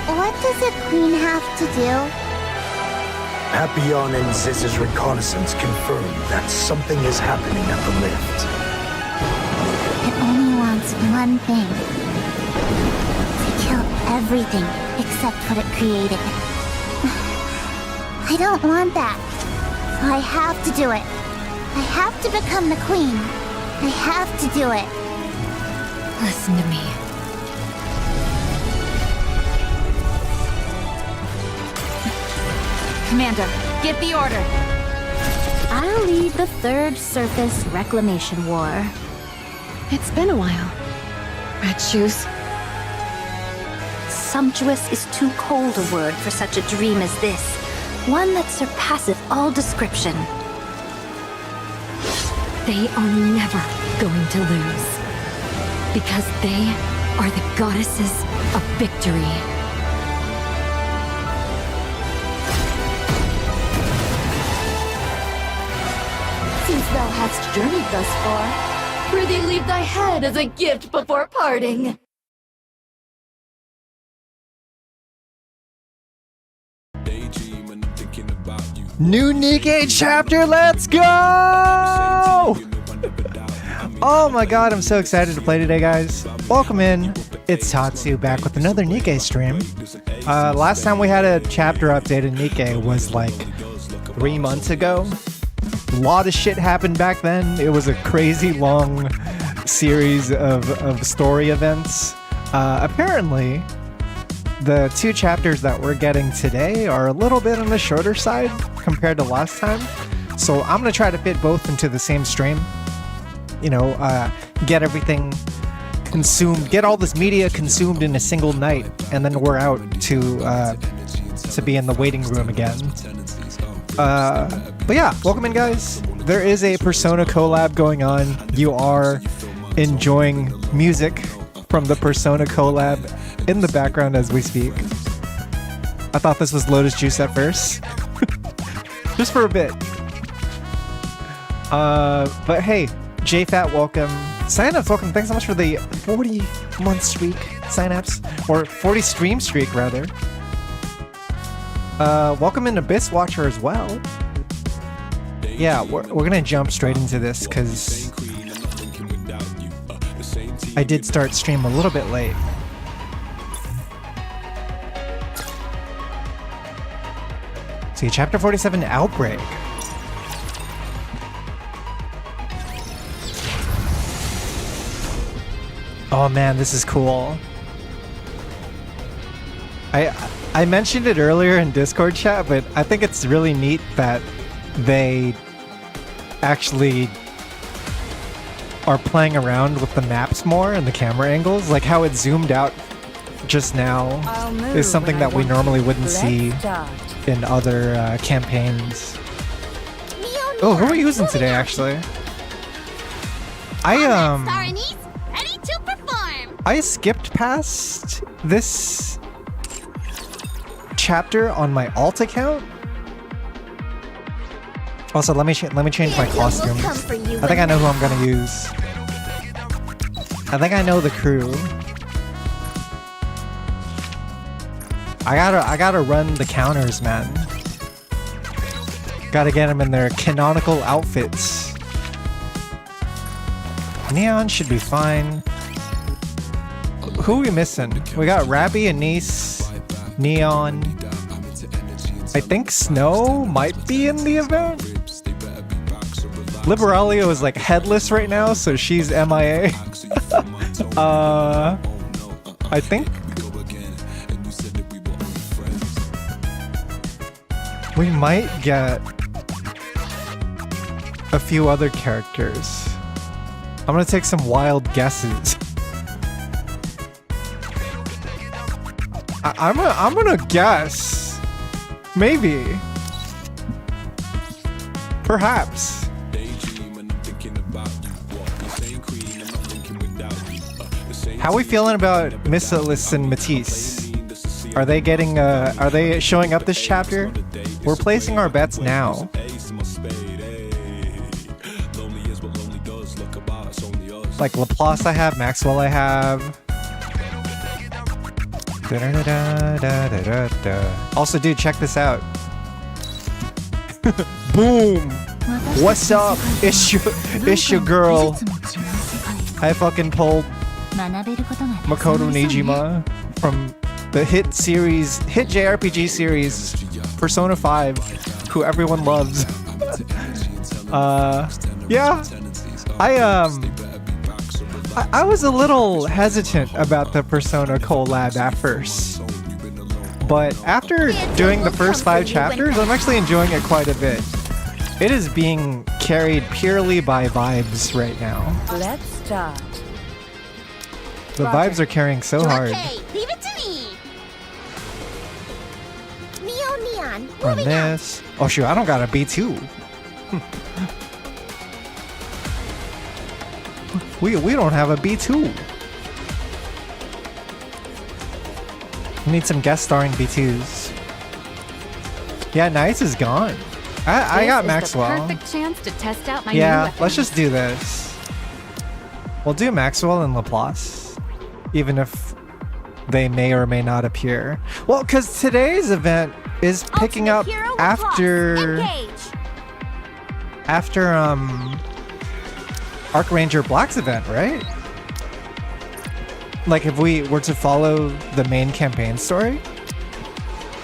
What does a queen have to do? Papillon and Ziz's reconnaissance confirmed that something is happening at the lift. It only wants one thing. To kill everything except what it created. I don't want that. So I have to do it. I have to become the queen. I have to do it. Listen to me. Commander, give the order. I'll lead the Third Surface Reclamation War. It's been a while. Red shoes. Sumptuous is too cold a word for such a dream as this. One that surpasseth all description. They are never going to lose. Because they are the goddesses of victory. Since thou hast journeyed thus far, prithee leave thy head as a gift before parting. New NIKKE chapter, let's go! Oh my god, I'm so excited to play today, guys. Welcome in. It's Tatsu back with another NIKKE stream. Last time we had a chapter update in NIKKE was like 3 months ago. A lot of shit happened back then. It was a crazy long series of story events. Apparently, the 2 chapters that we're getting today are a little bit on the shorter side compared to last time. So I'm going to try to fit both into the same stream. You know, get everything consumed, get all this media consumed in a single night, and then we're out to be in the waiting room again. But yeah, welcome in, guys. There is a Persona collab going on. You are enjoying music from the Persona collab in the background as we speak. I thought this was Lotus Juice at first. Just for a bit. But hey, JFat, welcome. Signups, welcome. Thanks so much for the 40-month streak signups. Or 40 stream streak, rather. Welcome in Abyss Watcher as well. Yeah, we're gonna jump straight into this because I did start stream a little bit late. See, chapter 47, Outbreak. Oh man, this is cool. I mentioned it earlier in Discord chat, but I think it's really neat that they actually are playing around with the maps more and the camera angles. Like how it zoomed out just now is something that we normally wouldn't see in other campaigns. Oh, who are we using today, actually? I skipped past this chapter on my alt account. Also, let me change my costumes. I think I know who I'm gonna use. I think I know the crew. I gotta run the counters, man. Gotta get them in their canonical outfits. Neon should be fine. Who are we missing? We got Rabby, Anise, Neon. I think Snow might be in the event. Liberalia is like headless right now, so she's MIA. I think we might get a few other characters. I'm gonna take some wild guesses. I'm gonna guess. Maybe. Perhaps. How are we feeling about Missalis and Matisse? Are they getting are they showing up this chapter? We're placing our bets now. Like Laplace I have, Maxwell I have. Da-da-da-da-da-da-da. Also, dude, check this out. Boom! What's up? It's your girl. I fucking pulled Makoto Nijima from the hit JRPG series Persona 5, who everyone loves. Yeah. I was a little hesitant about the Persona collab at first. But after doing the first 5 chapters, I'm actually enjoying it quite a bit. It is being carried purely by vibes right now. Let's start. The vibes are carrying so hard. Okay, leave it to me. Neon, On this. Oh shoot, I don't got a B2. We don't have a B2. We need some guest starring B2s. Yeah, Nice is gone. I got Maxwell. Perfect chance to test out my Yeah, let's just do this. We'll do Maxwell and Laplace, even if they may or may not appear. Well, because today's event is picking up after Archranger Black's event, right? Like if we were to follow the main campaign story,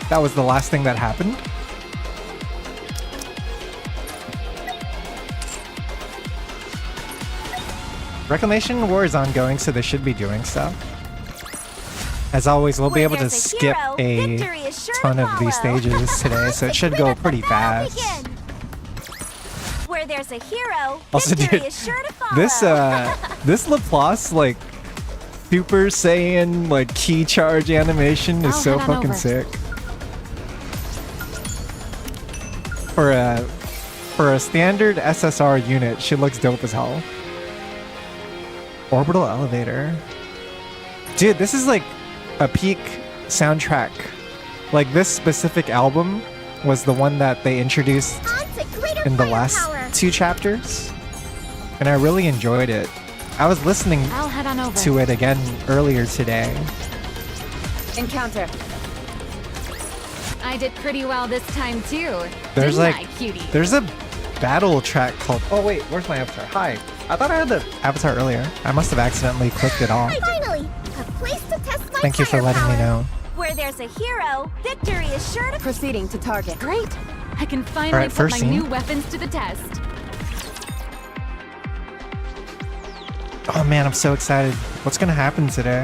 that was the last thing that happened. Reclamation War is ongoing, so they should be doing stuff. As always, we'll be able to skip a ton of these stages today, so it should go pretty fast. Where there's a hero, Also, dude, is sure to follow. this Laplace like Super Saiyan like key charge animation is so fucking sick. For a standard SSR unit, she looks dope as hell. Orbital elevator. Dude, this is like a peak soundtrack. Like this specific album was the one that they introduced in the last 2 chapters, and I really enjoyed it. I was listening to it again earlier today. Encounter. I did pretty well this time too. There's Didn't like I, cutie? there's a battle track called, oh wait, where's my avatar? Hi. I thought I had the avatar earlier. I must have accidentally clicked it off. Finally, a place to test my Thank you for letting me know. Where there's a hero, victory is sure to. Proceeding to target. Great. I can finally Alright, put first my scene. new weapons to the test. Oh man, I'm so excited. What's gonna happen today?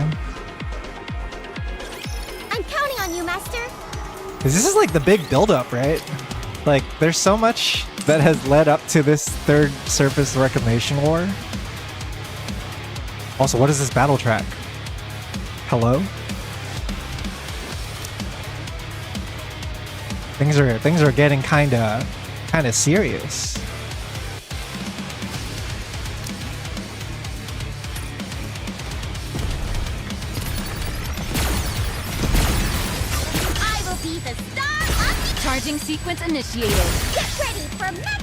I'm counting on you, Master. 'Cause this is like the big build-up, right? Like, there's so much that has led up to this 3rd Surface Reclamation War. Also, what is this battle track? Hello? Things are getting kinda serious. I will be the star of Charging sequence initiated. Get ready for next.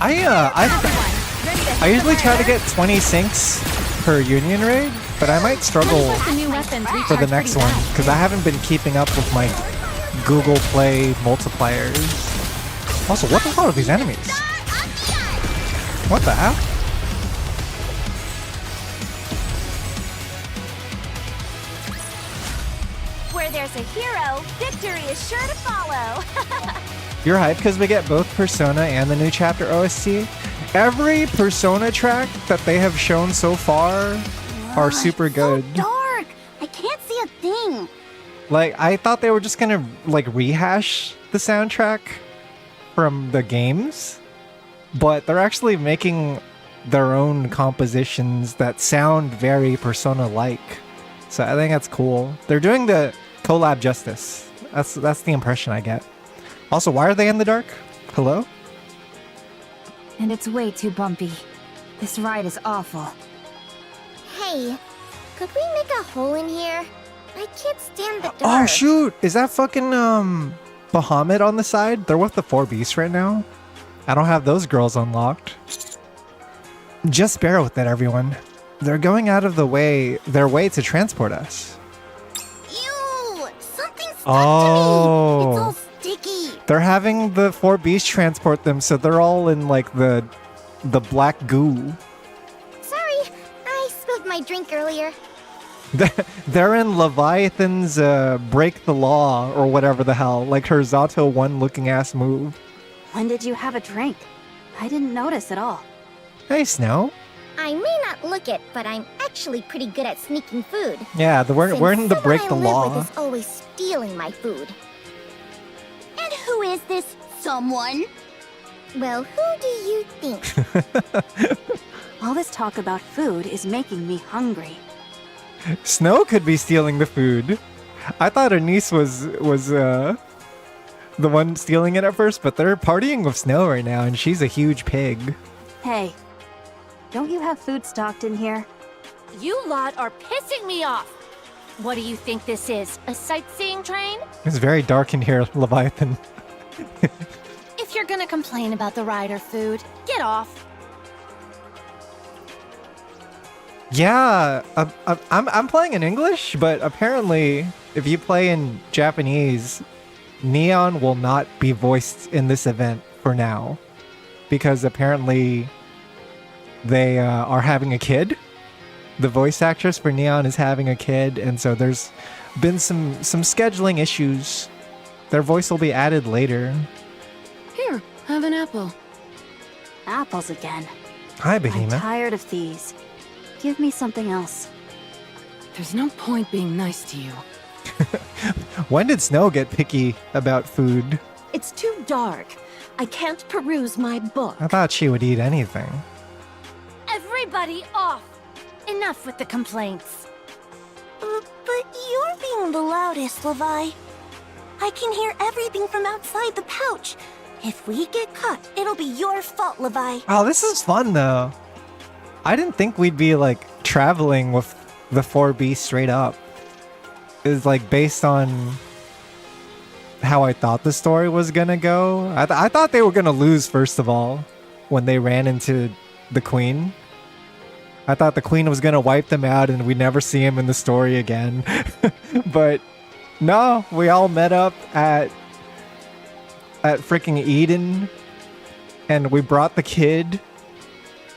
I usually try to get 20 syncs per Union raid, but I might struggle The new weapons for the recharge next pretty one fast. because I haven't been keeping up with my Google Play multipliers. Also, what the hell are these enemies? What the hell? Where there's a hero, victory is sure to follow. You're hyped because we get both Persona and the new chapter OST. Every Persona track that they have shown so far are super good. So dark. I can't see a thing. Like, I thought they were just gonna like rehash the soundtrack from the games, but they're actually making their own compositions that sound very Persona-like. So I think that's cool. They're doing the collab justice. That's the impression I get. Also, why are they in the dark? Hello? And it's way too bumpy. This ride is awful. Hey, could we make a hole in here? I can't stand the dark. Oh shoot! Is that fucking Bahamut on the side? They're with the 4 beasts right now. I don't have those girls unlocked. Just bear with it, everyone. They're going out of their way to transport us. Ew! Something Oh. It's all sticky. They're having the four beasts transport them, so they're all in like the black goo. Sorry, I spilled my drink earlier. They're in Leviathan's break the law or whatever the hell, like her Zato 1 looking ass move. When did you have a drink? I didn't notice at all. Hey, Snow. I may not look it, but I'm actually pretty good at sneaking food. Yeah, we're in the Since break the someone I live law. with is always stealing my food. And who is this someone? Well, who do you think? All this talk about food is making me hungry. Snow could be stealing the food. I thought her niece was the one stealing it at first, but they're partying with Snow right now, and she's a huge pig. Hey, don't you have food stocked in here? You lot are pissing me off. What do you think this is? A sightseeing train? It's very dark in here, Leviathan. If you're gonna complain about the ride or food, get off. Yeah, I'm playing in English, but apparently, if you play in Japanese, Neon will not be voiced in this event for now, because apparently they are having a kid. The voice actress for Neon is having a kid, and so there's been some scheduling issues. Their voice will be added later. Here, have an apple. Apples again. Hi, I'm Behemoth. tired of these. Give me something else. There's no point being nice to you. When did Snow get picky about food? It's too dark. I can't peruse my book. I thought she would eat anything. Everybody off! Enough with the complaints. But you're being the loudest, Levi. I can hear everything from outside the pouch. If we get caught, it'll be your fault, Levi. Oh, this is fun though. I didn't think we'd be like traveling with the 4B straight up. It's like based on how I thought the story was gonna go. I thought they were gonna lose first of all when they ran into the queen. I thought the queen was gonna wipe them out and we'd never see him in the story again. But no, we all met up at freaking Eden, and we brought the kid,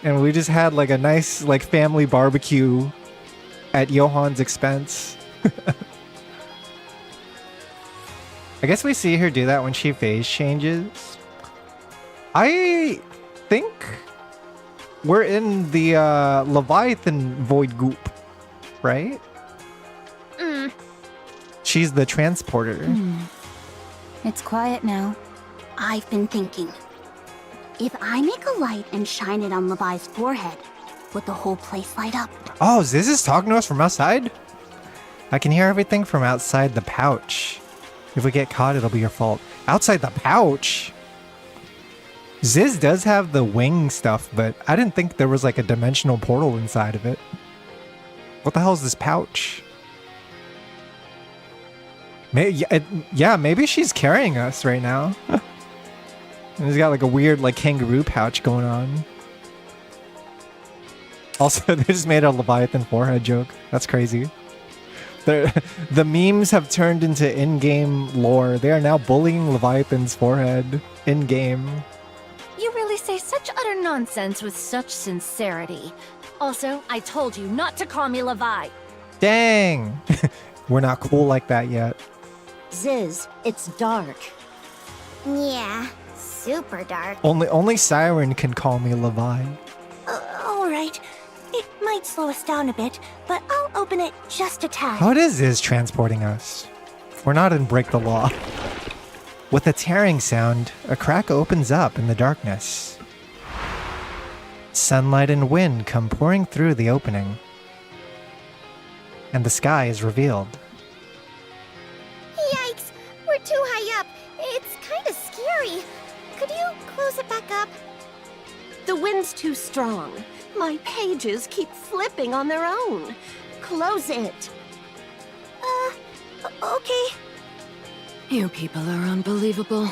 and we just had like a nice like family barbecue at Johan's expense. I guess we see her do that when she phase changes. I think we're in the Leviathan void goop, right? She's the transporter. It's quiet now. I've been thinking. If I make a light and shine it on Levi's forehead, would the whole place light up? Oh, Ziz is talking to us from outside? I can hear everything from outside the pouch. If we get caught, it'll be your fault. Outside the pouch? Ziz does have the wing stuff, but I didn't think there was like a dimensional portal inside of it. What the hell is this pouch? Yeah, maybe she's carrying us right now. And he's got like a weird like kangaroo pouch going on. Also, they just made a Leviathan forehead joke. That's crazy. The memes have turned into in-game lore. They are now bullying Leviathan's forehead in-game. You really say such utter nonsense with such sincerity. Also, I told you not to call me Levi. Dang! We're not cool like that yet. Ziz, it's dark. Yeah, super dark. Only Siren can call me Levi. All right. It might slow us down a bit, but I'll open it just a tad. How is Ziz transporting us? We're not in Break the Law. With a tearing sound, a crack opens up in the darkness. Sunlight and wind come pouring through the opening, and the sky is revealed. Yikes! We're too high up. It's kind of scary. Could you close it back up? The wind's too strong. My pages keep flipping on their own. Close it. Okay. You people are unbelievable.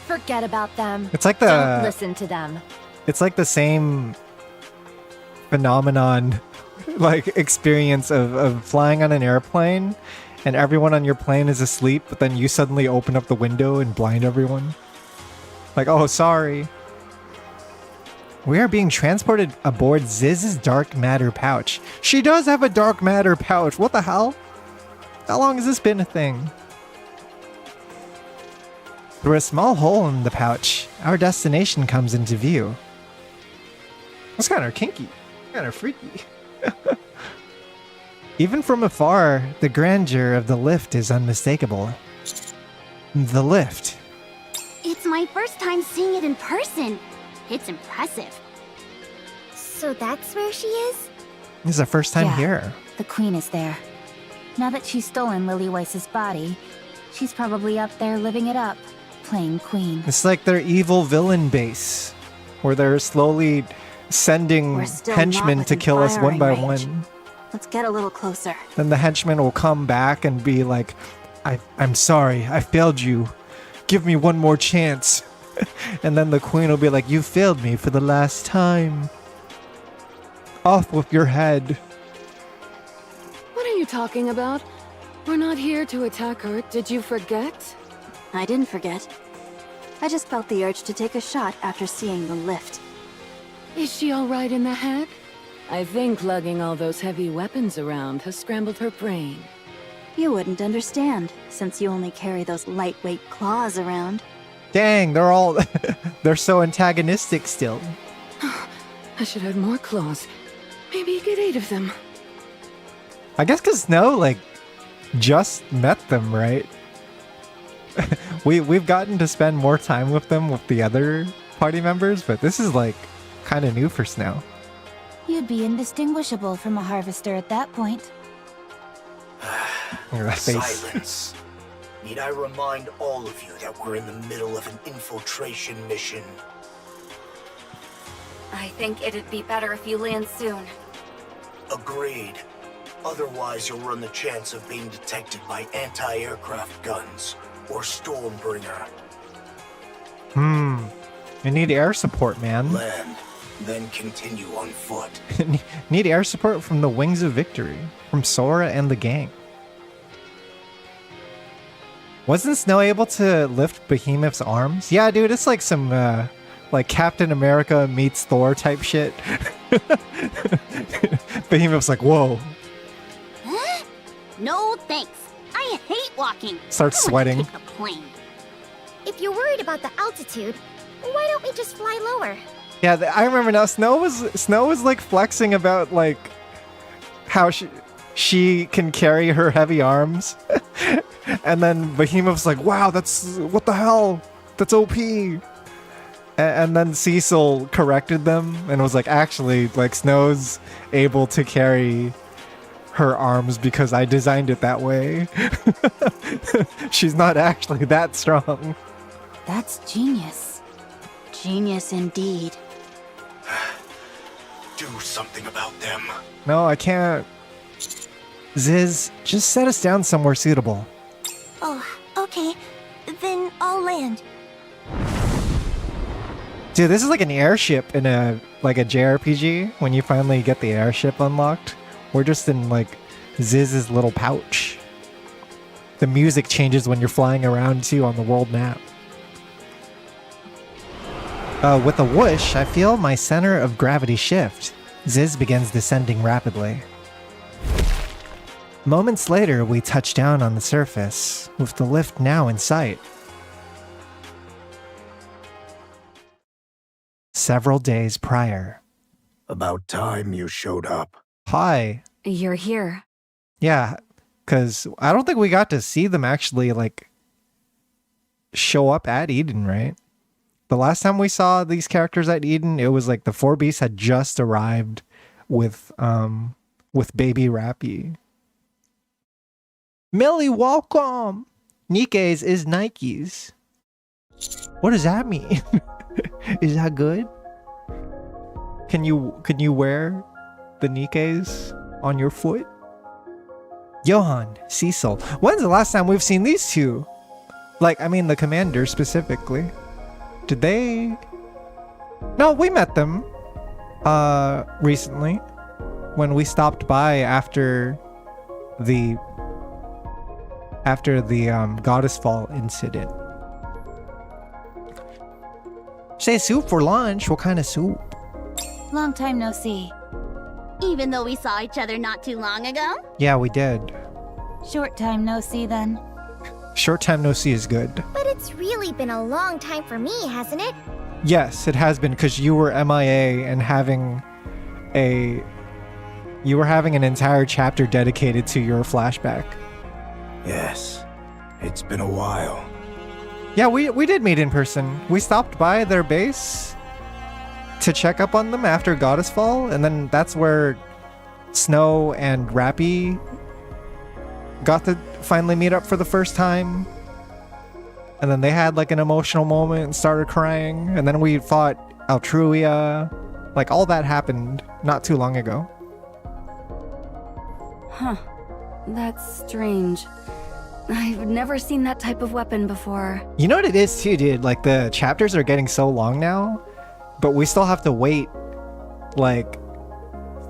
Forget about them. It's like Don't listen to them. It's like the same phenomenon, like experience of flying on an airplane and everyone on your plane is asleep, but then you suddenly open up the window and blind everyone. Like, oh, sorry. We are being transported aboard Ziz's dark matter pouch. She does have a dark matter pouch. What the hell? How long has this been a thing? Through a small hole in the pouch, our destination comes into view. That's kind of kinky. Kind of freaky. Even from afar, the grandeur of the lift is unmistakable. The lift. It's my first time seeing it in person. It's impressive. So that's where she is? This is our first time Yeah. here. The queen is there. Now that she's stolen Lily Weiss's body, she's probably up there living it up, playing queen. It's like their evil villain base, where they're slowly sending We're still henchmen not to within kill us one by firing range. one. Let's get a little closer. Then the henchmen will come back and be like, I'm sorry, I failed you. Give me one more chance. And then the queen will be like, you failed me for the last time. Off with your head. What are you talking about? We're not here to attack her. Did you forget? I didn't forget. I just felt the urge to take a shot after seeing the lift. Is she all right in the head? I think lugging all those heavy weapons around has scrambled her brain. You wouldn't understand, since you only carry those lightweight claws around. Dang, they're all... they're so antagonistic still. I should have more claws. Maybe get 8 of them. I guess because Snow, like, just met them, right? We've gotten to spend more time with them with the other party members, but this is, like, kind of new for Snow. You'd be indistinguishable from a harvester at that point. Look at that face. Silence. Need I remind all of you that we're in the middle of an infiltration mission? I think it'd be better if you land soon. Agreed. Otherwise, you'll run the chance of being detected by anti-aircraft guns or Stormbringer. You need air support, man. Land, then continue on foot. Need air support from the Wings of Victory, from Sora and the gang. Wasn't Snow able to lift Behemoth's arms? Yeah, dude, it's like some, like Captain America meets Thor type shit. Behemoth's like, whoa. Huh? No thanks. I hate walking. Starts I want to sweating. take a plane. If you're worried about the altitude, why don't we just fly lower? Yeah, I remember now. Snow was like flexing about like how she can carry her heavy arms, and then Behemoth's like, "Wow, that's what the hell? That's OP." And then Cecil corrected them and was like, "Actually, like Snow's able to carry her arms because I designed it that way. She's not actually that strong." That's genius. Genius indeed. Do something about them. No, I can't. Ziz, just set us down somewhere suitable. Oh, okay. Then I'll land. Dude, this is like an airship in a JRPG when you finally get the airship unlocked. We're just in like Ziz's little pouch. The music changes when you're flying around too on the world map. With a whoosh, I feel my center of gravity shift. Ziz begins descending rapidly. Moments later, we touch down on the surface, with the lift now in sight. Several days prior. About time you showed up. Hi. You're here. Yeah, because I don't think we got to see them actually, like, show up at Eden, right? The last time we saw these characters at Eden, it was like the four beasts had just arrived with baby Rappy. Millie, welcome! Nikke's is Nikke's. What does that mean? Is that good? Can you wear the Nikke's on your foot? Johan, Cecil. When's the last time we've seen these two? Like, I mean the commander specifically. Did they... No, we met them recently when we stopped by after the after the Goddess Fall incident. Say soup for lunch. What kind of soup? Long time no see. Even though we saw each other not too long ago? Yeah, we did. Short time no see then. Short time no see is good. But it's really been a long time for me, hasn't it? Yes, it has been, because you were MIA and you were having an entire chapter dedicated to your flashback. Yes, it's been a while. Yeah, we did meet in person. We stopped by their base to check up on them after Goddess Fall, and then that's where Snow and Rappy got to finally meet up for the first time. And then they had like an emotional moment and started crying, and then we fought Altruia. Like, all that happened not too long ago. Huh. That's strange. I've never seen that type of weapon before. You know what it is too, dude? Like, the chapters are getting so long now, but we still have to wait like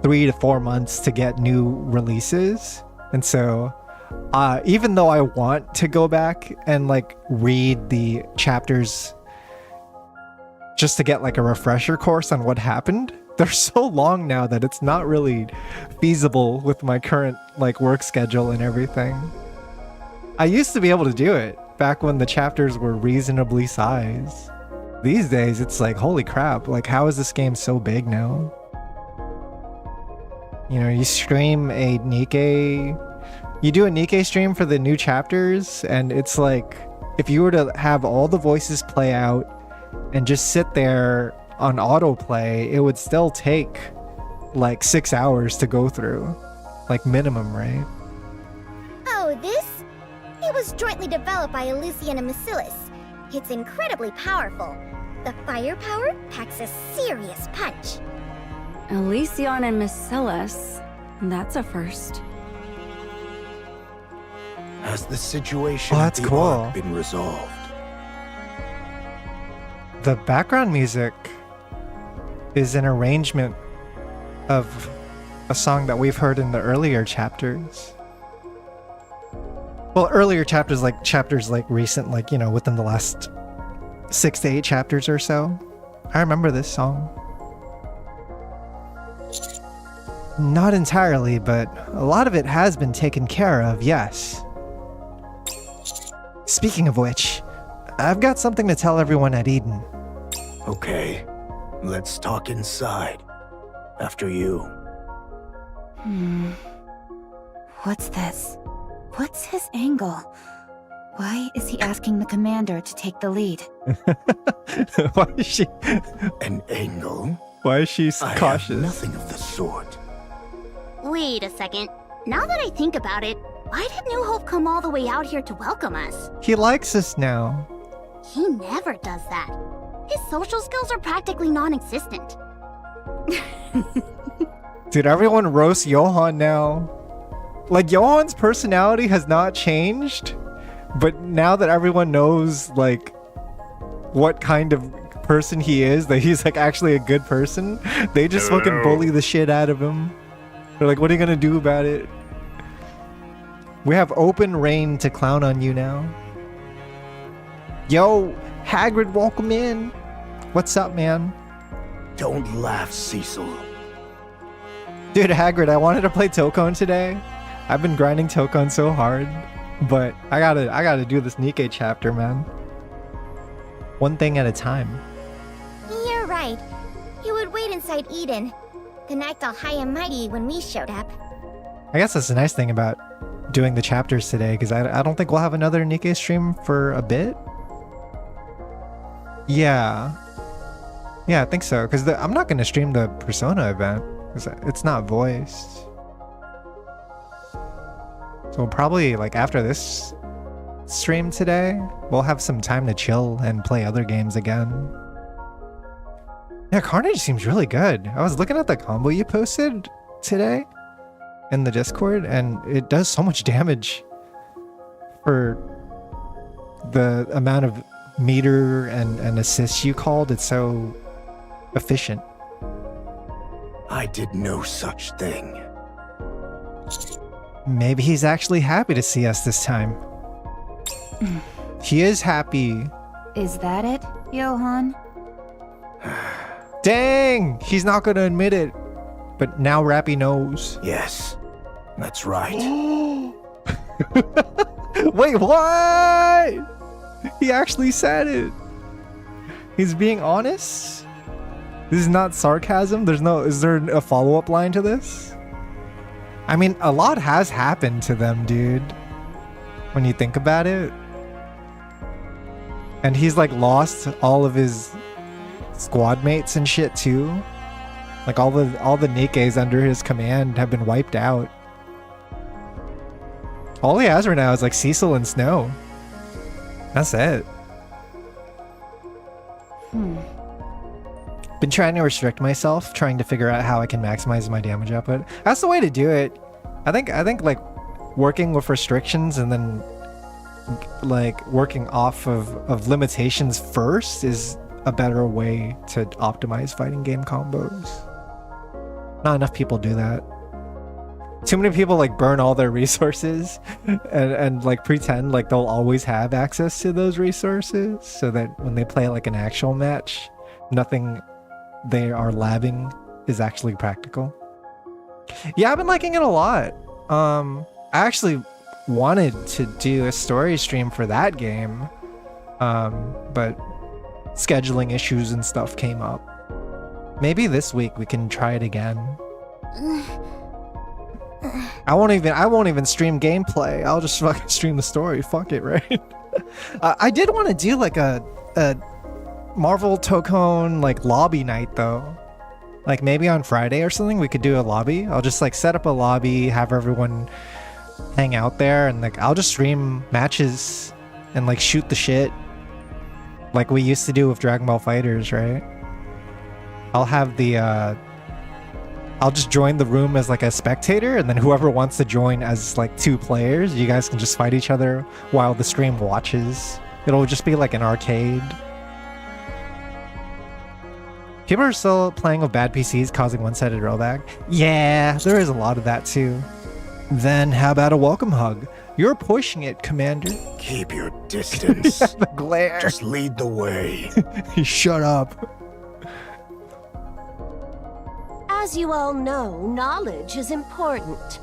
3 to 4 months to get new releases. And so even though I want to go back and like read the chapters just to get like a refresher course on what happened, they're so long now that it's not really feasible with my current like work schedule and everything. I used to be able to do it back when the chapters were reasonably sized. These days it's like, holy crap, like how is this game so big now? You know, you stream a NIKKE, you do a NIKKE stream for the new chapters, and it's like, if you were to have all the voices play out and just sit there on autoplay, it would still take like 6 hours to go through, like minimum, right? Oh, this? It was jointly developed by Elysian and Macillus. It's incredibly powerful. The firepower packs a serious punch. Elysian and Macillus. That's a first. Has the situation that's at the cool. Ark been resolved? The background music is an arrangement of a song that we've heard in the earlier chapters. Well, earlier chapters like recent, like, you know, within the last 6 to 8 chapters or so. I remember this song. Not entirely, but a lot of it has been taken care of, yes. Speaking of which, I've got something to tell everyone at Eden. Okay, let's talk inside. After you. What's this? What's his angle? Why is he asking the commander to take the lead? Why is she? An angle? Why is she I cautious? have nothing of the sort. Wait a second. Now that I think about it, why did New Hope come all the way out here to welcome us? He likes us now. He never does that. His social skills are practically non-existent. Dude, everyone roasts Johan now. Like, Johan's personality has not changed, but now that everyone knows, like, what kind of person he is, that he's, like, actually a good person, they just fucking bully the shit out of him. They're like, what are you gonna do about it? We have open reign to clown on you now. Yo, Hagrid, welcome in. What's up, man? Don't laugh, Cecil. Dude, Hagrid, I wanted to play Tokon today. I've been grinding Tokon so hard, but I gotta do this NIKKE chapter, man. One thing at a time. You're right. He would wait inside Eden, then act all high and mighty when we showed up. I guess that's the nice thing about doing the chapters today, because I don't think we'll have another NIKKE stream for a bit. Yeah, I think so, because I'm not going to stream the Persona event, because it's not voiced. So we'll probably, like, after this stream today, we'll have some time to chill and play other games again. Yeah, Carnage seems really good. I was looking at the combo you posted today in the Discord, and it does so much damage for the amount of meter and assists you called. It's so efficient. I did no such thing. Maybe he's actually happy to see us this time. He is happy. Is that it, Johan? Dang! He's not gonna admit it. But now Rappy knows. Yes, that's right. Wait, what? He actually said it. He's being honest? This is not sarcasm? Is there a follow-up line to this? I mean, a lot has happened to them, dude. When you think about it. And he's like lost all of his squad mates and shit too. Like all the Nikkes under his command have been wiped out. All he has right now is like Cecil and Snow. That's it. Been trying to restrict myself, trying to figure out how I can maximize my damage output. That's the way to do it. I think like working with restrictions and then like working off of limitations first is a better way to optimize fighting game combos. Not enough people do that. Too many people like burn all their resources and like pretend like they'll always have access to those resources so that when they play like an actual match, nothing they are labbing is actually practical. Yeah, I've been liking it a lot. I actually wanted to do a story stream for that game, but scheduling issues and stuff came up. Maybe this week we can try it again. I won't even stream gameplay. I'll just fucking stream the story. Fuck it, right? I did want to do like a Marvel Tokone like lobby night though. Like maybe on Friday or something we could do a lobby. I'll just like set up a lobby, have everyone hang out there, and like I'll just stream matches and like shoot the shit like we used to do with Dragon Ball Fighters, right? I'll have the I'll just join the room as like a spectator, and then whoever wants to join as like 2 players, you guys can just fight each other while the stream watches. It'll just be like an arcade. People are still playing with bad PCs causing one-sided rollback. Yeah, there is a lot of that too. Then how about a welcome hug? You're pushing it, Commander. Keep your distance. The glare. Just lead the way. Shut up. As you all know, knowledge is important.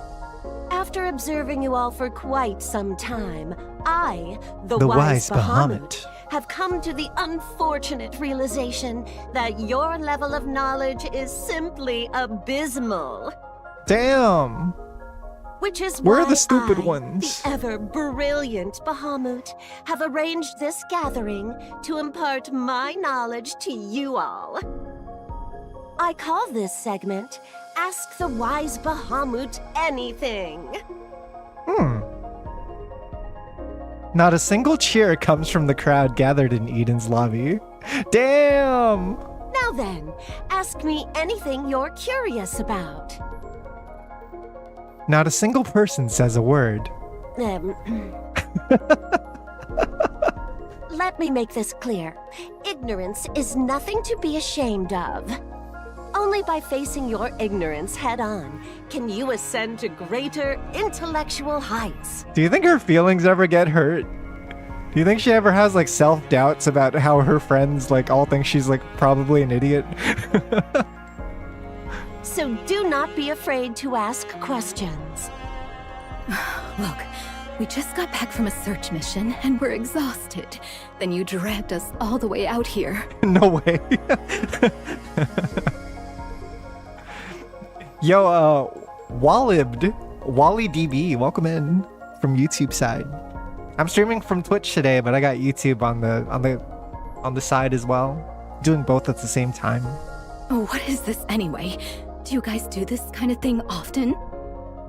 After observing you all for quite some time, I, the wise Bahamut, have come to the unfortunate realization that your level of knowledge is simply abysmal. Damn. Which is We're why the stupid I, ones. the ever-brilliant Bahamut, have arranged this gathering to impart my knowledge to you all. I call this segment, Ask the Wise Bahamut Anything. Not a single cheer comes from the crowd gathered in Eden's lobby. Damn! Now then, ask me anything you're curious about. Not a single person says a word. Let me make this clear. Ignorance is nothing to be ashamed of. Only by facing your ignorance head-on can you ascend to greater intellectual heights. Do you think her feelings ever get hurt? Do you think she ever has like self-doubts about how her friends like all think she's like probably an idiot? So do not be afraid to ask questions. Look, we just got back from a search mission and we're exhausted. Then you dragged us all the way out here. No way. Yo, WallyDB, welcome in from YouTube side. I'm streaming from Twitch today, but I got YouTube on the side as well. Doing both at the same time. Oh, what is this anyway? Do you guys do this kind of thing often?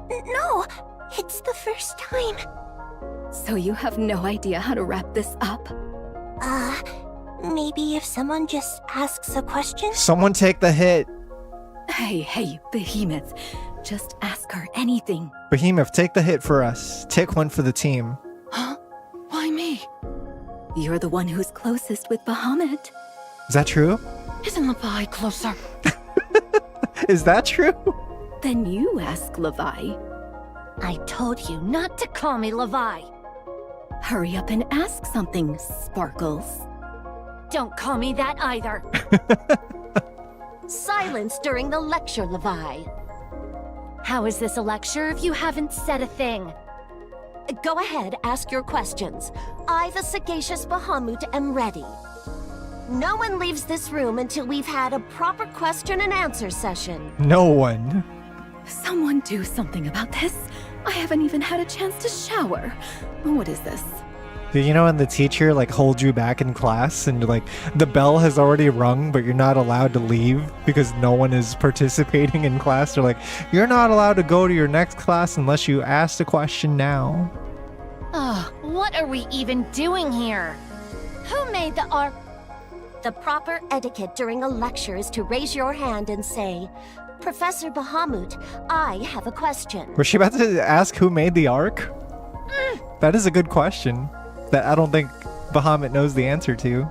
No, it's the first time. So you have no idea how to wrap this up? Maybe if someone just asks a question? Someone take the hit. Hey, Behemoth. Just ask her anything. Behemoth, take the hit for us. Take one for the team. Huh? Why me? You're the one who's closest with Bahamut. Is that true? Isn't Levi closer? Is that true? Then you ask Levi. I told you not to call me Levi. Hurry up and ask something, Sparkles. Don't call me that either. Silence during the lecture, Levi. How is this a lecture if you haven't said a thing? Go ahead, ask your questions. I, the sagacious Bahamut, am ready. No one leaves this room until we've had a proper question and answer session. No one. Someone do something about this. I haven't even had a chance to shower. What is this? Do you know when the teacher like holds you back in class and like the bell has already rung but you're not allowed to leave because no one is participating in class? They're like, you're not allowed to go to your next class unless you ask the question now. Ugh, what are we even doing here? Who made the ark? The proper etiquette during a lecture is to raise your hand and say, Professor Bahamut, I have a question. Was she about to ask who made the ark? That is a good question that I don't think Bahamut knows the answer to.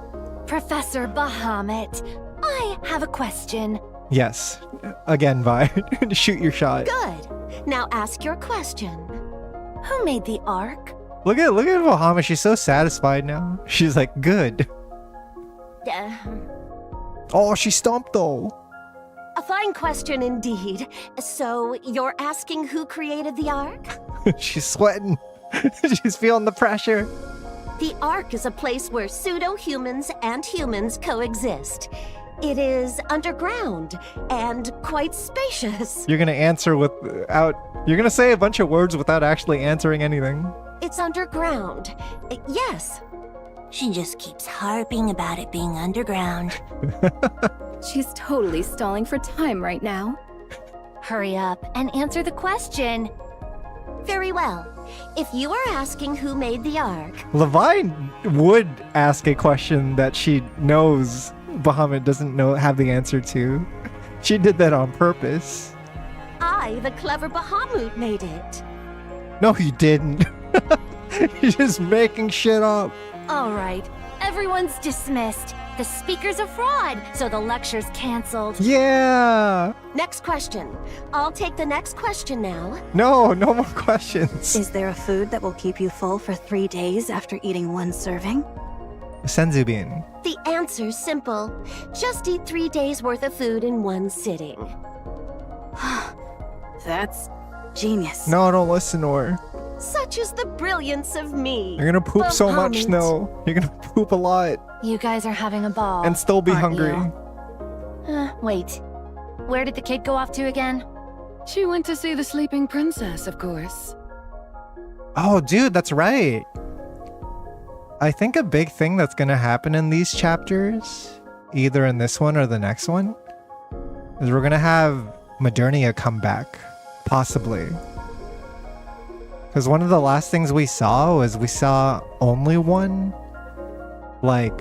Professor Bahamut, I have a question. Yes. Again, Vi. Shoot your shot. Good. Now ask your question. Who made the ark? Look at Bahamut. She's so satisfied now. She's like, good. Oh, she stumped though. A fine question indeed. So, you're asking who created the Ark? She's sweating. She's feeling the pressure. The Ark is a place where pseudo-humans and humans coexist. It is underground and quite spacious. You're gonna answer without... You're gonna say a bunch of words without actually answering anything. It's underground. Yes. She just keeps harping about it being underground. She's totally stalling for time right now. Hurry up and answer the question. Very well. If you are asking who made the Ark... Levine would ask a question that she knows Bahamut doesn't have the answer to. She did that on purpose. I, the clever Bahamut, made it. No, you didn't. You're just making shit up. All right, everyone's dismissed. The speaker's a fraud, so the lecture's canceled. Yeah. Next question. I'll take the next question now. No more questions. Is there a food that will keep you full for 3 days after eating one serving? Senzubin. The answer's simple. Just eat 3 days worth of food in one sitting. That's genius. No, don't listen to her. Such is the brilliance of me. You're gonna poop so much, Bahamut. Snow. You're gonna poop a lot. You guys are having a ball. And still be aren't hungry. you? Wait. Where did the kid go off to again? She went to see the sleeping princess, of course. Oh, dude, that's right. I think a big thing that's gonna happen in these chapters, either in this one or the next one, is we're gonna have Modernia come back. Possibly. Because one of the last things we saw was we saw only one, like,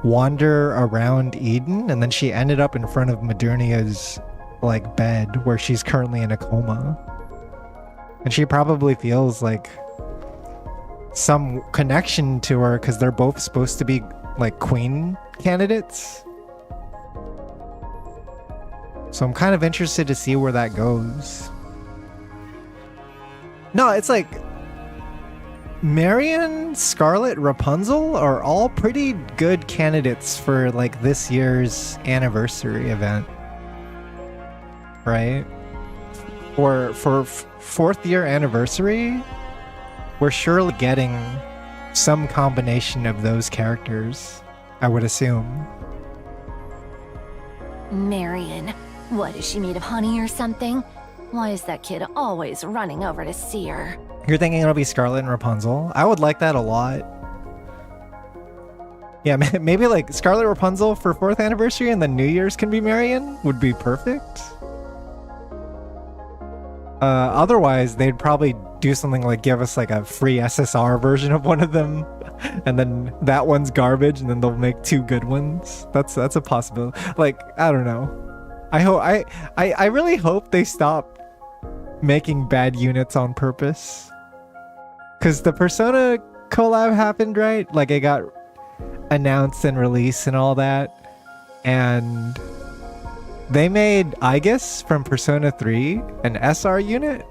wander around Eden, and then she ended up in front of Modernia's, like, bed where she's currently in a coma. And she probably feels like some connection to her because they're both supposed to be, like, queen candidates. So I'm kind of interested to see where that goes. No, it's like Marion, Scarlet, Rapunzel are all pretty good candidates for like this year's anniversary event, right? Or for fourth year anniversary, we're surely getting some combination of those characters, I would assume. Marion. What, is she made of honey or something? Why is that kid always running over to see her? You're thinking it'll be Scarlet and Rapunzel? I would like that a lot. Yeah, maybe like Scarlet Rapunzel for 4th anniversary and then New Year's can be Marion would be perfect. Otherwise, they'd probably do something like give us like a free SSR version of one of them, and then that one's garbage, and then they'll make 2 good ones. That's a possibility. Like, I don't know. I really hope they stop making bad units on purpose. Because the Persona collab happened, right? Like, it got announced and released and all that. And they made Aegis from Persona 3 an SR unit.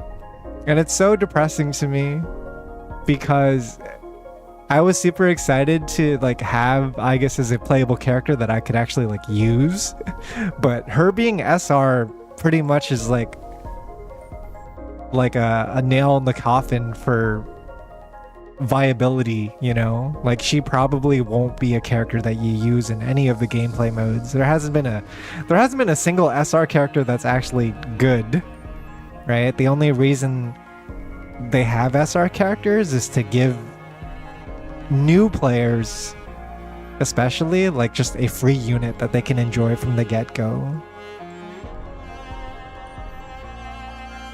And it's so depressing to me because I was super excited to like have Aigis as a playable character that I could actually like use, but her being SR pretty much is like a nail in the coffin for viability, you know? Like she probably won't be a character that you use in any of the gameplay modes. There hasn't been a single SR character that's actually good, right? The only reason they have SR characters is to give new players especially like just a free unit that they can enjoy from the get-go.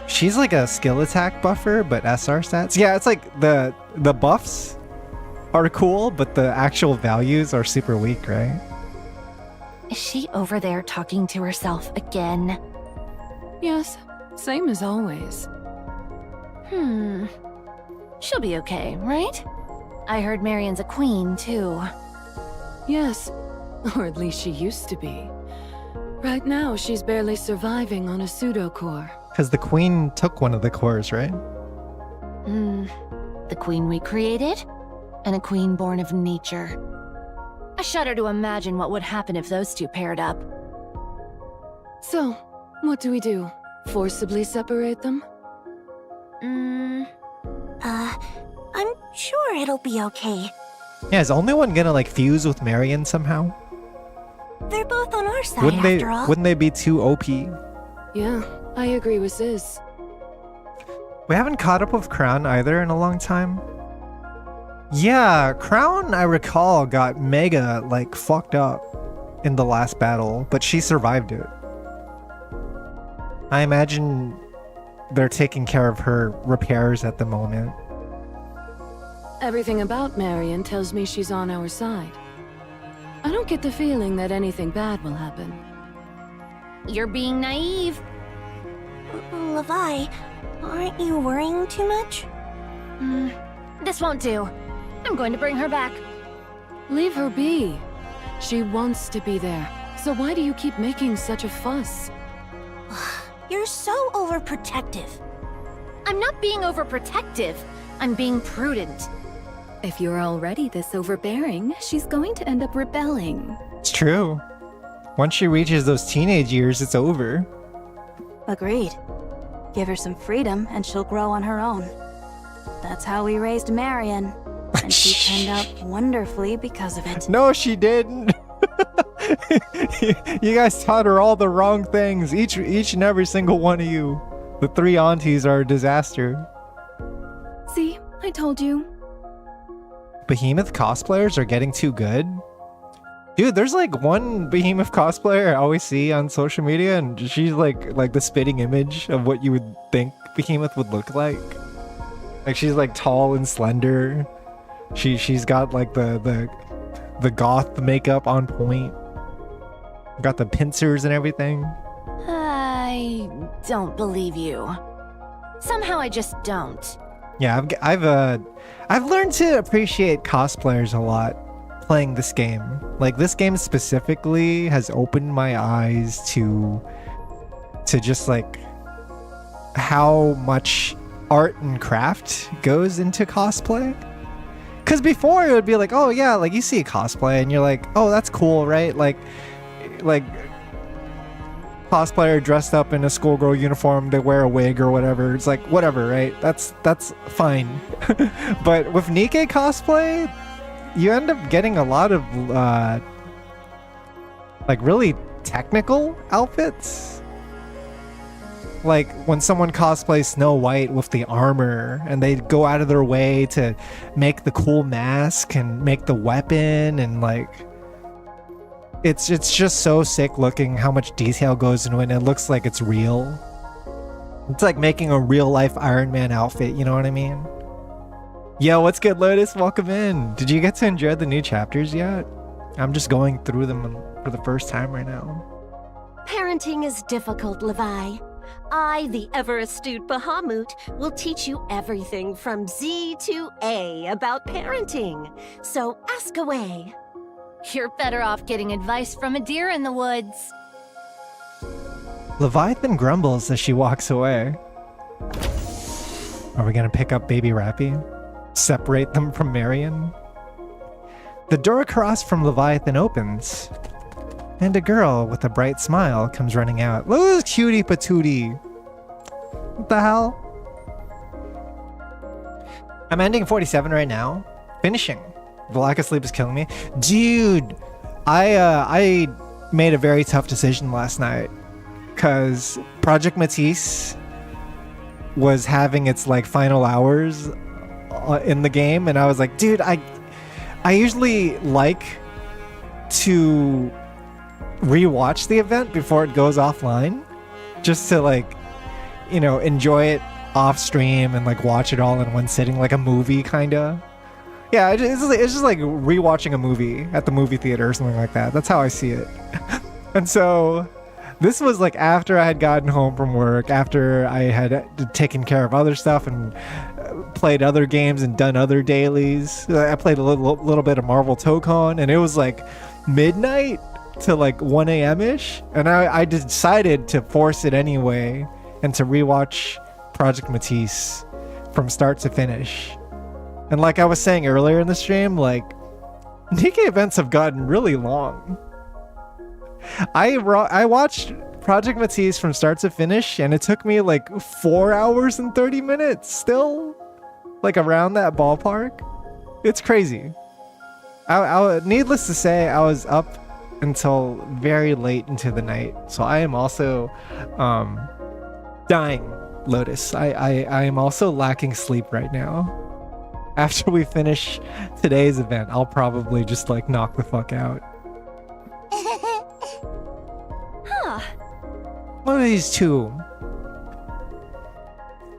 She's like a skill attack buffer, but SR stats. Yeah, it's like the buffs are cool, but the actual values are super weak, right? Is she over there talking to herself again? Yes, same as always. She'll be okay, right? I heard Marion's a queen, too. Yes, or at least she used to be. Right now, she's barely surviving on a pseudo-core. Because the queen took one of the cores, right? The queen we created, and a queen born of nature. I shudder to imagine what would happen if those two paired up. So, what do we do? Forcibly separate them? I'm sure it'll be okay. Yeah, is only one gonna like fuse with Marion somehow? They're both on our side after all. Wouldn't they be too OP? Yeah, I agree with Sis. We haven't caught up with Crown either in a long time. Yeah, Crown, I recall, got mega like fucked up in the last battle, but she survived it. I imagine they're taking care of her repairs at the moment. Everything about Marion tells me she's on our side. I don't get the feeling that anything bad will happen. You're being naive. Levi, aren't you worrying too much? This won't do. I'm going to bring her back. Leave her be. She wants to be there, so why do you keep making such a fuss? You're so overprotective. I'm not being overprotective. I'm being prudent. If you're already this overbearing, she's going to end up rebelling. It's true. Once she reaches those teenage years, it's over. Agreed. Give her some freedom and she'll grow on her own. That's how we raised Marion. And she turned out wonderfully because of it. No, she didn't. You guys taught her all the wrong things. Each and every single one of you. The three aunties are a disaster. See, I told you. Behemoth cosplayers are getting too good. Dude, there's like one Behemoth cosplayer I always see on social media, and she's like the spitting image of what you would think Behemoth would look like. Like she's like tall and slender. She's got like the goth makeup on point. Got the pincers and everything. I don't believe you. Somehow I just don't. Yeah, I've learned to appreciate cosplayers a lot playing this game. Like this game specifically has opened my eyes to just like how much art and craft goes into cosplay. Because before it would be like, oh yeah, like you see a cosplay and you're like, oh that's cool, right? Like cosplayer dressed up in a schoolgirl uniform, they wear a wig or whatever. It's like whatever, right? That's fine. But with NIKKE cosplay, you end up getting a lot of like really technical outfits. Like when someone cosplays Snow White with the armor and they go out of their way to make the cool mask and make the weapon, and like it's just so sick looking how much detail goes into it, and it looks like it's real. It's like making a real life Iron Man outfit, you know what I mean? Yo, what's good, Lotus? Welcome in. Did you get to enjoy the new chapters yet? I'm just going through them for the first time right now. Parenting is difficult, Levi. I, the ever-astute Bahamut, will teach you everything from Z to A about parenting. So ask away. You're better off getting advice from a deer in the woods. Leviathan grumbles as she walks away. Are we gonna pick up baby Rappy? Separate them from Marion? The door across from Leviathan opens, and a girl with a bright smile comes running out. Look at this cutie patootie. What the hell? I'm ending 47 right now. Finishing. The lack of sleep is killing me. Dude, I made a very tough decision last night because Project Matisse was having its like final hours in the game, and I was like, dude, I usually like to rewatch the event before it goes offline, just to like, you know, enjoy it off stream and like watch it all in one sitting, like a movie kinda. Yeah, it's just like rewatching a movie at the movie theater or something like that. That's how I see it. And so this was like after I had gotten home from work, after I had taken care of other stuff and played other games and done other dailies. I played a little bit of Marvel Tokon, and it was like midnight to like 1 a.m.-ish. And I decided to force it anyway and to rewatch Project Matisse from start to finish. And like I was saying earlier in the stream, like NIKKE events have gotten really long. I watched Project Matisse from start to finish, and it took me like 4 hours and 30 minutes still. Like around that ballpark. It's crazy. Needless to say, I was up until very late into the night. So I am also dying, Lotus. I am also lacking sleep right now. After we finish today's event, I'll probably just like knock the fuck out. Huh. What are these two?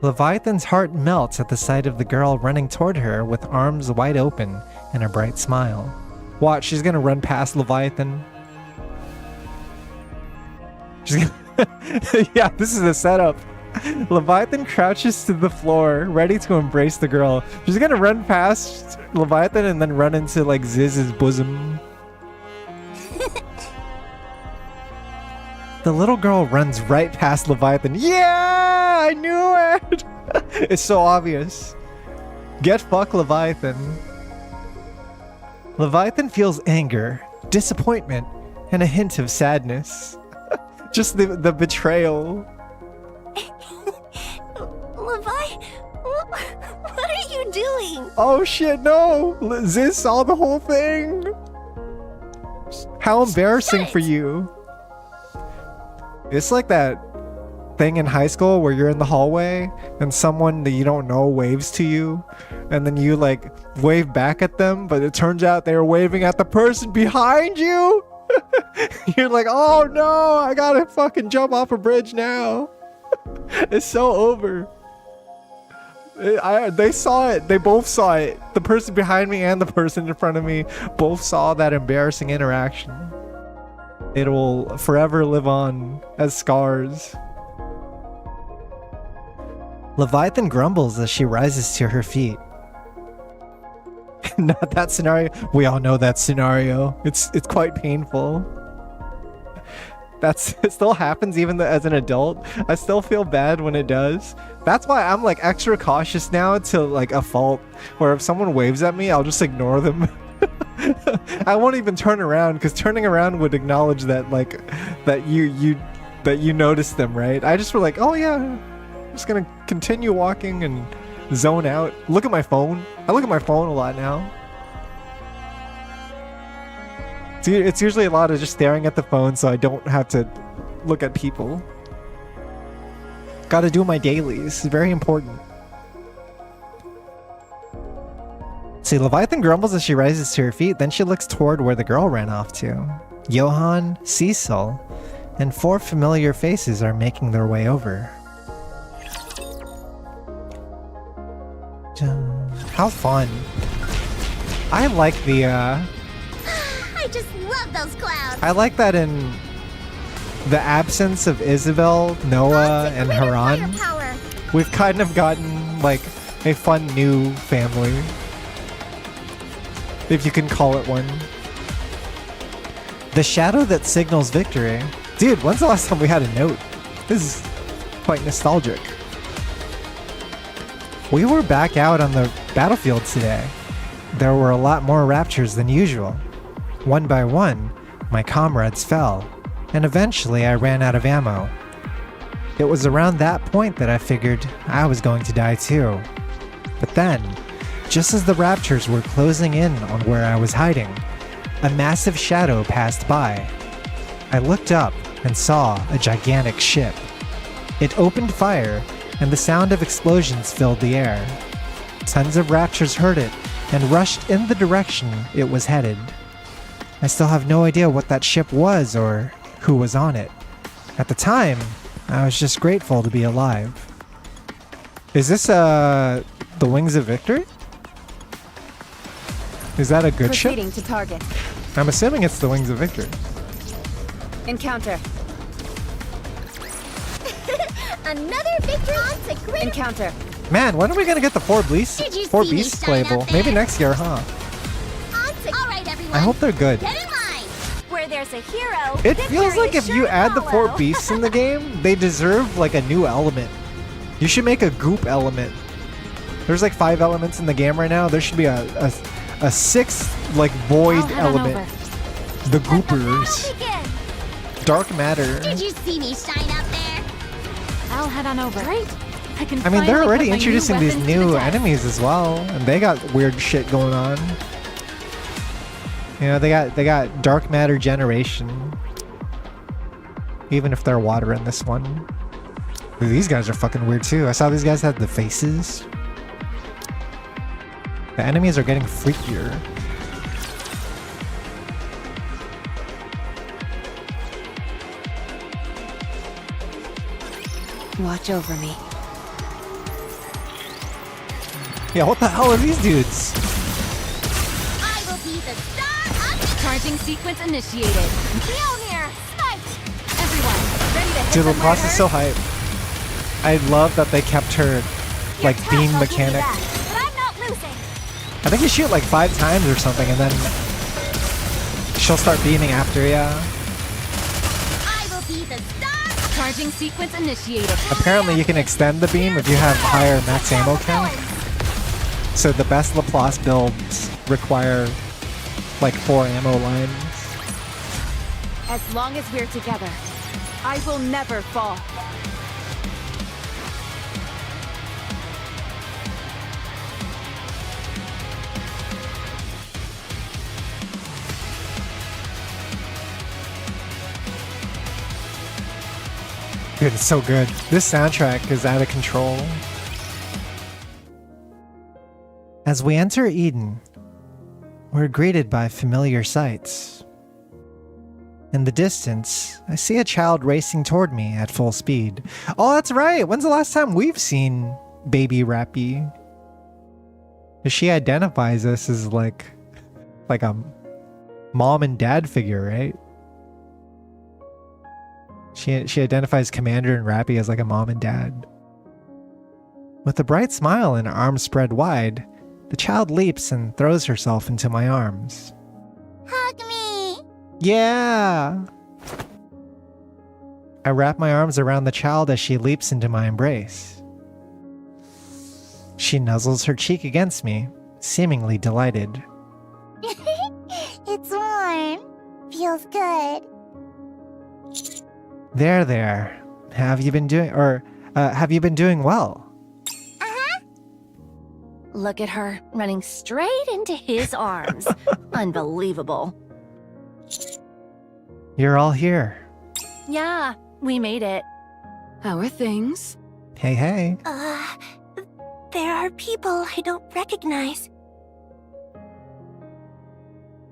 Leviathan's heart melts at the sight of the girl running toward her with arms wide open and a bright smile. Watch, she's gonna run past Leviathan. She's gonna yeah, this is the setup. Leviathan crouches to the floor, ready to embrace the girl. She's gonna run past Leviathan and then run into like Ziz's bosom. The little girl runs right past Leviathan. Yeah, I knew it. It's so obvious. Get fucked, Leviathan. Leviathan feels anger, disappointment, and a hint of sadness. Just the betrayal. Levi, what are you doing? Oh shit, no! Ziz saw the whole thing! How embarrassing for you. It's like that thing in high school where you're in the hallway and someone that you don't know waves to you, and then you like wave back at them, but it turns out they were waving at the person behind you! You're like, oh no, I gotta fucking jump off a bridge now. It's so over. They saw it. They both saw it. The person behind me and the person in front of me both saw that embarrassing interaction. It will forever live on as scars. Leviathan grumbles as she rises to her feet. Not that scenario. We all know that scenario. It's quite painful. It still happens even as an adult. I still feel bad when it does. That's why I'm like extra cautious now to like a fault, where if someone waves at me, I'll just ignore them. I won't even turn around, because turning around would acknowledge that like that you noticed them, right? I just were like, oh yeah, I'm just gonna continue walking and zone out. Look at my phone. I look at my phone a lot now. It's usually a lot of just staring at the phone so I don't have to look at people. Gotta do my dailies. It's very important. See, Leviathan grumbles as she rises to her feet, then she looks toward where the girl ran off to. Johan, Cecil, and 4 familiar faces are making their way over. How fun. I like the, I just love those clouds. I like that in the absence of Isabel, Noah, and Haran, we've kind of gotten like a fun new family, if you can call it one. The shadow that signals victory. Dude, when's the last time we had a note? This is quite nostalgic. We were back out on the battlefield today. there were a lot more raptors than usual. One by one, my comrades fell, and eventually I ran out of ammo. It was around that point that I figured I was going to die too. But then, just as the raptors were closing in on where I was hiding, a massive shadow passed by. I looked up and saw a gigantic ship. It opened fire, and the sound of explosions filled the air. Tons of raptors heard it and rushed in the direction it was headed. I still have no idea what that ship was or who was on it. At the time, I was just grateful to be alive. Is this the Wings of Victory? Is that a good ship? Proceeding to target. I'm assuming it's the Wings of Victory. Encounter. Another victory on to great. Encounter. Man, when are we gonna get the four Did you beasts see me shine playable? up Maybe there? next year, huh? All right, everyone. I hope they're good. Get in line. Where there's a hero, It the feels like fairies if you sure add the four follow. beasts in the game, they deserve like a new element. You should make a goop element. There's like 5 elements in the game right now. There should be a 6th like void I'll head on element. over. The goopers. Dark matter. Did you see me shine up there? I'll head on over. Great. I mean, they're finally already put my introducing these weapons to new the test. enemies as well, and they got weird shit going on. You know, they got dark matter generation. Even if they're water in this one. Dude, these guys are fucking weird too. I saw these guys had the faces. The enemies are getting freakier. Watch over me. Yeah, what the hell are these dudes? I will be the star of Charging sequence initiated. Mjolnir. Smite. Everyone, ready to hit Dude, the LaPlace is murder? so hype. I love that they kept her like beam mechanic. But I'm not losing. I think you shoot like 5 times or something, and then she'll start beaming after you. I will be the star. Charging sequence initiated. Apparently, you can extend the beam if you have higher max ammo count. So the best LaPlace builds require like 4 ammo lines. As long as we're together, I will never fall. Dude, it's so good. This soundtrack is out of control. As we enter Eden, we're greeted by familiar sights. In the distance, I see a child racing toward me at full speed. Oh, that's right! When's the last time we've seen Baby Rappy? She identifies us as like a mom and dad figure, right? She identifies Commander and Rappy as like a mom and dad. With a bright smile and arms spread wide, the child leaps and throws herself into my arms. Hug me. Yeah! I wrap my arms around the child as she leaps into my embrace. She nuzzles her cheek against me, seemingly delighted. It's warm. Feels good. There. Have you been doing well? Uh-huh. Look at her, running straight into his arms. Unbelievable. You're all here. Yeah, we made it. How are things? Hey. There are people I don't recognize.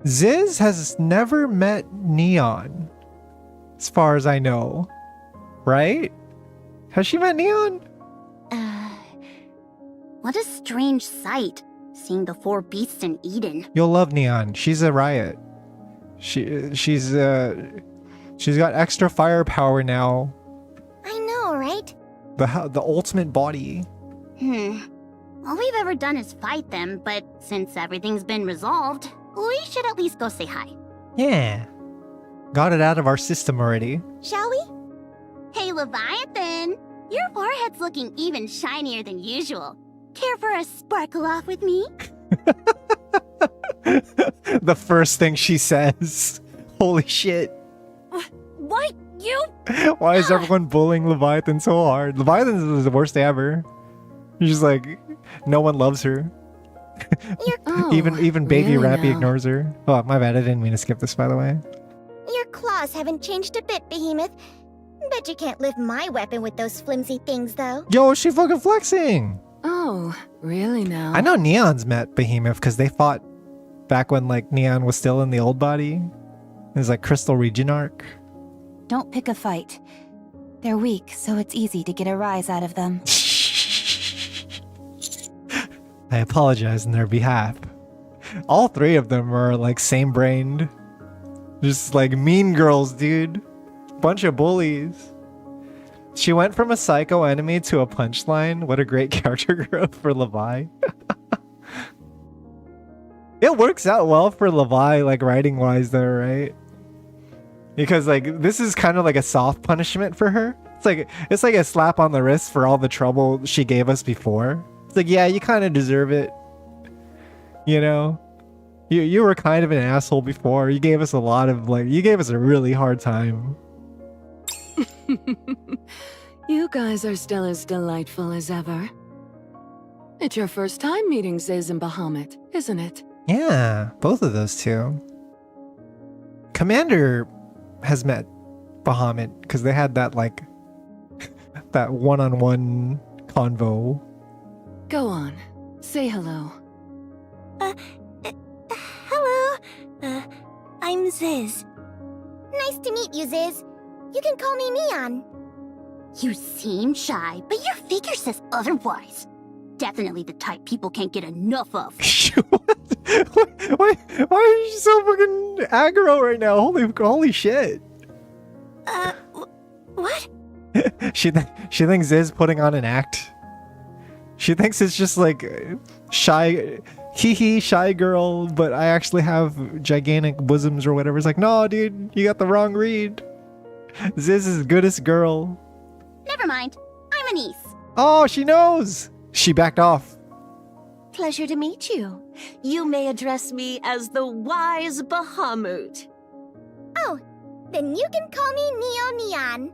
Ziz has never met Neon, as far as I know. Right? Has she met Neon? What a strange sight, seeing the 4 beasts in Eden. You'll love Neon. She's a riot. She's got extra firepower now. I know, right? The ultimate body. All we've ever done is fight them, but since everything's been resolved, we should at least go say hi. Yeah. Got it out of our system already. Shall we? Hey, Leviathan! Your forehead's looking even shinier than usual. Care for a sparkle off with me? The first thing she says. Holy shit. Why you? Why is everyone bullying Leviathan so hard? Leviathan is the worst ever. She's just like, no one loves her. Even baby really Rappy now? ignores her. Oh, my bad. I didn't mean to skip this, by the way. Your claws haven't changed a bit, Behemoth. Bet you can't lift my weapon with those flimsy things, though. Yo, she fucking flexing. Oh, really now? I know Neon's met Behemoth because they fought back when like Neon was still in the old body. It was like Crystal Region arc. Don't pick a fight. They're weak, so it's easy to get a rise out of them. I apologize on their behalf. All three of them are like same-brained. Just like mean girls, dude. Bunch of bullies. She went from a psycho enemy to a punchline. What a great character growth for Levi. It works out well for Levi, like writing-wise though, right? Because like this is kind of like a soft punishment for her. It's like a slap on the wrist for all the trouble she gave us before. It's like, yeah, you kind of deserve it. You know? You were kind of an asshole before. You gave us a lot of you gave us a really hard time. You guys are still as delightful as ever. It's your first time meeting Ziz and Bahamut, isn't it? Yeah, both of those two. Commander has met Bahamut because they had that that one-on-one convo. Go on, say hello. Hello. I'm Ziz. Nice to meet you, Ziz. You can call me Neon. You seem shy, but your figure says otherwise. Definitely the type people can't get enough of. Why are you so fucking aggro right now? Holy shit. What? She thinks Ziz putting on an act. She thinks it's just like shy, shy girl, but I actually have gigantic bosoms or whatever. It's like, no, dude, you got the wrong read. Ziz is goodest girl. Never mind. I'm Anise. Oh, she knows. She backed off. Pleasure to meet you. You may address me as the wise Bahamut. Oh, then you can call me Neo Neon.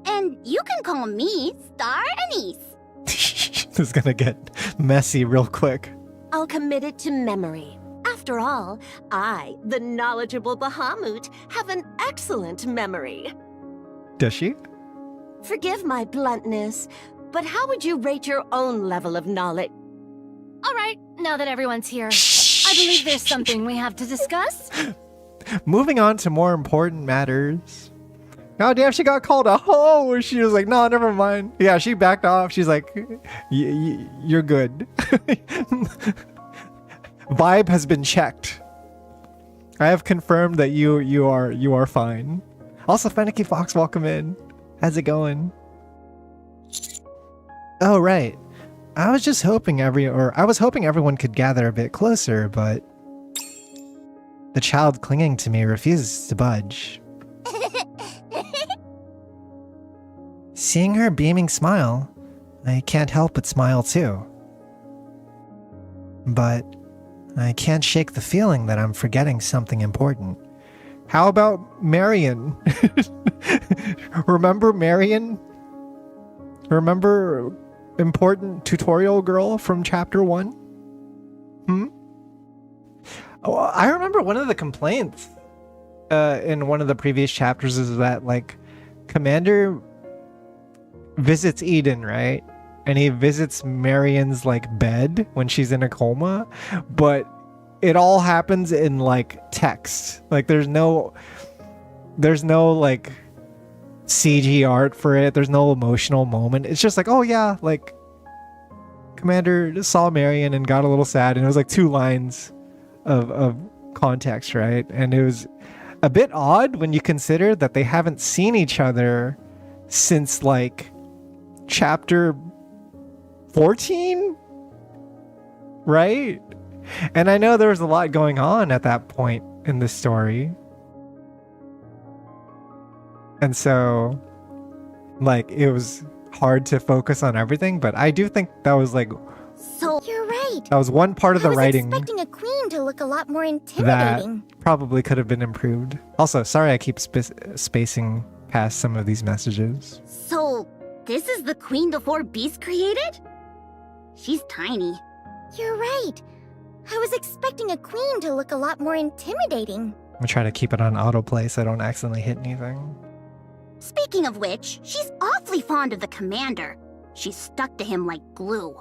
And you can call me Star Anise. This is gonna get messy real quick. I'll commit it to memory. After all, I, the knowledgeable Bahamut, have an excellent memory. Does she? Forgive my bluntness, but how would you rate your own level of knowledge? All right, now that everyone's here, I believe there's something we have to discuss. Moving on to more important matters. God damn, she got called a hoe. She was like, no, never mind. Yeah, she backed off. She's like, you're good. Vibe has been checked. I have confirmed that you are fine. Also, Fenicky Fox, welcome in. How's it going? Oh, right. I was hoping everyone could gather a bit closer, but the child clinging to me refuses to budge. Seeing her beaming smile, I can't help but smile too. But I can't shake the feeling that I'm forgetting something important. How about Marion? Remember Marion? Remember important tutorial girl from chapter 1? Oh, I remember one of the complaints in one of the previous chapters is that Commander visits Eden, right? And he visits Marion's bed when she's in a coma, but it all happens in text. There's no CG art for it. There's no emotional moment. It's just oh yeah, Commander saw Marion and got a little sad, and it was 2 lines of context, right? And it was a bit odd when you consider that they haven't seen each other since chapter 14, right? And I know there was a lot going on at that point in the story, and so it was hard to focus on everything, but I do think that was So you're right. right. That was one part of the writing I was expecting a queen to look a lot more that intimidating. probably could have been improved. Also, sorry I keep spacing past some of these messages. So, this is the queen the four beasts created? She's tiny. You're right. I was expecting a queen to look a lot more intimidating. I'm gonna try to keep it on autoplay so I don't accidentally hit anything. Speaking of which, she's awfully fond of the commander. She's stuck to him like glue.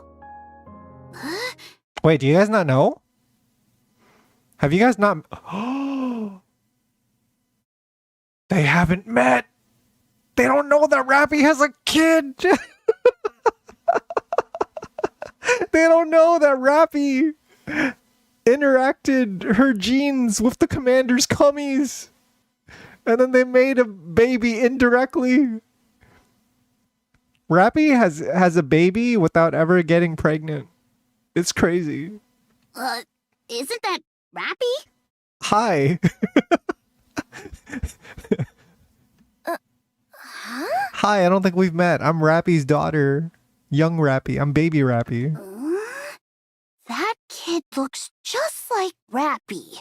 Wait, do you guys not know? Have you guys not... They haven't met! They don't know that Rappy has a kid! They don't know that Rappy interacted her genes with the commander's cummies. And then they made a baby indirectly. Rappy has a baby without ever getting pregnant. It's crazy. Isn't that Rappy? Hi. Huh? Hi, I don't think we've met. I'm Rappy's daughter. Young Rappy. I'm baby Rappy. That kid looks just like Rappy.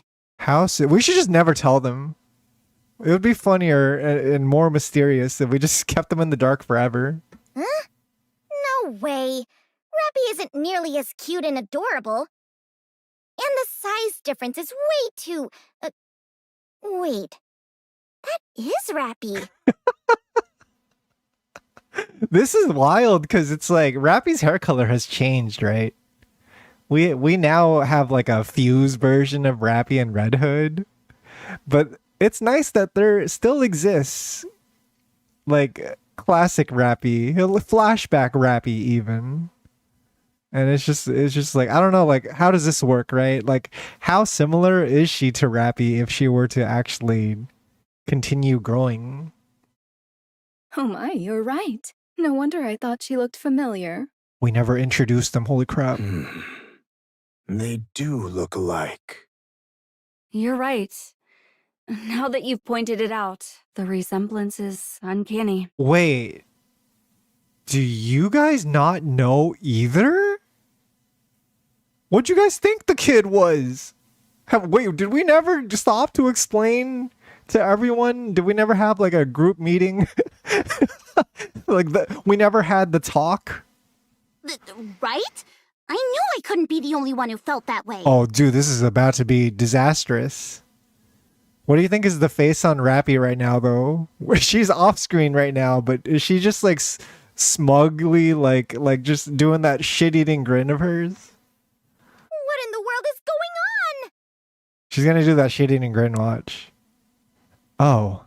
We should just never tell them. It would be funnier and more mysterious if we just kept them in the dark forever. Huh? No way. Rappy isn't nearly as cute and adorable. And the size difference is way too... wait. That is Rappy. This is wild because it's like Rappy's hair color has changed, right? We now have like a fused version of Rappy and Red Hood. But it's nice that there still exists like classic Rappy, flashback Rappy even. And it's just like, I don't know, like, how does this work, right? Like, how similar is she to Rappy if she were to actually continue growing? Oh my, you're right. No wonder I thought she looked familiar. We never introduced them, holy crap. They do look alike. You're right. Now that you've pointed it out, the resemblance is uncanny. Wait, do you guys not know either? What'd you guys think the kid was? Wait, did we never stop to explain to everyone? Did we never have like a group meeting? We never had the talk? Right? I knew I couldn't be the only one who felt that way. Oh, dude, this is about to be disastrous. What do you think is the face on Rappy right now, though? She's off screen right now, but is she just like smugly like just doing that shit-eating grin of hers? What in the world is going on? She's gonna do that shit-eating grin, watch. Oh.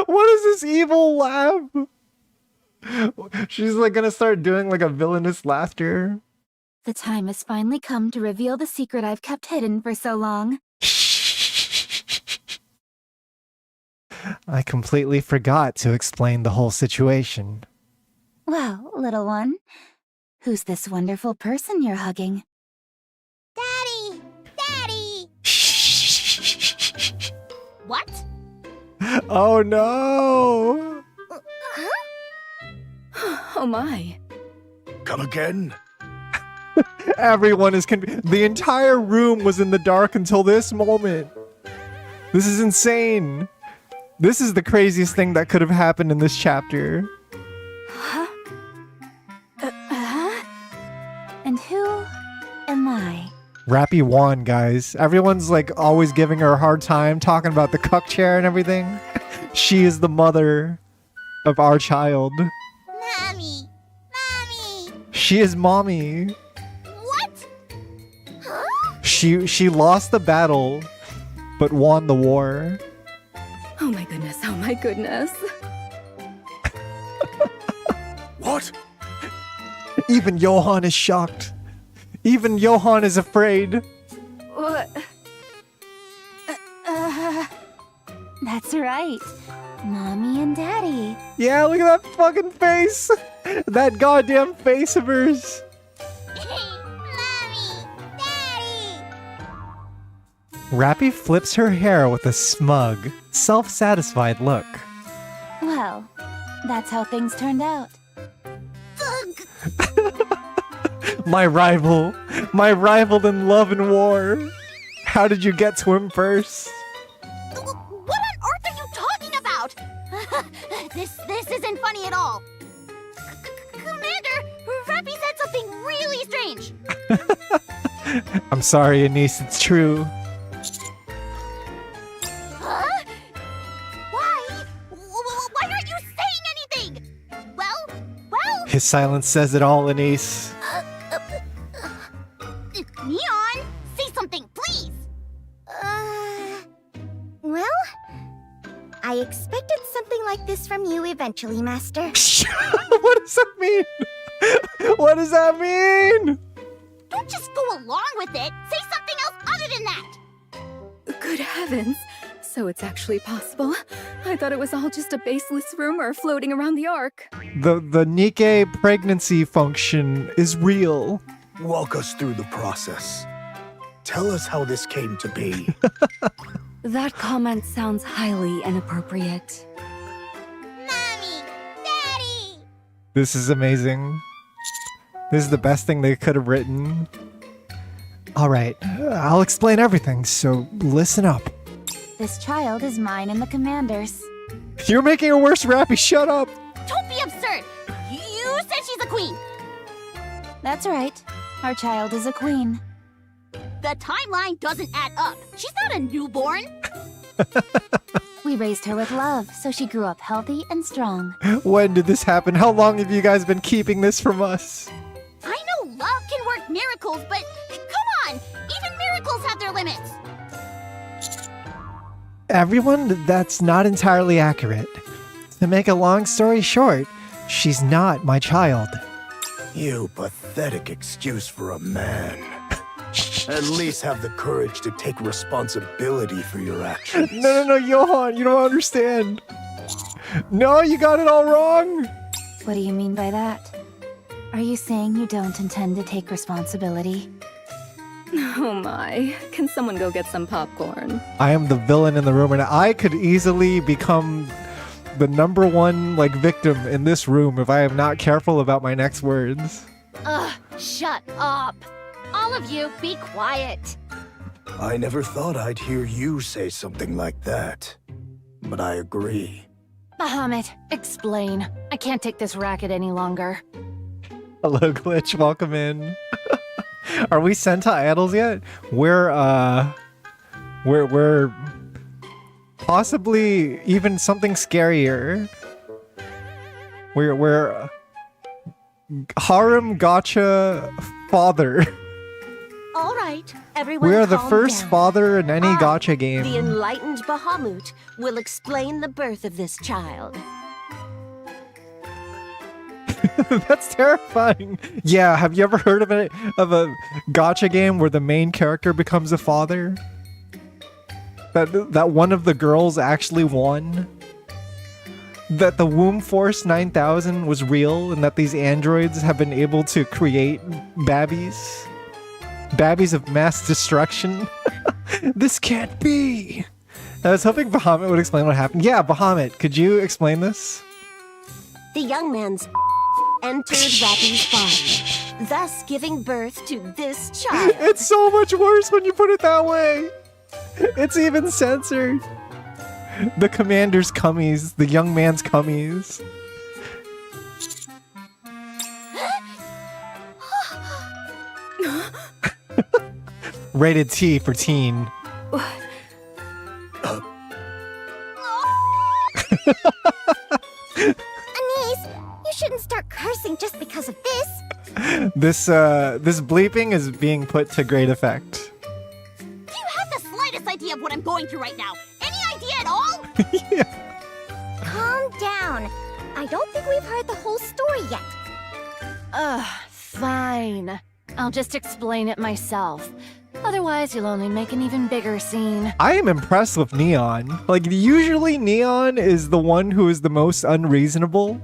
What is this evil laugh? She's like gonna start doing like a villainous laughter. The time has finally come to reveal the secret I've kept hidden for so long. I completely forgot to explain the whole situation. Well, little one, who's this wonderful person you're hugging? Daddy! Daddy! What? Oh no! Oh my. Come again? Everyone is the entire room was in the dark until this moment. This is insane. This is the craziest thing that could have happened in this chapter. Huh? And who am I? Rappy won, guys. Everyone's like always giving her a hard time, talking about the cuck chair and everything. She is the mother of our child. Mommy! Mommy! She is mommy. What? Huh? She lost the battle, but won the war. Oh my goodness, oh my goodness. What? Even Johan is shocked. Even Johan is afraid. What? That's right. Mommy and Daddy. Yeah, look at that fucking face. That goddamn face of hers. Mommy! Daddy! Rappy flips her hair with a smug self-satisfied look. Well, that's how things turned out. My rival in love and war. How did you get to him first? What on earth are you talking about? This isn't funny at all. Commander, Rappy said something really strange. I'm sorry, Anise, it's true. Huh? Why? Why aren't you saying anything? Well? His silence says it all, Anise. Neon, say something, please. Well, I expected something like this from you eventually, Master. What does that mean? What does that mean? Don't just go along with it. Say something else other than that. Good heavens. So it's actually possible. I thought it was all just a baseless rumor floating around the Ark. The NIKKE pregnancy function is real. Walk us through the process. Tell us how this came to be. That comment sounds highly inappropriate. Mommy! Daddy! This is amazing. This is the best thing they could have written. All right, I'll explain everything, so listen up. This child is mine and the commander's. You're making it worse, Rappy. Shut up. Don't be absurd. You said she's a queen. That's right. Our child is a queen. The timeline doesn't add up. She's not a newborn. We raised her with love, so she grew up healthy and strong. When did this happen? How long have you guys been keeping this from us? I know love can work miracles, but come on! Even miracles have their limits. Everyone, that's not entirely accurate. To make a long story short, she's not my child. You pathetic excuse for a man. At least have the courage to take responsibility for your actions. No, Johan, you don't understand. No, you got it all wrong. What do you mean by that? Are you saying you don't intend to take responsibility? Oh my. Can someone go get some popcorn? I am the villain in the room, and I could easily become the #1 victim in this room if I am not careful about my next words. Ugh, shut up. All of you, be quiet. I never thought I'd hear you say something like that. But I agree. Bahamut, explain. I can't take this racket any longer. Hello, Glitch. Welcome in. Are we Senta Idols yet? We're possibly even something scarier. We're harem gacha father. All right, everyone. We are the calm first down. father in any gacha game. The enlightened Bahamut will explain the birth of this child. That's terrifying. Yeah, have you ever heard of a gacha game where the main character becomes a father? That one of the girls actually won? That the Womb Force 9000 was real and that these androids have been able to create babbies? Babbies of mass destruction? This can't be! I was hoping Bahamut would explain what happened. Yeah, Bahamut, could you explain this? The young man's entered Rappy's body, thus giving birth to this child. It's so much worse when you put it that way. It's even censored. The commander's cummies, the young man's cummies. Rated T for teen. Anise, you shouldn't start cursing just because of this. This bleeping is being put to great effect. Do you have the slightest idea of what I'm going through right now? Any idea at all? Yeah. Calm down. I don't think we've heard the whole story yet. Ugh, fine. I'll just explain it myself. Otherwise, you'll only make an even bigger scene. I am impressed with Neon. Usually Neon is the one who is the most unreasonable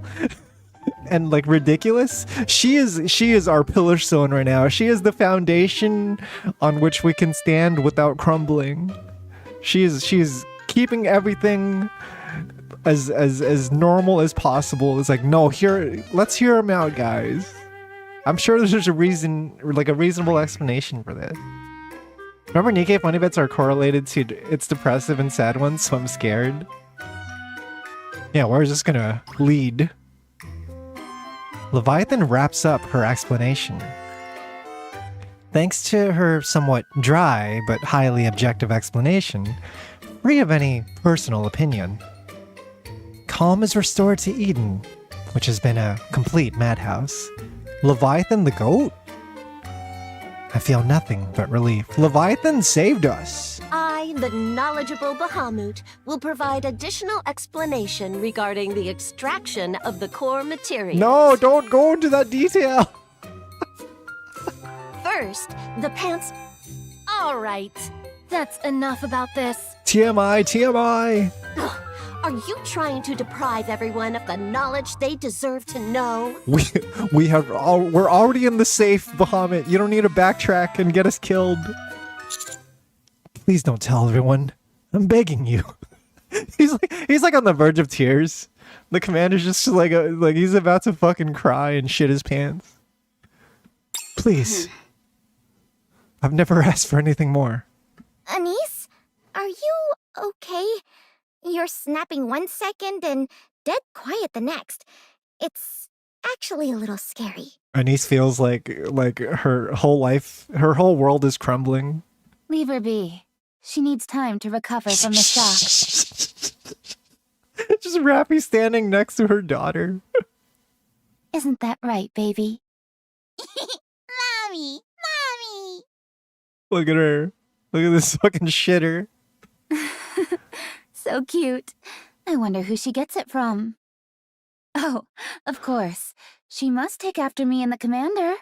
and ridiculous. She is our pillar stone right now. She is the foundation on which we can stand without crumbling. She is keeping everything as normal as possible. It's like, no, let's hear him out, guys. I'm sure there's a reason, like a reasonable explanation for this. Remember, Nikke funny bits are correlated to its depressive and sad ones, so I'm scared. Yeah, where is this gonna lead? Leviathan wraps up her explanation. Thanks to her somewhat dry but highly objective explanation, free of any personal opinion, calm is restored to Eden, which has been a complete madhouse. Leviathan the goat? I feel nothing but relief. Leviathan saved us. I, the knowledgeable Bahamut, will provide additional explanation regarding the extraction of the core materials. No, don't go into that detail. First, the pants... All right. That's enough about this. TMI, TMI. Are you trying to deprive everyone of the knowledge they deserve to know? We're already in the safe, Bahamut. You don't need to backtrack and get us killed. Please don't tell everyone. I'm begging you. he's like on the verge of tears. The commander's just like he's about to fucking cry and shit his pants. Please. I've never asked for anything more. Anise, are you okay? You're snapping 1 second and dead quiet the next. It's actually a little scary. Anise feels like her whole world is crumbling. Leave her be. She needs time to recover from the shock. Just Rappy standing next to her daughter. Isn't that right, baby? Mommy! Mommy! Look at her. Look at this fucking shitter. So cute. I wonder who she gets it from. Oh, of course. She must take after me and the commander.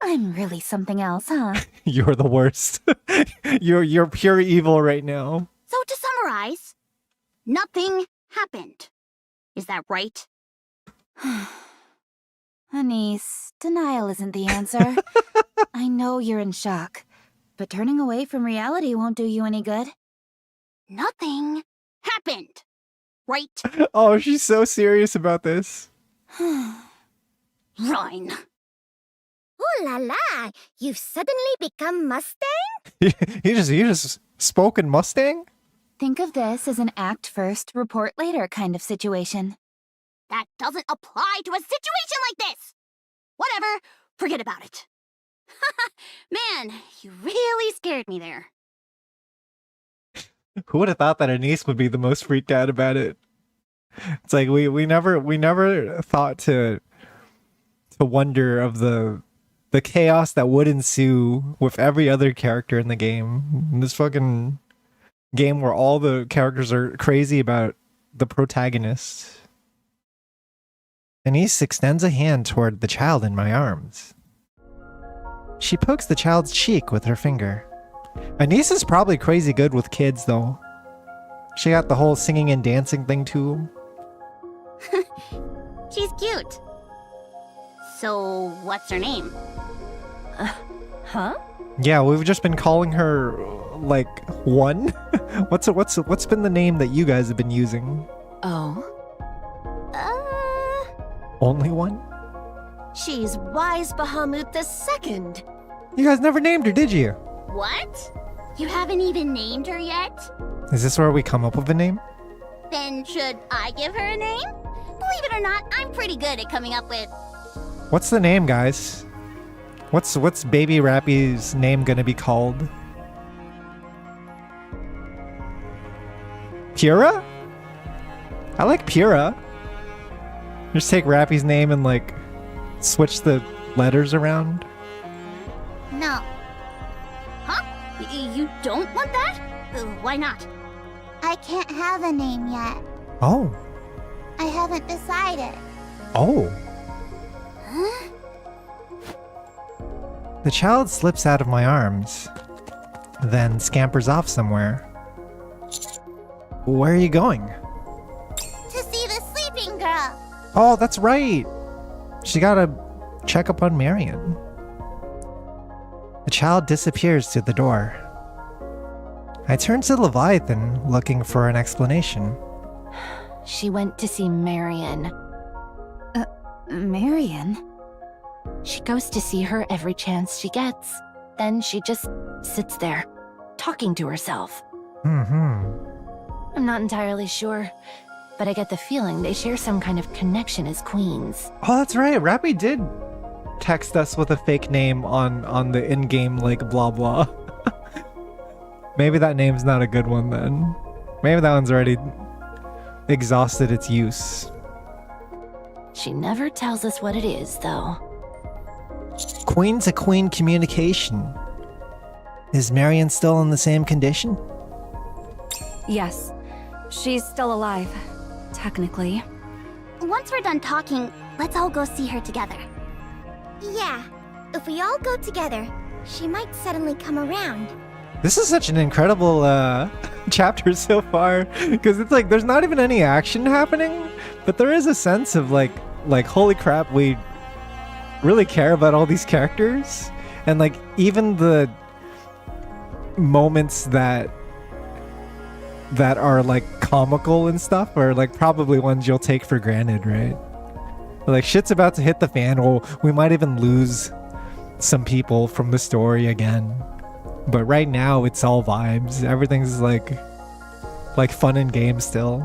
I'm really something else, huh? You're the worst. You're pure evil right now. So to summarize, nothing happened. Is that right? Anise, denial isn't the answer. I know you're in shock, but turning away from reality won't do you any good. Nothing happened. Right? Oh, she's so serious about this. Rhine. Ooh la la! You've suddenly become Mustang? he just spoke in Mustang? Think of this as an act first, report later kind of situation. That doesn't apply to a situation like this! Whatever, forget about it. Man, you really scared me there. Who would have thought that Anise would be the most freaked out about it? It's like we never thought to wonder of the chaos that would ensue with every other character in the game. In this fucking game where all the characters are crazy about the protagonist. Anise extends a hand toward the child in my arms. She pokes the child's cheek with her finger. Anise is probably crazy good with kids, though. She got the whole singing and dancing thing, too. She's cute. So, what's her name? Huh? Yeah, we've just been calling her, like, one? What's been the name that you guys have been using? Oh. Only one? She's Wise Bahamut II. You guys never named her, did you? What? You haven't even named her yet? Is this where we come up with a name? Then should I give her a name? Believe it or not, I'm pretty good at coming up with... What's the name, guys? What's baby Rappy's name gonna be called? Pura? I like Pura. Just take Rappy's name and, like, switch the letters around. No. Huh? You don't want that? Why not? I can't have a name yet. Oh. I haven't decided. Oh. Huh? The child slips out of my arms, then scampers off somewhere. Where are you going? To see the sleeping girl. Oh, that's right. She gotta check up on Marion. The child disappears through the door. I turned to Leviathan, looking for an explanation. She went to see Marion. Marion? She goes to see her every chance she gets. Then she just sits there, talking to herself. I'm not entirely sure, but I get the feeling they share some kind of connection as queens. Oh, that's right. Rappy did text us with a fake name on the in-game, like, blah blah. Maybe that name's not a good one then. Maybe that one's already exhausted its use. She never tells us what it is, though. Queen-to-queen communication. Is Marion still in the same condition? Yes, she's still alive, technically. Once we're done talking, let's all go see her together. Yeah, if we all go together, she might suddenly come around. This is such an incredible chapter so far, because it's like there's not even any action happening, but there is a sense of like holy crap, we really care about all these characters, and like even the moments that are like comical and stuff are like probably ones you'll take for granted, right? Like shit's about to hit the fan, or we might even lose some people from the story again. But right now it's all vibes. Everything's like fun and games still.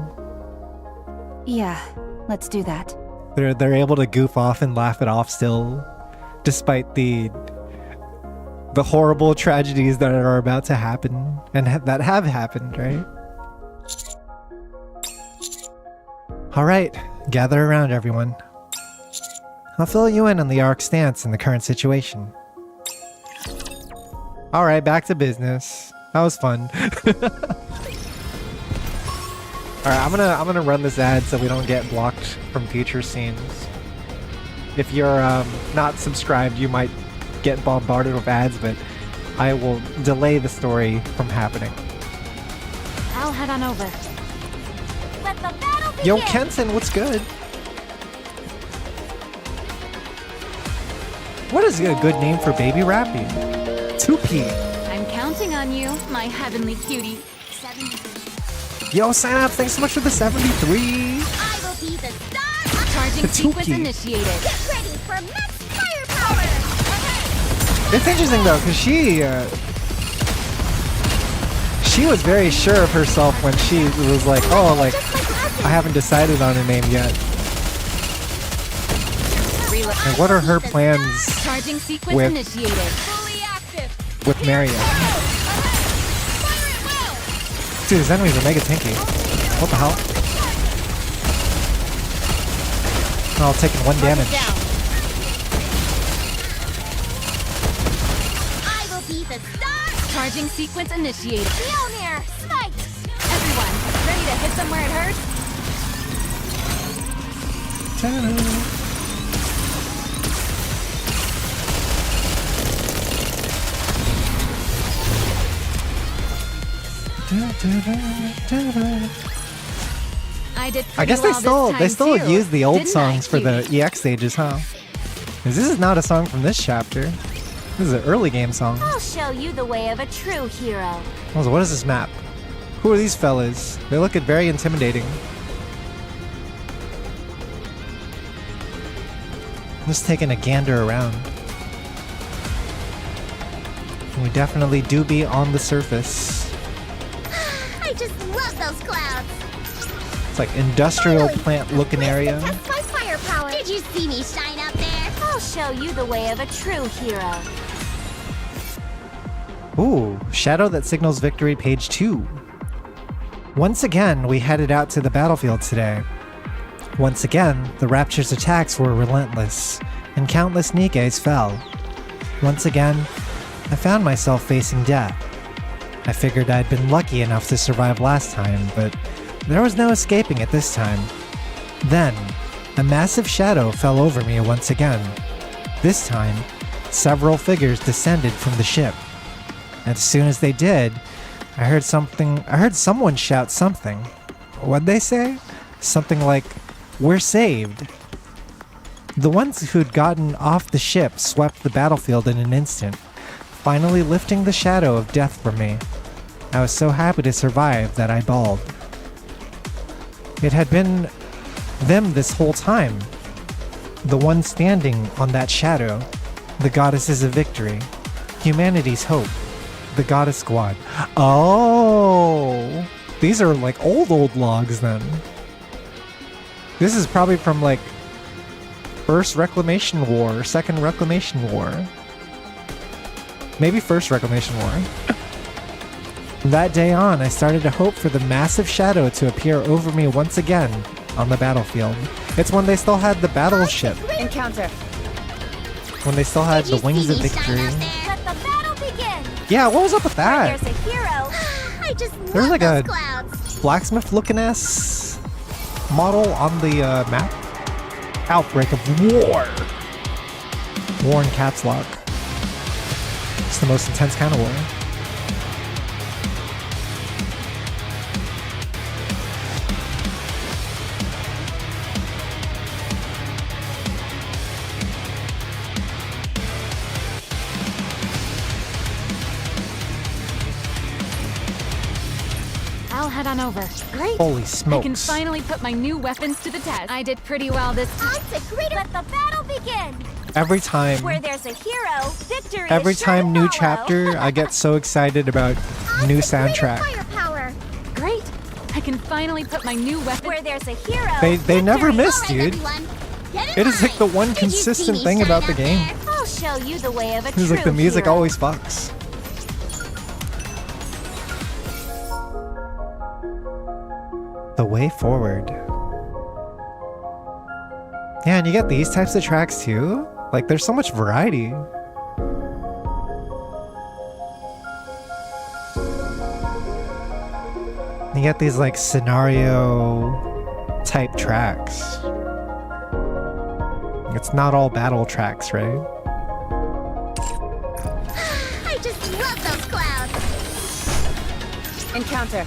Yeah, let's do that. They're able to goof off and laugh it off still, despite the horrible tragedies that are about to happen and that have happened, right? All right, gather around, everyone. I'll fill you in on the Ark's stance in the current situation. All right, back to business. That was fun. All right, I'm gonna run this ad so we don't get blocked from future scenes. If you're not subscribed, you might get bombarded with ads, but I will delay the story from happening. I'll head on over. Let the battle begin! Yo, Kenton, what's good? What is a good name for baby Rappy? 2P. I'm counting on you, my heavenly cutie. Yo, sign up. Thanks so much for the 73. I will be the star! Charging The sequence 2P. initiated. Get ready for max firepower! It's interesting though, because she was very sure of herself when she was like, oh, like, I haven't decided on a name yet. And what are her plans Charging sequence with initiated. Fully active. with Marion? Dude, his enemies are mega tanky. What the hell? Oh, taking 1 damage. I will be the star! Charging sequence initiated. Mjolnir! Smite! Everyone, ready to hit them where it hurts? Ta-da. I guess they still use the old songs for the EX stages, huh? 'Cause this is not a song from this chapter. This is an early game song. I'll show you the way of a true hero. Also, what is this map? Who are these fellas? They look very intimidating. I'm just taking a gander around. We definitely do be on the surface. I just love those clouds. It's like industrial plant looking area. Test my firepower. Did you see me shine up there? I'll show you the way of a true hero. Ooh, Shadow That Signals Victory, page 2. Once again, we headed out to the battlefield today. Once again, the Rapture's attacks were relentless, and countless Nikkes fell. Once again, I found myself facing death. I figured I'd been lucky enough to survive last time, but there was no escaping it this time. Then, a massive shadow fell over me once again. This time, several figures descended from the ship. As soon as they did, I heard someone shout something. What'd they say? Something like, "We're saved." The ones who'd gotten off the ship swept the battlefield in an instant, finally lifting the shadow of death from me. I was so happy to survive that I bawled. It had been them this whole time. The one standing on that shadow. The goddesses of victory. Humanity's hope. The goddess squad. Oh! These are like old logs then. This is probably from like First Reclamation War, Second Reclamation War. Maybe First Reclamation War. From that day on, I started to hope for the massive shadow to appear over me once again on the battlefield. It's when they still had the battleship. Encounter. When they still had the wings of victory. Let the battle begin. Yeah, what was up with that? There's a hero. I just There's love like those a clouds. blacksmith looking ass model on the map. Outbreak of war. War in caps lock. It's the most intense kind of war. I'll head on over. Great. Holy I smokes. can finally put my new weapons to the test. I did pretty well this time. On to greater. Let the battle begin. Every time, Where there's a hero, victory every is sure to time new follow. chapter, I get so excited about new soundtrack. Firepower. Great. I can finally put my new weapon. Where there's a hero. They never victory. miss, dude. It is like the one consistent thing about the game. I'll show you the way of a It's true like the music hero. always fucks. The way forward. Yeah, and you get these types of tracks too. Like, there's so much variety. You get these like scenario type tracks. It's not all battle tracks, right? I just love those clouds. Encounter.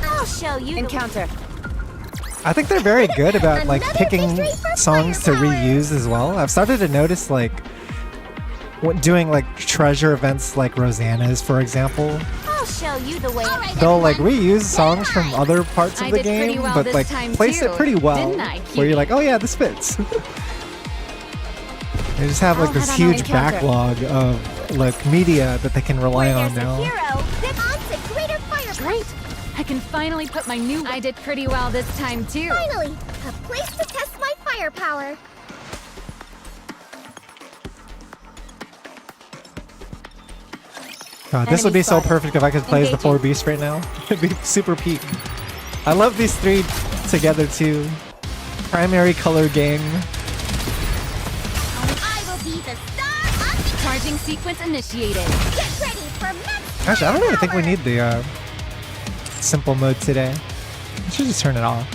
I'll show you. Encounter. I think they're very good about like picking songs to reuse as well. I've started to notice like doing like treasure events like Rosanna's, for example. I'll show you the way. They'll like reuse songs from other parts of I the did pretty game, well but this like time place it too, pretty well. didn't I, Where you're like, oh yeah, this fits. They just have like this head on huge encounter. backlog of like media that they can rely on now. Hero, on to greater firepower. Great. I can finally put my new. I did pretty well this time too. Finally, a place to test my firepower. God, this would Enemy be so spotted. perfect if I could play as the Engaging. four beasts right now. It'd be super peak. I love these three together too. Primary color gang. I will be the star of the Charging sequence initiated. Get ready for max. Actually, I don't even think we need the simple mode today. I should just turn it off.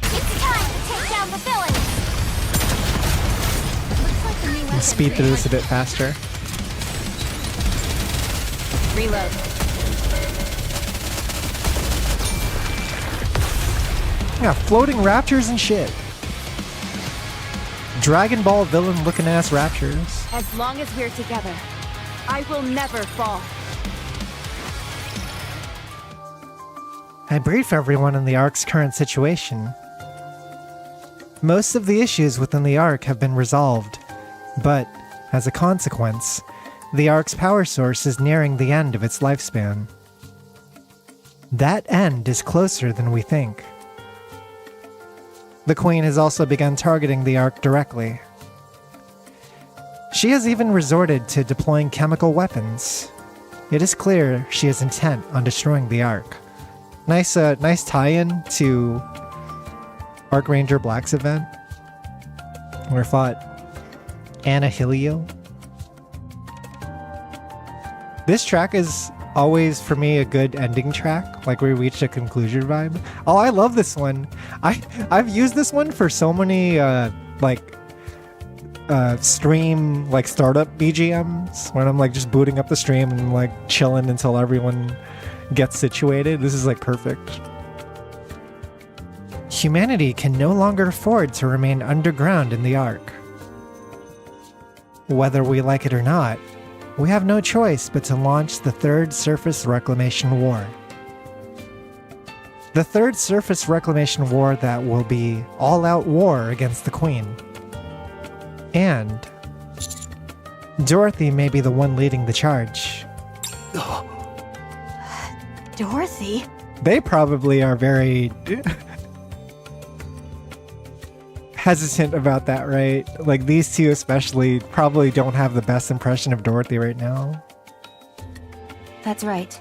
It's time to take down the villains. Looks like the new And weapon speed through this a bit faster. Reload. Yeah, floating raptors and shit. Dragon Ball villain looking ass raptors. As long as we're together, I will never fall. I brief everyone in the Ark's current situation. Most of the issues within the Ark have been resolved, but, as a consequence, the Ark's power source is nearing the end of its lifespan. That end is closer than we think. The Queen has also begun targeting the Ark directly. She has even resorted to deploying chemical weapons. It is clear she is intent on destroying the Ark. Nice tie-in to Archranger Black's event, where fought Annihilio. This track is always, for me, a good ending track, like we reached a conclusion vibe. Oh, I love this one. I've used this one for so many stream like startup BGMs when I'm like just booting up the stream and like chilling until everyone gets situated. This is like perfect. Humanity can no longer afford to remain underground in the Ark. Whether we like it or not, we have no choice but to launch the Third Surface Reclamation War. The Third Surface Reclamation War that will be all-out war against the Queen. And Dorothy may be the one leading the charge. Dorothy? They probably are very hesitant about that, right? Like, these two especially probably don't have the best impression of Dorothy right now. That's right.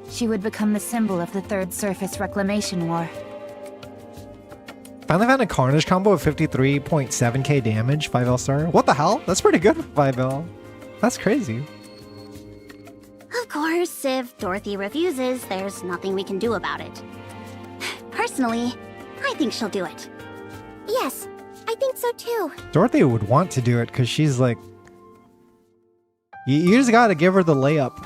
She would become the symbol of the Third Surface Reclamation War. Finally found a Carnage combo of 53.7k damage, 5L star. What the hell? That's pretty good for 5L. That's crazy. Of course, if Dorothy refuses, there's nothing we can do about it. Personally, I think she'll do it. Yes, I think so too. Dorothy would want to do it because she's like... You just gotta give her the layup.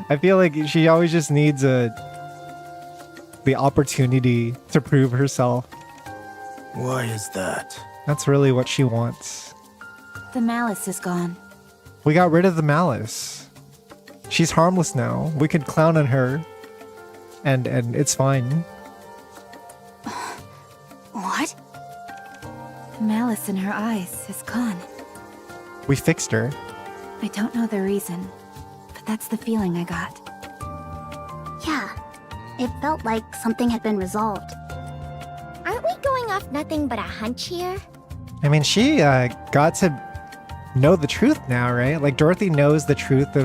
I feel like she always just needs the opportunity to prove herself. Why is that? That's really what she wants. The malice is gone. We got rid of the malice. She's harmless now. We could clown on her. And it's fine. What? The malice in her eyes is gone. We fixed her. I don't know the reason, but that's the feeling I got. Yeah, it felt like something had been resolved. Aren't we going off nothing but a hunch here? I mean, she got to know the truth now, right? Like, Dorothy knows the truth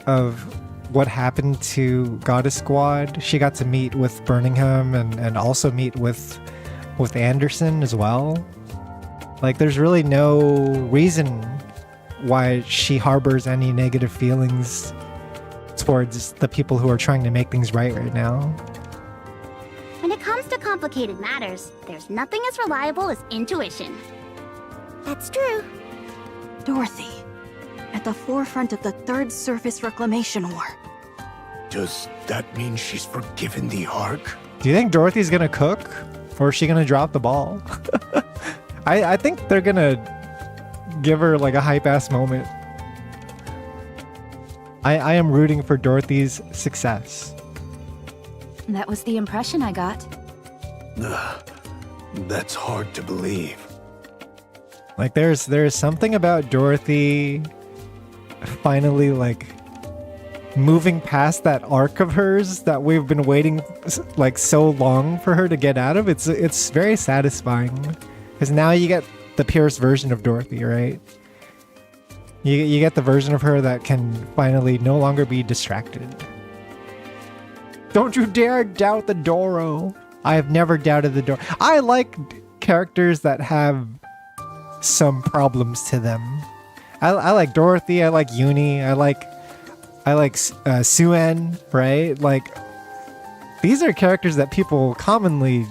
of what happened to Goddess Squad. She got to meet with Birmingham and also meet with Anderson as well. Like, there's really no reason why she harbors any negative feelings towards the people who are trying to make things right now. When it comes to complicated matters, there's nothing as reliable as intuition. That's true. Dorothy, at the forefront of the Third Surface Reclamation War. Does that mean she's forgiven the Ark? Do you think Dorothy's gonna cook? Or is she gonna drop the ball? I think they're gonna give her like a hype-ass moment. I am rooting for Dorothy's success. That was the impression I got. That's hard to believe. Like, there's something about Dorothy finally, like, moving past that arc of hers that we've been waiting like so long for her to get out of. It's very satisfying because now you get the purest version of Dorothy, right? You get the version of her that can finally no longer be distracted. Don't you dare doubt the Doro. I have never doubted the Doro. I like characters that have some problems to them. I like Dorothy. I like Uni. I like Suen, right? Like, these are characters that people commonly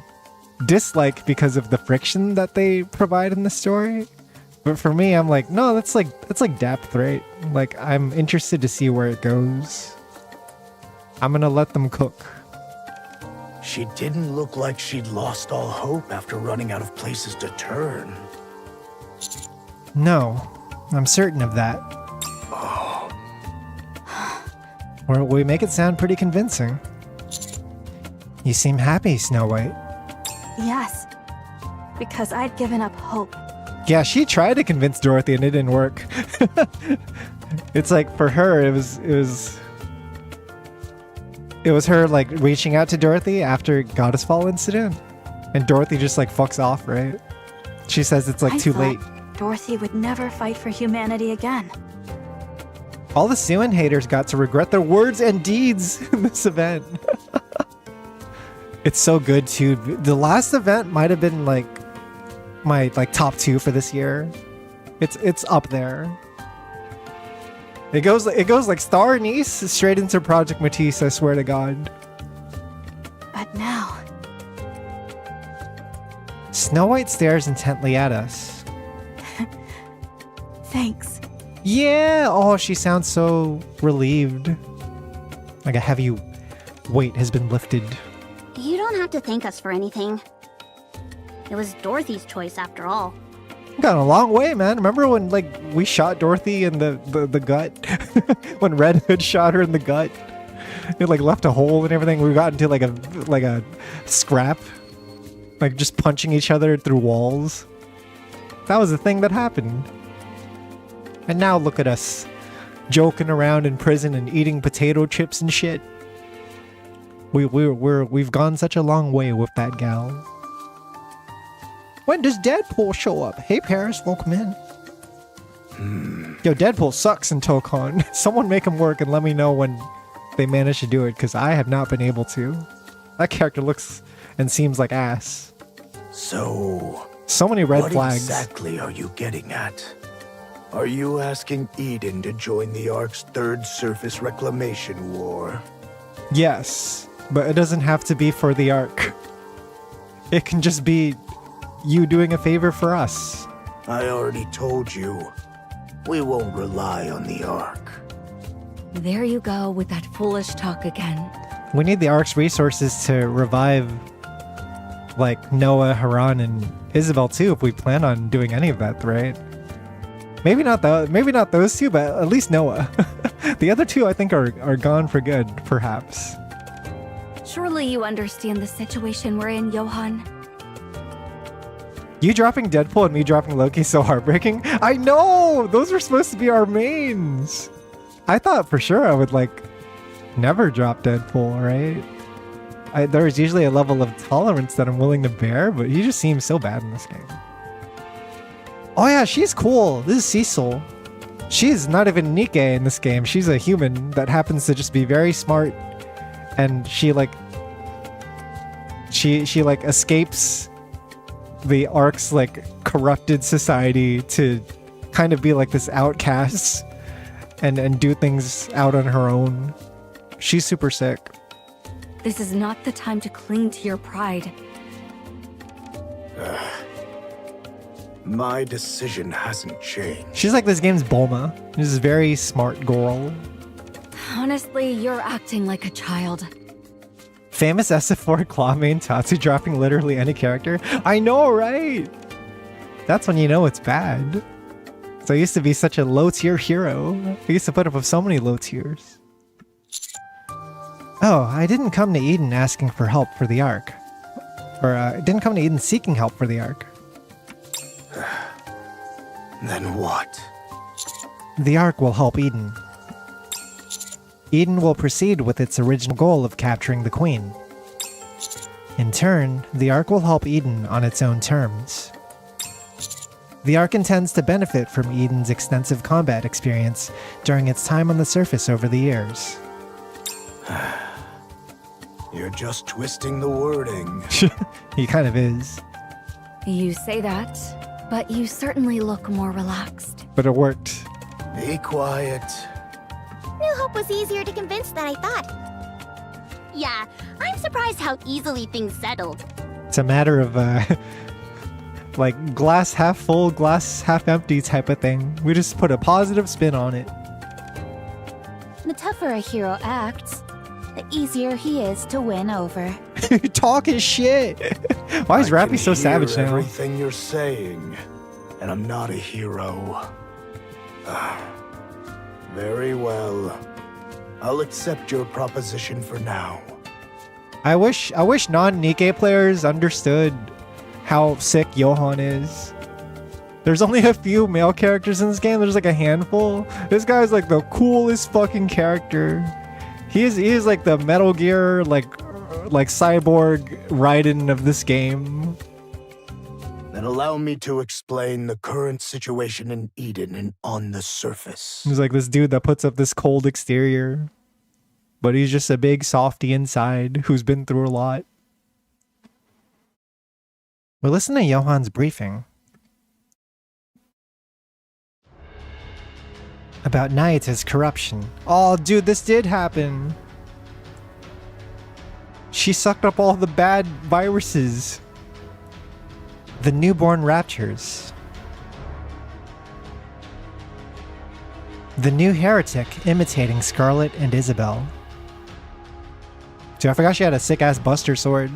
dislike because of the friction that they provide in the story. But for me, I'm like, no, that's like depth, right? Like, I'm interested to see where it goes. I'm gonna let them cook. She didn't look like she'd lost all hope after running out of places to turn. No, I'm certain of that. Oh. We make it sound pretty convincing. You seem happy, Snow White. Yes, because I'd given up hope. Yeah, she tried to convince Dorothy and it didn't work. It's like, for her, it was her like reaching out to Dorothy after Goddess Fall incident, and Dorothy just like fucks off, right? She says it's like too late. Dorothy would never fight for humanity again. All the Suen haters got to regret their words and deeds in this event. It's so good too. The last event might have been like my top 2 for this year. It's up there. It goes like Star Anise straight into Project Matisse, I swear to God. But now... Snow White stares intently at us. Thanks. Yeah! Oh, she sounds so relieved. Like a heavy weight has been lifted. You don't have to thank us for anything. It was Dorothy's choice after all. Gone a long way, man. Remember when like we shot Dorothy in the gut? When Red Hood shot her in the gut? It like left a hole and everything. We got into like a scrap. Like just punching each other through walls. That was the thing that happened. And now look at us. Joking around in prison and eating potato chips and shit. We've gone such a long way with that gal. When does Deadpool show up? Hey Paris, welcome in. Yo, Deadpool sucks in Tokon. Someone make him work and let me know when they manage to do it, because I have not been able to. That character looks and seems like ass. So many red what flags. Exactly are you getting at? Are you asking Eden to join the Ark's third surface reclamation war? Yes, but it doesn't have to be for the Ark. It can just be you doing a favor for us. I already told you, we won't rely on the Ark. There you go with that foolish talk again. We need the Ark's resources to revive, like, Noah, Haran, and Isabel too, if we plan on doing any of that, right? Maybe not those two, but at least Noah. The other two, I think, are gone for good, perhaps. Surely you understand the situation we're in, Johan. You dropping Deadpool and me dropping Loki is so heartbreaking. I know! Those were supposed to be our mains! I thought for sure I would, like, never drop Deadpool, right? There's usually a level of tolerance that I'm willing to bear, but he just seems so bad in this game. Oh yeah, she's cool. This is Cecil. She's not even NIKKE in this game. She's a human that happens to just be very smart, and she like escapes the Ark's like corrupted society to kind of be like this outcast and do things out on her own. She's super sick. This is not the time to cling to your pride. My decision hasn't changed. She's like this game's Bulma. She's a very smart girl. Honestly, you're acting like a child. Famous SF4 claw main Tatsu dropping literally any character. I know, right? That's when you know it's bad. So I used to be such a low tier hero. I used to put up with so many low tiers. Oh, I didn't come to Eden asking for help for the Ark. Or I didn't come to Eden seeking help for the Ark. Then what? The Ark will help Eden. Eden will proceed with its original goal of capturing the Queen. In turn, the Ark will help Eden on its own terms. The Ark intends to benefit from Eden's extensive combat experience during its time on the surface over the years. You're just twisting the wording. He kind of is. You say that, but you certainly look more relaxed. But it worked. Be quiet. New Hope was easier to convince than I thought. Yeah, I'm surprised how easily things settled. It's a matter of, like, glass half full, glass half empty type of thing. We just put a positive spin on it. The tougher a hero acts, the easier he is to win over. Talking shit. Why is Rappy so savage now? Everything you're saying, and I'm not a hero. Very well. I'll accept your proposition for now. I wish non-NIKKE players understood how sick Johan is. There's only a few male characters in this game. There's like a handful. This guy's like the coolest fucking character. He is like the Metal Gear like cyborg Raiden of this game. Then allow me to explain the current situation in Eden and on the surface. He's like this dude that puts up this cold exterior, but he's just a big softy inside who's been through a lot. Well, listen to Johan's briefing about Nayata's corruption. Oh, dude, this did happen. She sucked up all the bad viruses. The newborn raptures. The new heretic imitating Scarlet and Isabel. Dude, I forgot she had a sick-ass buster sword.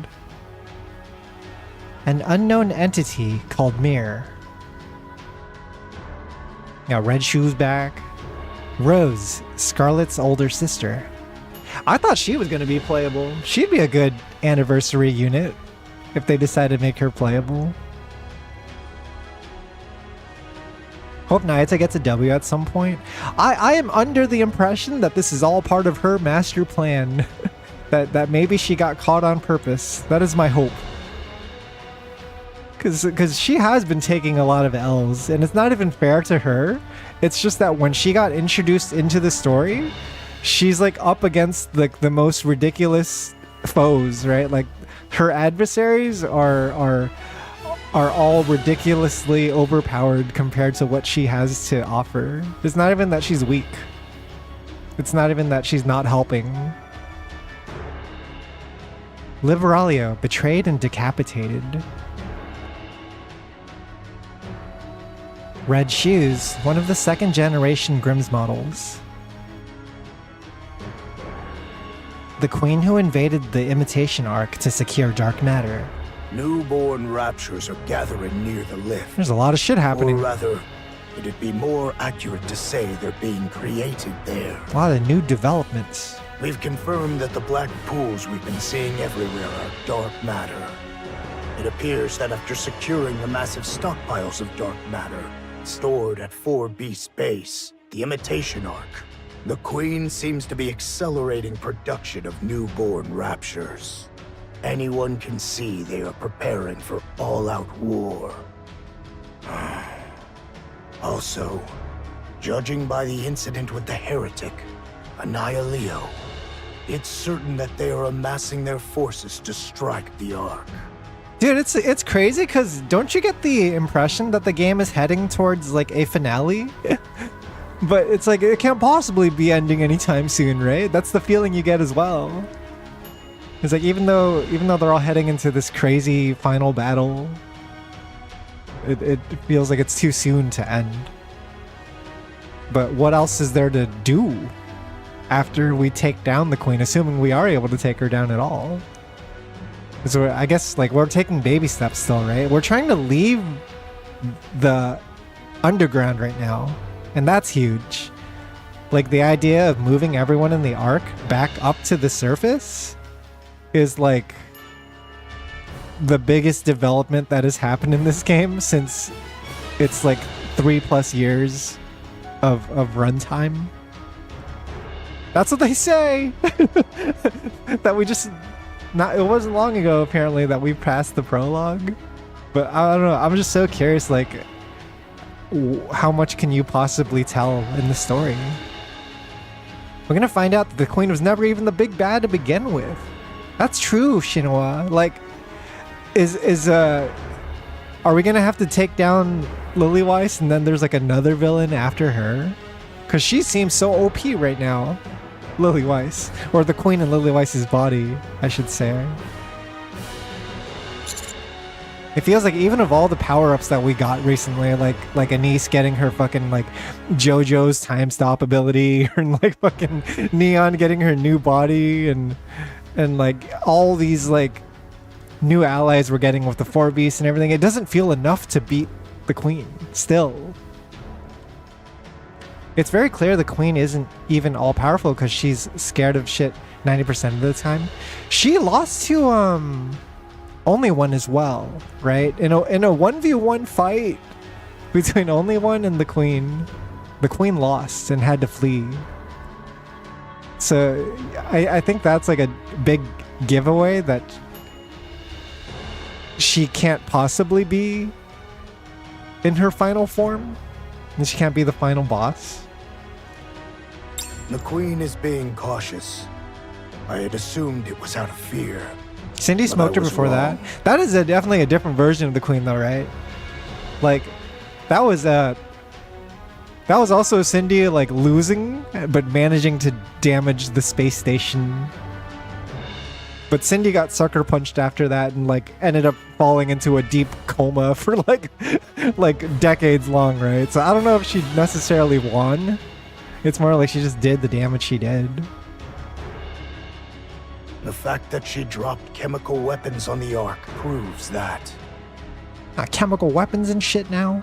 An unknown entity called Mir. Got Red Shoes back. Rose, Scarlet's older sister. I thought she was going to be playable. She'd be a good anniversary unit if they decided to make her playable. Hope Nayata gets a W at some point. I am under the impression that this is all part of her master plan. that maybe she got caught on purpose. That is my hope. Because she has been taking a lot of L's, and it's not even fair to her. It's just that when she got introduced into the story, she's like up against like the most ridiculous foes, right? Like her adversaries are all ridiculously overpowered compared to what she has to offer. It's not even that she's weak. It's not even that she's not helping. Liberalia, betrayed and decapitated. Red Shoes, one of the second generation Grimm's models. The queen who invaded the Imitation Ark to secure dark matter. Newborn raptures are gathering near the lift. There's a lot of shit happening. Or rather, it'd be more accurate to say they're being created there. A lot of new developments. We've confirmed that the black pools we've been seeing everywhere are dark matter. It appears that after securing the massive stockpiles of dark matter stored at 4B's base, the Imitation Ark, the Queen seems to be accelerating production of newborn raptures. Anyone can see they are preparing for all-out war. Also, judging by the incident with the heretic, Annihilio, it's certain that they are amassing their forces to strike the Ark. Dude, it's crazy because don't you get the impression that the game is heading towards like a finale? But it's like it can't possibly be ending anytime soon, right? That's the feeling you get as well. It's like even though they're all heading into this crazy final battle, it feels like it's too soon to end. But what else is there to do after we take down the queen, assuming we are able to take her down at all? So I guess like we're taking baby steps still, right? We're trying to leave the underground right now, and that's huge. Like the idea of moving everyone in the Ark back up to the surface is like the biggest development that has happened in this game since it's like 3+ years of runtime. That's what they say. That we just it wasn't long ago apparently that we passed the prologue, but I don't know, I'm just so curious, like how much can you possibly tell in the story? We're gonna find out that the queen was never even the big bad to begin with. That's true, Shinwa. Like, are we gonna have to take down Lilyweiss and then there's like another villain after her? Because she seems so OP right now, Lilyweiss, or the queen in Lilyweiss's body, I should say. It feels like even of all the power-ups that we got recently, like Anise getting her fucking like JoJo's time stop ability, or like fucking Neon getting her new body, and like all these like new allies we're getting with the 4 Beasts and everything, it doesn't feel enough to beat the queen still. It's very clear the queen isn't even all-powerful because she's scared of shit 90% of the time. She lost to Only One as well, right? In a 1v1 fight between Only One and the queen lost and had to flee. So I think that's like a big giveaway that she can't possibly be in her final form, and she can't be the final boss. The queen is being cautious. I had assumed it was out of fear. Cindy smoked her before that. That is definitely a different version of the queen though, right? Like that was also Cindy like losing but managing to damage the space station. But Cindy got sucker punched after that and like ended up falling into a deep coma for like decades long, right? So I don't know if she necessarily won. It's more like she just did the damage she did. The fact that she dropped chemical weapons on the Ark proves that. Chemical weapons and shit now?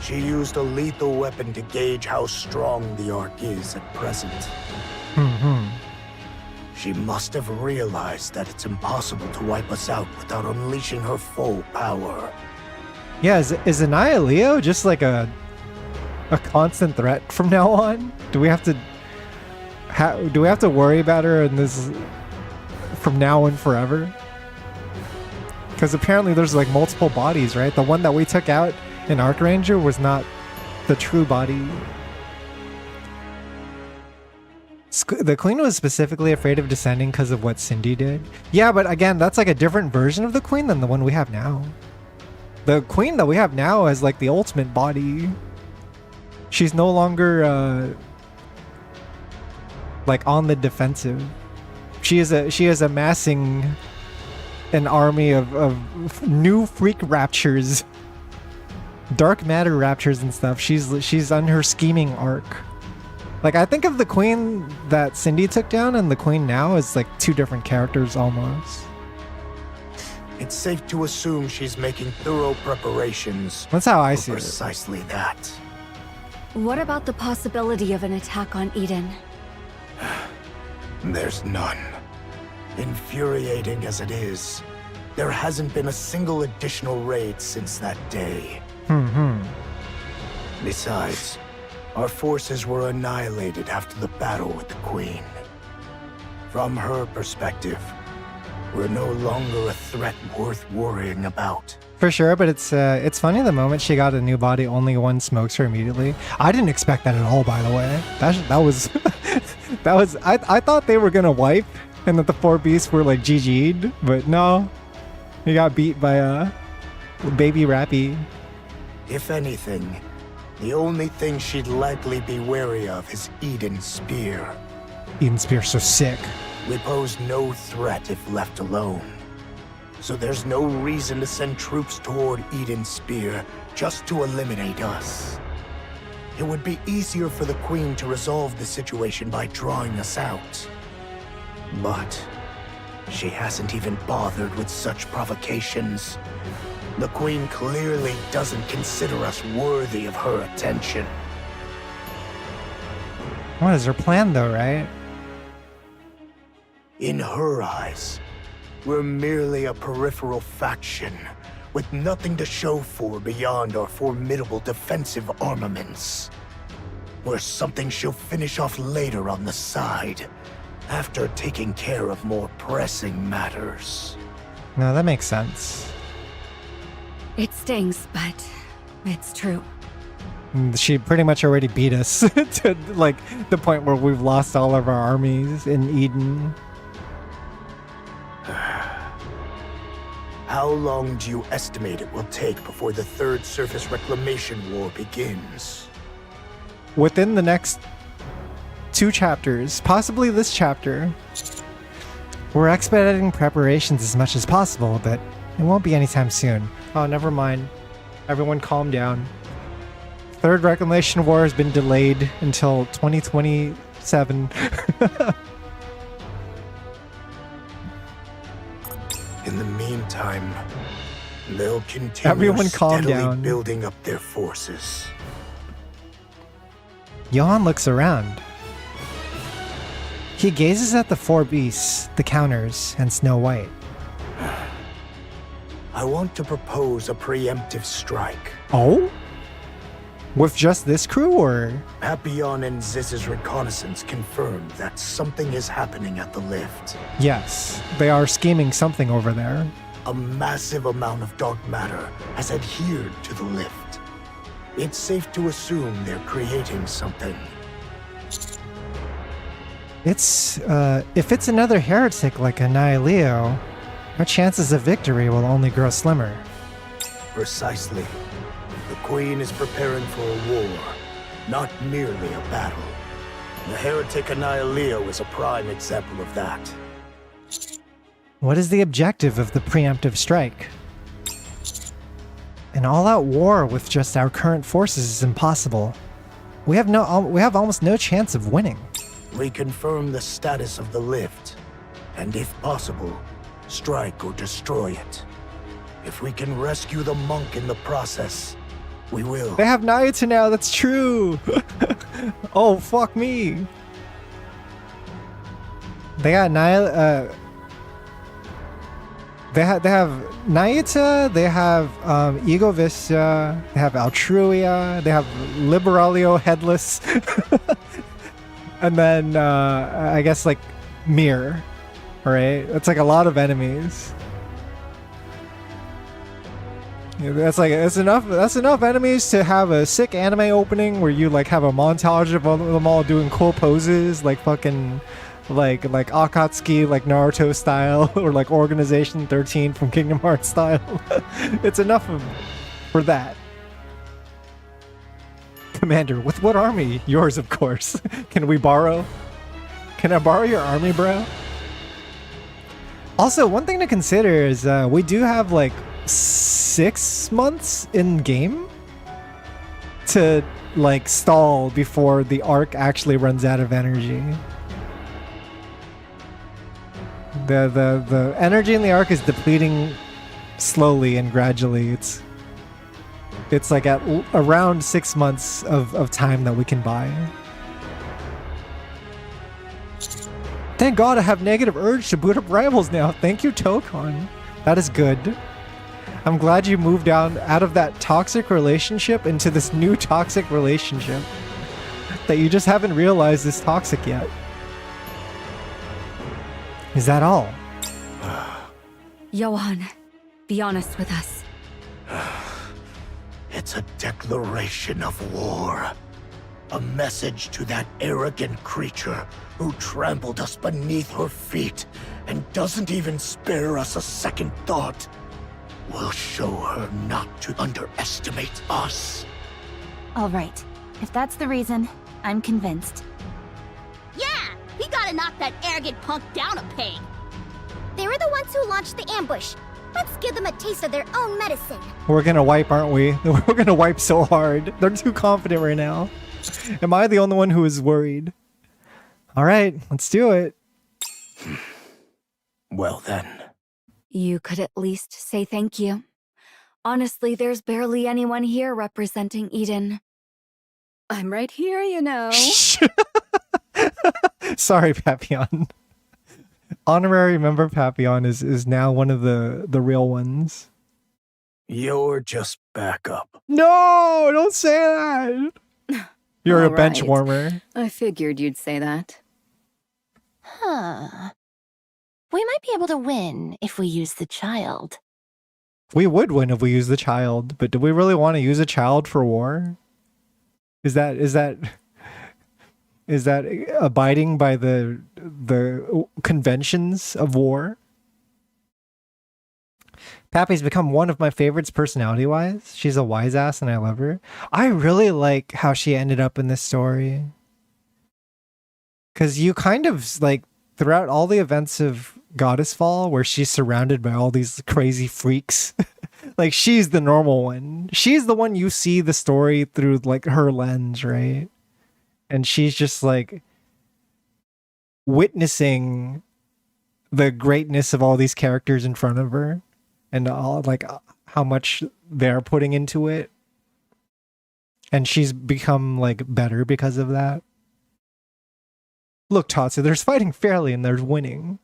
She used a lethal weapon to gauge how strong the Ark is at present. She must have realized that it's impossible to wipe us out without unleashing her full power. Yeah, is Annihilio just like a constant threat from now on? Do we have to worry about her in this from now on forever? Because apparently there's like multiple bodies, right? The one that we took out in Archranger was not the true body. The Queen was specifically afraid of descending because of what Cindy did. Yeah, but again, that's like a different version of the Queen than the one we have now. The Queen that we have now has like the ultimate body. She's no longer like on the defensive. She is amassing an army of new freak raptures, dark matter raptures and stuff. She's on her scheming arc. Like, I think of the Queen that Cindy took down and the Queen now as like two different characters almost. It's safe to assume she's making thorough preparations. That's how I see it. Precisely that. What about the possibility of an attack on Eden? There's none. Infuriating as it is, there hasn't been a single additional raid since that day. Besides, our forces were annihilated after the battle with the Queen. From her perspective, we're no longer a threat worth worrying about. For sure, but it's funny the moment she got a new body, only one smokes her immediately. I didn't expect that at all, by the way. That was I thought they were gonna wipe and that the four beasts were like GG'd, but no. He got beat by baby Rappy. If anything, the only thing she'd likely be wary of is Eden's spear. Eden's spear's so sick. We pose no threat if left alone. So there's no reason to send troops toward Eden's spear just to eliminate us. It would be easier for the Queen to resolve the situation by drawing us out. But she hasn't even bothered with such provocations. The Queen clearly doesn't consider us worthy of her attention. What is her plan though, right? In her eyes, we're merely a peripheral faction with nothing to show for beyond our formidable defensive armaments. We're something she'll finish off later on the side, after taking care of more pressing matters. No, that makes sense. It stings, but it's true. She pretty much already beat us to like the point where we've lost all of our armies in Eden. How long do you estimate it will take before the third surface reclamation war begins? Within the next 2 chapters, possibly this chapter. We're expediting preparations as much as possible, but it won't be anytime soon. Oh, never mind. Everyone calm down. Third Reclamation War has been delayed until 2027. In the meantime, they'll continue Everyone calm steadily down. building up their forces. Johan looks around. He gazes at the 4 beasts, the counters, and Snow White. I want to propose a preemptive strike. Oh? With just this crew, or? Papillon and Ziz's reconnaissance confirmed that something is happening at the lift. Yes, they are scheming something over there. A massive amount of dark matter has adhered to the lift. It's safe to assume they're creating something. It's, if it's another heretic like Annihilio, our chances of victory will only grow slimmer. Precisely. The Queen is preparing for a war, not merely a battle. The heretic Annihilio is a prime example of that. What is the objective of the preemptive strike? An all-out war with just our current forces is impossible. We have almost no chance of winning. We confirm the status of the lift, and if possible, strike or destroy it. If we can rescue the monk in the process, We will. They have Nayata now, that's true! Oh, fuck me! They got they have Nayata, they have Ego Vista, they have Altruia, they have Liberalio Headless, and then I guess like Mir, right? It's like a lot of enemies. Yeah, that's enough enemies to have a sick anime opening where you like have a montage of them all doing cool poses, like fucking like Akatsuki, like Naruto style, or like Organization 13 from Kingdom Hearts style. It's enough for that. Commander, with what army? Yours, of course. Can we borrow? Can I borrow your army, bro? Also, one thing to consider is we do have like 6 months in game to like stall before the arc actually runs out of energy. The energy in the arc is depleting slowly and gradually. It's like at around 6 months of time that we can buy. Thank God I have negative urge to boot up Rivals now. Thank you, Tokon. That is good. I'm glad you moved out of that toxic relationship into this new toxic relationship that you just haven't realized is toxic yet. Is that all? Johan, be honest with us. It's a declaration of war. A message to that arrogant creature who trampled us beneath her feet and doesn't even spare us a second thought. We'll show her not to underestimate us. All right. If that's the reason, I'm convinced. Yeah! We gotta knock that arrogant punk down a peg! They were the ones who launched the ambush. Let's give them a taste of their own medicine. We're gonna wipe, aren't we? We're gonna wipe so hard. They're too confident right now. Am I the only one who is worried? All right, let's do it. Well then. You could at least say thank you. Honestly, there's barely anyone here representing Eden. I'm right here, you know. Sorry, Papillon. Honorary member Papillon is now one of the real ones. You're just backup. No, don't say that. You're a bench right. warmer. I figured you'd say that. Huh. We might be able to win if we use the child. We would win if we use the child, but do we really want to use a child for war? Is that abiding by the conventions of war? Pappy's become one of my favorites personality-wise. She's a wise ass and I love her. I really like how she ended up in this story. Because you kind of, like, throughout all the events of Goddess Fall, where she's surrounded by all these crazy freaks, like, she's the normal one. She's the one you see the story through, like, her lens, right? And she's just, like, witnessing the greatness of all these characters in front of her. And all, like, how much they're putting into it. And she's become, like, better because of that. Look, Tatsu, there's fighting fairly and there's winning.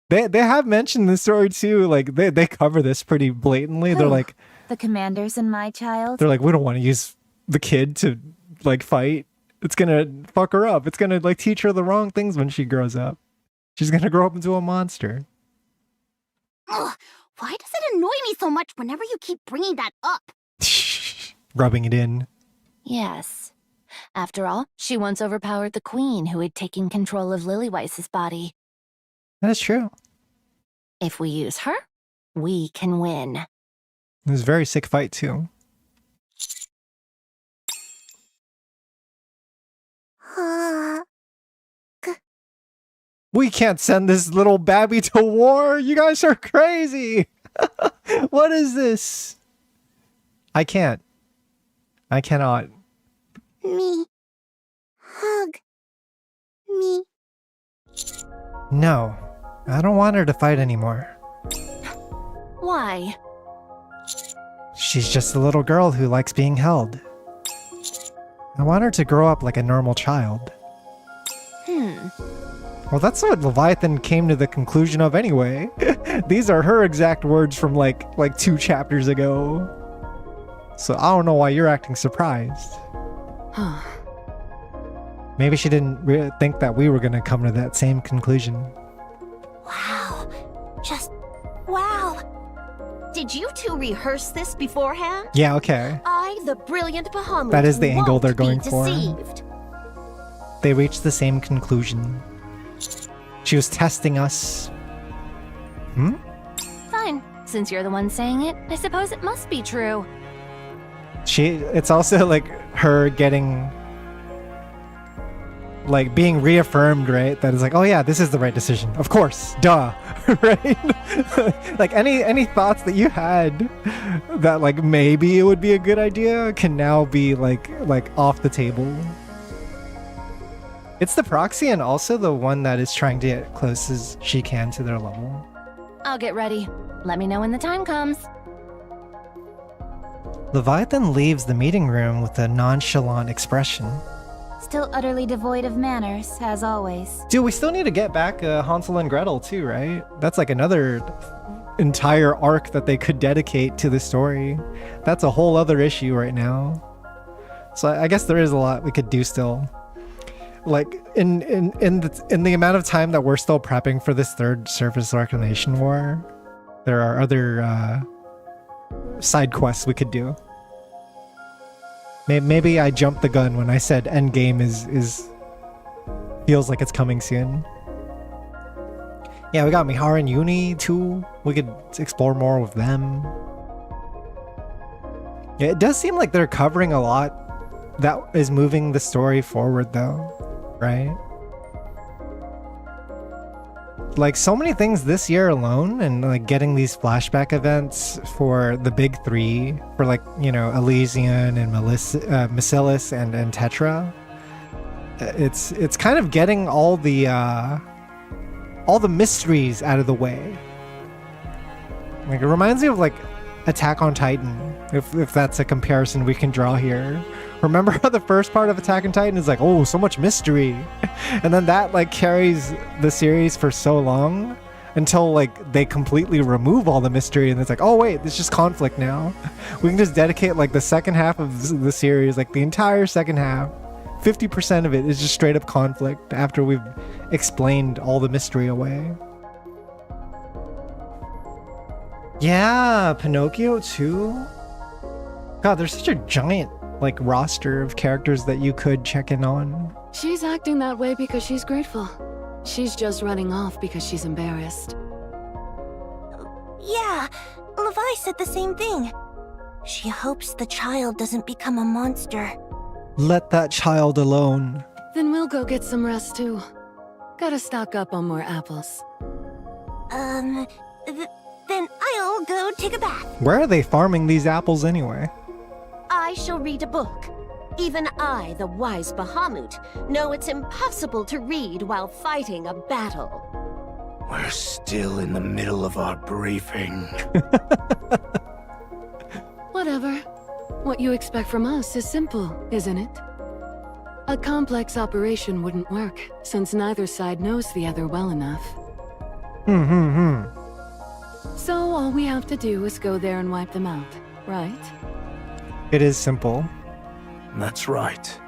They have mentioned the story too. Like, they cover this pretty blatantly. They're like... The commanders and my child? They're like, we don't want to use the kid to, like, fight. It's gonna fuck her up. It's gonna, like, teach her the wrong things when she grows up. She's gonna grow up into a monster. Ugh, why does it annoy me so much whenever you keep bringing that up? Rubbing it in. Yes. After all, she once overpowered the queen who had taken control of Lilyweiss's body. That is true. If we use her, we can win. It was a very sick fight too. We can't send this little babby to war. You guys are crazy. What is this? I can't. I cannot. Me. Hug. Me. No. I don't want her to fight anymore. Why? She's just a little girl who likes being held. I want her to grow up like a normal child. Well, that's what Leviathan came to the conclusion of anyway. These are her exact words from like 2 chapters ago. So I don't know why you're acting surprised. Maybe she didn't think that we were going to come to that same conclusion. Wow. Just wow. Did you two rehearse this beforehand? Yeah, okay. I, the brilliant Bahamut, That is the angle won't they're going be for. deceived. They reached the same conclusion. She was testing us. Fine. Since you're the one saying it, I suppose it must be true. It's also like her getting, like, being reaffirmed, right? That is like, oh yeah, this is the right decision. Of course, duh, right? Like any thoughts that you had that like maybe it would be a good idea can now be like off the table. It's the proxy and also the one that is trying to get close as she can to their level. I'll get ready. Let me know when the time comes. Leviathan leaves the meeting room with a nonchalant expression. Still utterly devoid of manners, as always. Dude, we still need to get back Hansel and Gretel too, right? That's like another entire arc that they could dedicate to the story. That's a whole other issue right now. So I guess there is a lot we could do still. Like in the amount of time that we're still prepping for this 3rd surface reclamation war, there are other side quests we could do. Maybe I jumped the gun when I said endgame is feels like it's coming soon. Yeah, we got Mihara and Uni too. We could explore more with them. Yeah, it does seem like they're covering a lot that is moving the story forward though, right? Like so many things this year alone, and like getting these flashback events for the big 3, for like, you know, Elysian and Macillus and Tetra. It's kind of getting all the mysteries out of the way. Like it reminds me of like Attack on Titan, if that's a comparison we can draw here. Remember how the first part of Attack on Titan is like, oh, so much mystery, and then that like carries the series for so long until like they completely remove all the mystery, and it's like, oh wait, it's just conflict now. We can just dedicate like the second half of the series, like the entire second half, 50% of it is just straight up conflict after we've explained all the mystery away. Yeah, Pinocchio too. God, there's such a giant like roster of characters that you could check in on. She's acting that way because she's grateful. She's just running off because she's embarrassed. Yeah, Levi said the same thing. She hopes the child doesn't become a monster. Let that child alone. Then we'll go get some rest too. Gotta stock up on more apples. Then I'll go take a bath. Where are they farming these apples anyway? I shall read a book. Even I, the wise Bahamut, know it's impossible to read while fighting a battle. We're still in the middle of our briefing. Whatever. What you expect from us is simple, isn't it? A complex operation wouldn't work, since neither side knows the other well enough. So all we have to do is go there and wipe them out, right? It is simple. That's right.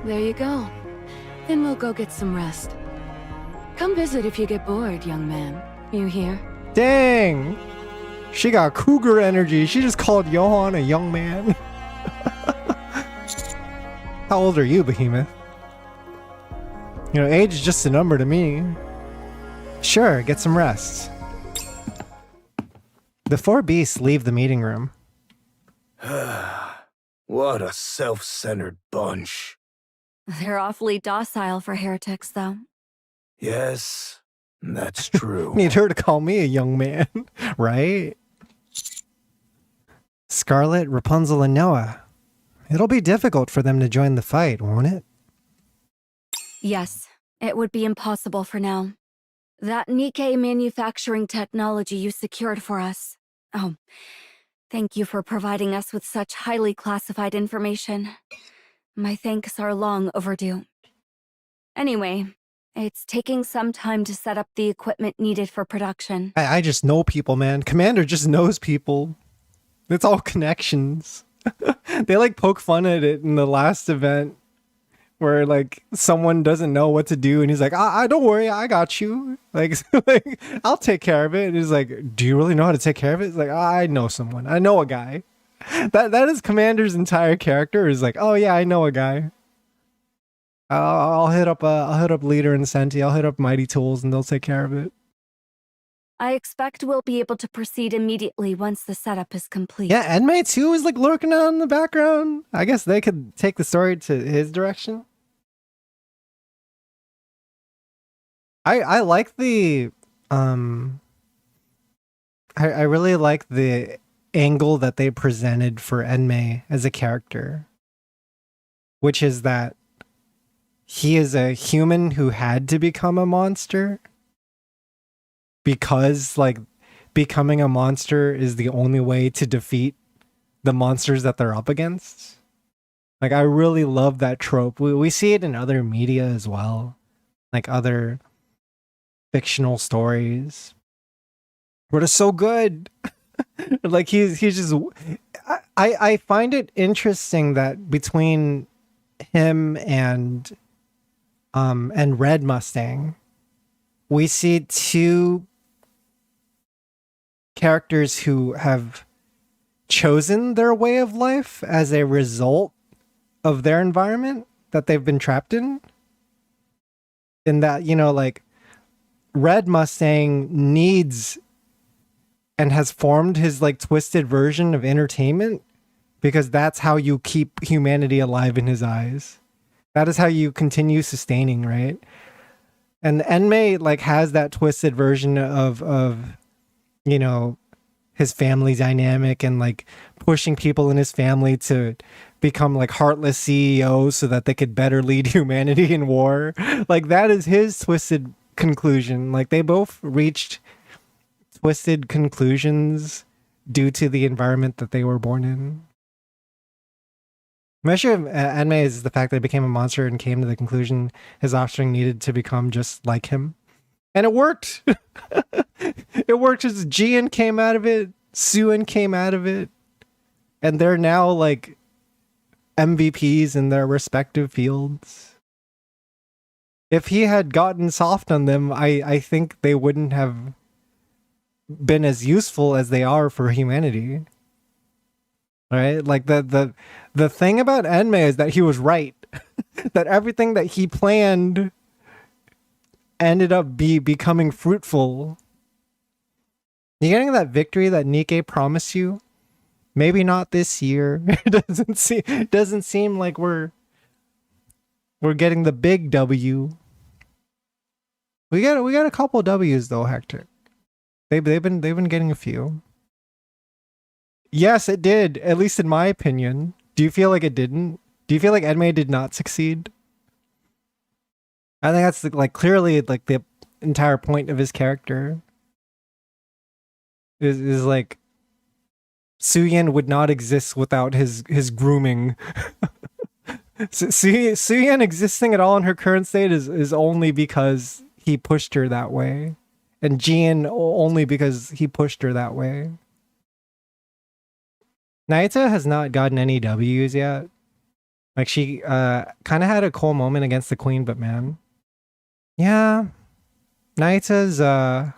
There you go. Then we'll go get some rest. Come visit if you get bored, young man. You hear? Dang! She got cougar energy. She just called Johan a young man. How old are you, Behemoth? You know, age is just a number to me. Sure, get some rest. The 4 beasts leave the meeting room. What a self-centered bunch. They're awfully docile for heretics, though. Yes, that's true. Need her to call me a young man, right? Scarlet, Rapunzel, and Noah. It'll be difficult for them to join the fight, won't it? Yes, it would be impossible for now. That NIKKE manufacturing technology you secured for us. Oh, Thank you for providing us with such highly classified information. My thanks are long overdue. Anyway, it's taking some time to set up the equipment needed for production. I just know people, man. Commander just knows people. It's all connections. They like poke fun at it in the last event where like someone doesn't know what to do and he's like, I don't worry, I got you. Like, like, I'll take care of it. And he's like, do you really know how to take care of it? It's like, I know someone. I know a guy. That is Commander's entire character is like, oh yeah, I know a guy. I'll hit up Leader and Senti. I'll hit up Mighty Tools and they'll take care of it. I expect we'll be able to proceed immediately once the setup is complete. Yeah, Enmei too is like lurking out in the background. I guess they could take the story to his direction. I like the I really like the angle that they presented for Enmei as a character, which is that he is a human who had to become a monster because like becoming a monster is the only way to defeat the monsters that they're up against. Like, I really love that trope. We see it in other media as well, like other fictional stories, but it's so good. Like he's just I find it interesting that between him and Red Mustang, we see two characters who have chosen their way of life as a result of their environment that they've been trapped in. In that, you know, like Red Mustang needs and has formed his like twisted version of entertainment because that's how you keep humanity alive in his eyes. That is how you continue sustaining, right? And Enmei like has that twisted version of you know, his family dynamic and like pushing people in his family to become like heartless CEOs so that they could better lead humanity in war. Like that is his twisted conclusion. Like they both reached twisted conclusions due to the environment that they were born in. My issue of Enmei is the fact that he became a monster and came to the conclusion his offspring needed to become just like him. And it worked. It worked. As Jian came out of it, Suen came out of it, and they're now like MVPs in their respective fields. If he had gotten soft on them, I think they wouldn't have been as useful as they are for humanity. Right? Like the thing about Enmei is that he was right. That everything that he planned ended up becoming fruitful. You getting that victory that NIKKE promised you? Maybe not this year. It doesn't seem like we're getting the big W. We got a couple W's though, Hector. They've been getting a few. Yes, it did, at least in my opinion. Do you feel like it didn't? Do you feel like Enmei did not succeed? I think that's like clearly like the entire point of his character. Is like Suyin would not exist without his grooming. Suyin existing at all in her current state is only because he pushed her that way, and Jian only because he pushed her that way. Naita has not gotten any W's yet. Like she kind of had a cool moment against the queen, but man, yeah, Naita's a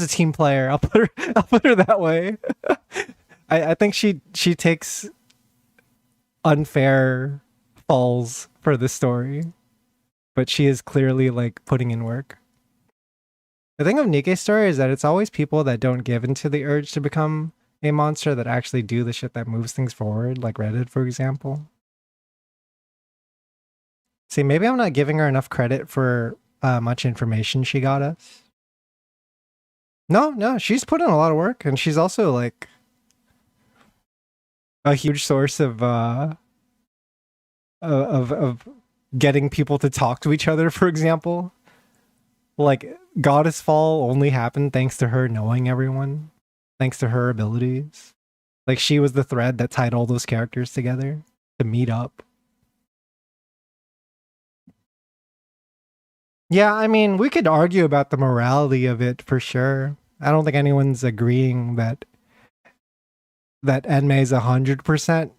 team player. I'll put her that way. I think she takes unfair falls for the story, but she is clearly like putting in work. The thing of NIKKE's story is that it's always people that don't give into the urge to become a monster that actually do the shit that moves things forward, like Reddit, for example. See, maybe I'm not giving her enough credit for much information she got us. No, she's put in a lot of work, and she's also like a huge source of getting people to talk to each other, for example. Like Goddess Fall only happened thanks to her knowing everyone. thanks to her abilities. Like, she was the thread that tied all those characters together to meet up. Yeah, I mean, we could argue about the morality of it for sure. I don't think anyone's agreeing that Enmei is 100%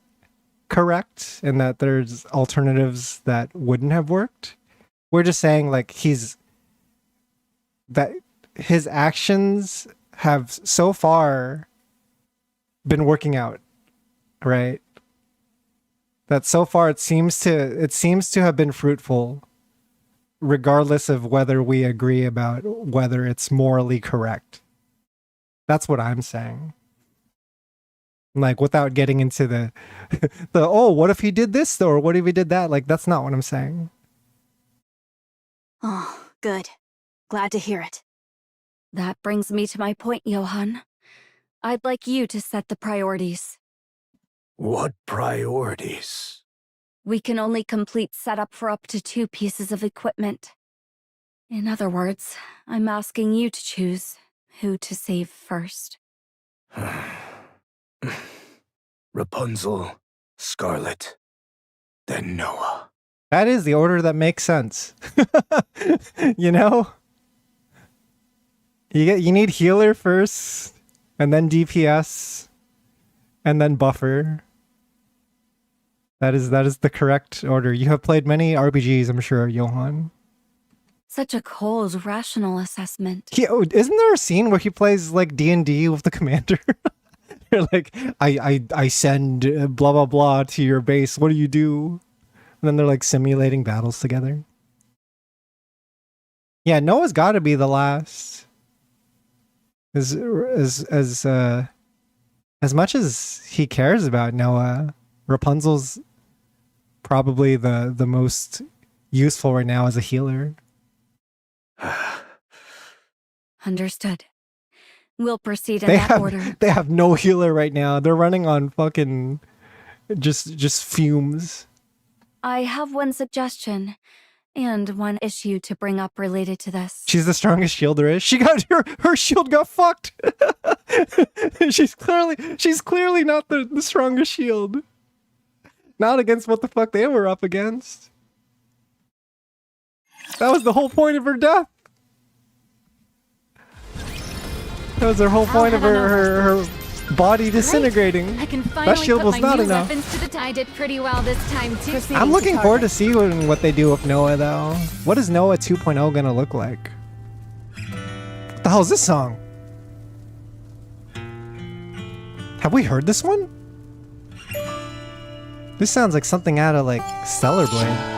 correct and that there's alternatives that wouldn't have worked. We're just saying, like, that his actions have so far been working out, right? That so far it seems to have been fruitful, regardless of whether we agree about whether it's morally correct. That's what I'm saying. Like, without getting into the oh, what if he did this though, or what if he did that? Like, that's not what I'm saying. Oh, good. Glad to hear it. That brings me to my point, Johan. I'd like you to set the priorities. What priorities? We can only complete setup for up to 2 pieces of equipment. In other words, I'm asking you to choose who to save first. Rapunzel, Scarlet, then Noah. That is the order that makes sense. You know? You need healer first, and then DPS, and then buffer. That is the correct order. You have played many RPGs, I'm sure, Johan. Such a cold, rational assessment. Isn't there a scene where he plays like D&D with the commander? They're like, I send blah blah blah to your base. What do you do? And then they're like simulating battles together. Yeah, Noah's got to be the last. As much as he cares about Noah, Rapunzel's probably the most useful right now as a healer. Understood. We'll proceed in that order. They have no healer right now. They're running on fucking just fumes. I have one suggestion and one issue to bring up related to this. She's the strongest shield there is. She got her shield got fucked. she's clearly not the strongest shield. Not against what the fuck they were up against. That was the whole point of her death. That was her whole point of her body disintegrating. I can That shield was not enough. To the tie did pretty well this time too. I'm looking forward to seeing what they do with Noah though. What is Noah 2.0 gonna look like? What the hell is this song? Have we heard this one? This sounds like something out of like Stellar Blade.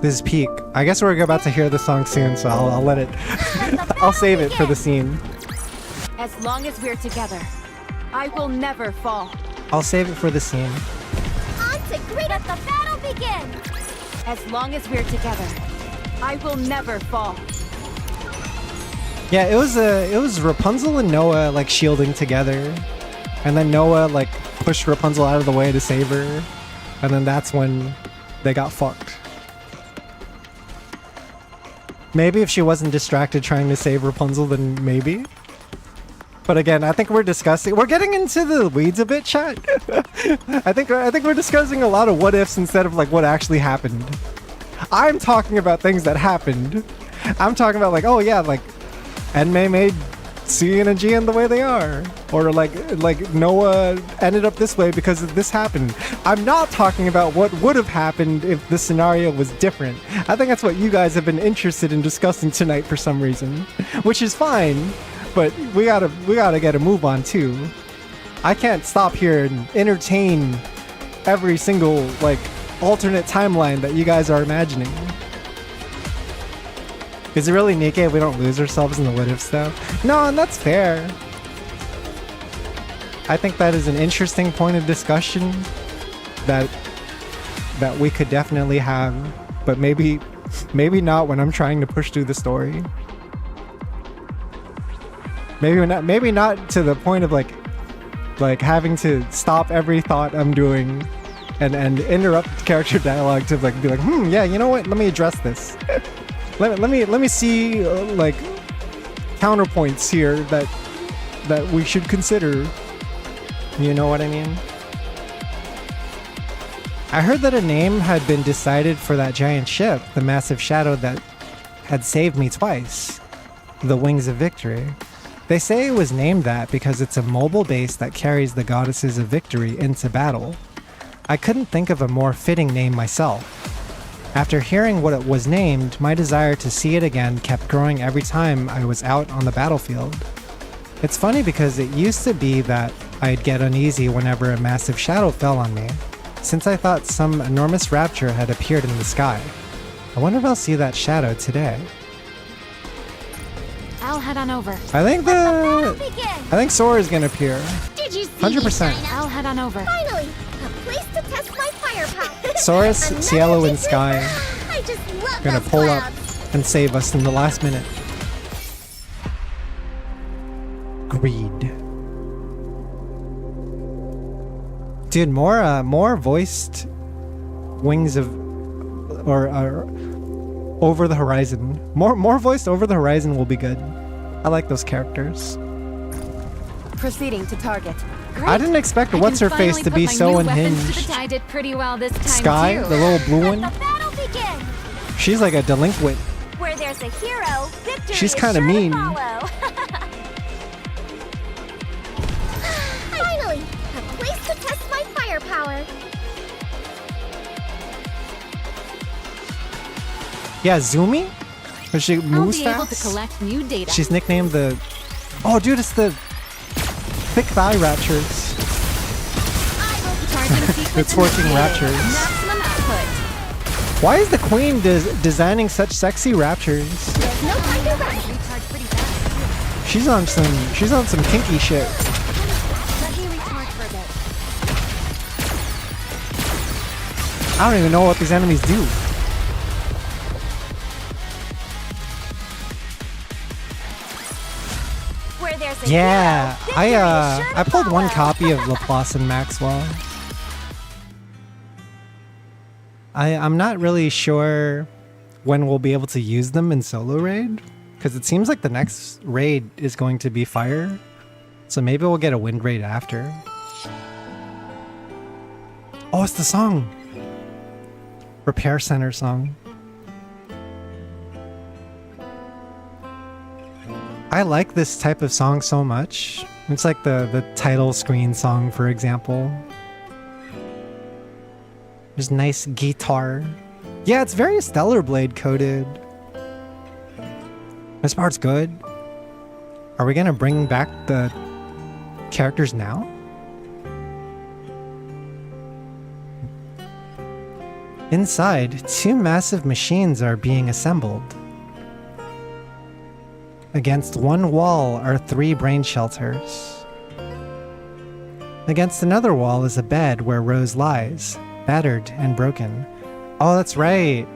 This is peak. I guess we're about to hear the song soon, so I'll let it. I'll save it for the scene. As long as we're together, I will never fall. I'll save it for the scene. On to great let the battle begin! As long as we're together, I will never fall. Yeah, it was Rapunzel and Noah like shielding together, and then Noah like pushed Rapunzel out of the way to save her, and then that's when they got fucked. Maybe if she wasn't distracted trying to save Rapunzel, then maybe. But again, I think we're getting into the weeds a bit, chat. I think we're discussing a lot of what ifs instead of like what actually happened. I'm talking about things that happened. I'm talking about like, oh yeah, like Enmei made Cian and Jian the way they are, or like Noah ended up this way because this happened. I'm not talking about what would have happened if the scenario was different. I think that's what you guys have been interested in discussing tonight for some reason, which is fine, but we gotta get a move on too. I can't stop here and entertain every single like alternate timeline that you guys are imagining. Is it really NIKKE if we don't lose ourselves in the what if stuff? No, and that's fair. I think that is an interesting point of discussion that we could definitely have, but maybe not when I'm trying to push through the story. Maybe not to the point of like having to stop every thought I'm doing and interrupt character dialogue to like be like, yeah, you know what? Let me address this. let me see like counterpoints here that we should consider. You know what I mean? I heard that a name had been decided for that giant ship, the massive shadow that had saved me twice, the Wings of Victory. They say it was named that because it's a mobile base that carries the goddesses of victory into battle. I couldn't think of a more fitting name myself. After hearing what it was named, my desire to see it again kept growing every time I was out on the battlefield. It's funny because it used to be that I'd get uneasy whenever a massive shadow fell on me, since I thought some enormous rapture had appeared in the sky. I wonder if I'll see that shadow today. I'll head on over. I think Sora's gonna appear. Did you see 100%. I'll head on over. Finally, a place to test my firepower. Sora's, Cielo, and Sky I just love gonna those pull up clouds. and save us in the last minute. Greed. Dude, more voiced Wings of or Over the Horizon. More voiced Over the Horizon will be good. I like those characters. Proceeding to target. I didn't expect what's her face to be so unhinged. I did pretty well this time Sky, too. the little blue one. Let the battle begin. She's like a delinquent. Where there's a hero, victory She's is kinda sure to mean. follow. Finally, a place to test my firepower. Yeah, Zoomy? Because she moves I'll be able to fast. collect new data. She's nicknamed the... Oh, dude, it's the thick thigh raptures. The twerking raptures. Maximum output. Why is the queen designing such sexy raptures? There's no time to rush. Recharge pretty fast. She's on some kinky shit. Let me recharge for a bit. I don't even know what these enemies do. Where there's a Yeah, hero, victory is sure to I pulled one follow. copy of Laplace and Maxwell. I'm not really sure when we'll be able to use them in solo raid, because it seems like the next raid is going to be fire, so maybe we'll get a wind raid after. Oh, it's the song! Repair Center song. I like this type of song so much. It's like the title screen song, for example. There's nice guitar. Yeah, it's very Stellar Blade coded. This part's good. Are we gonna bring back the characters now? Inside, two massive machines are being assembled. Against one wall are 3 brain shelters. Against another wall is a bed where Rose lies, battered and broken. Oh, that's right.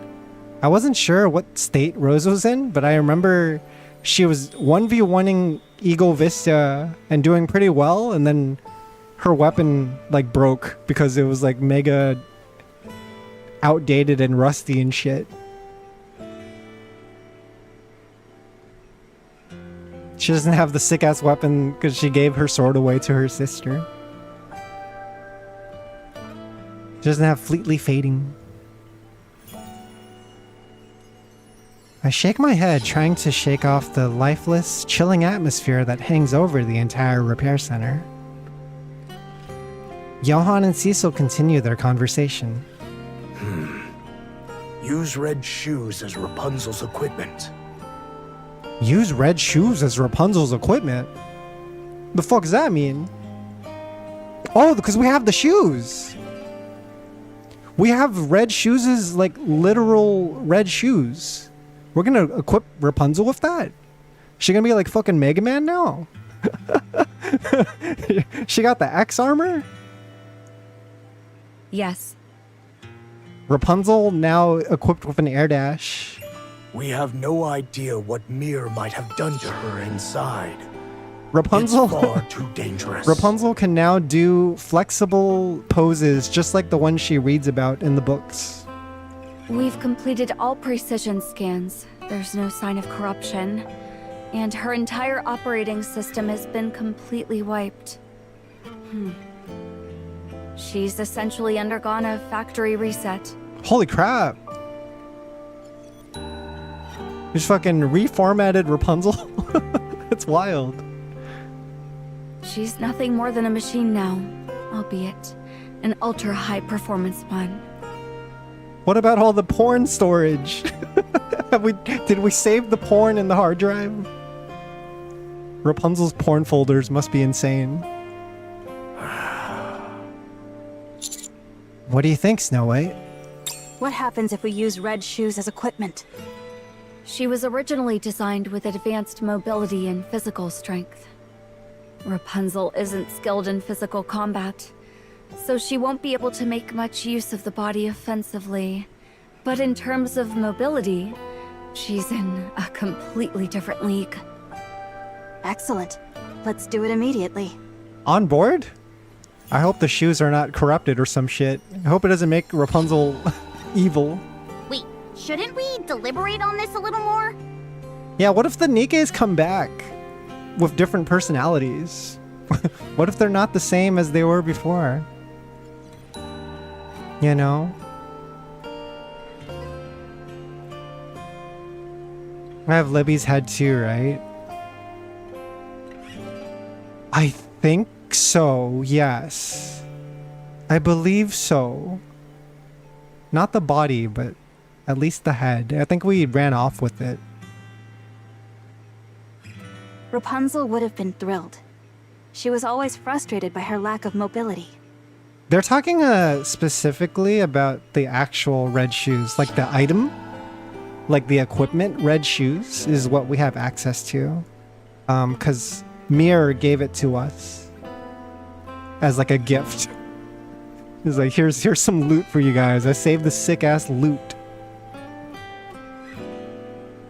I wasn't sure what state Rose was in, but I remember she was 1v1ing Eagle Vista and doing pretty well, and then her weapon like broke because it was like mega outdated and rusty and shit. She doesn't have the sick-ass weapon because she gave her sword away to her sister. She doesn't have Fleetly Fading. I shake my head, trying to shake off the lifeless, chilling atmosphere that hangs over the entire repair center. Johan and Cecil continue their conversation. Use red shoes as Rapunzel's equipment. Use red shoes as Rapunzel's equipment? The fuck does that mean? Oh, because we have the shoes! We have red shoes as, like, literal red shoes. We're gonna equip Rapunzel with that? She gonna be like fucking Mega Man now? She got the X armor? Yes. Rapunzel now equipped with an air dash. We have no idea what Mir might have done to her inside. Rapunzel. It's far too dangerous. Rapunzel can now do flexible poses just like the one she reads about in the books. We've completed all precision scans. There's no sign of corruption. And her entire operating system has been completely wiped. She's essentially undergone a factory reset. Holy crap. Just fucking reformatted Rapunzel. It's wild. She's nothing more than a machine now, albeit an ultra-high performance one. What about all the porn storage? Did we save the porn in the hard drive? Rapunzel's porn folders must be insane. What do you think, Snow White? What happens if we use red shoes as equipment? She was originally designed with advanced mobility and physical strength. Rapunzel isn't skilled in physical combat, so she won't be able to make much use of the body offensively. But in terms of mobility, she's in a completely different league. Excellent. Let's do it immediately. On board? I hope the shoes are not corrupted or some shit. I hope it doesn't make Rapunzel evil. Wait, shouldn't we deliberate on this a little more? Yeah, what if the Nikkes come back with different personalities? What if they're not the same as they were before? You know? I have Libby's head too, right? I think so, yes. I believe so. Not the body, but at least the head. I think we ran off with it. Rapunzel would have been thrilled. She was always frustrated by her lack of mobility. They're talking specifically about the actual red shoes, like the item, like the equipment. Red shoes is what we have access to, because Mir gave it to us as like a gift. He's like, here's some loot for you guys. I saved the sick ass loot.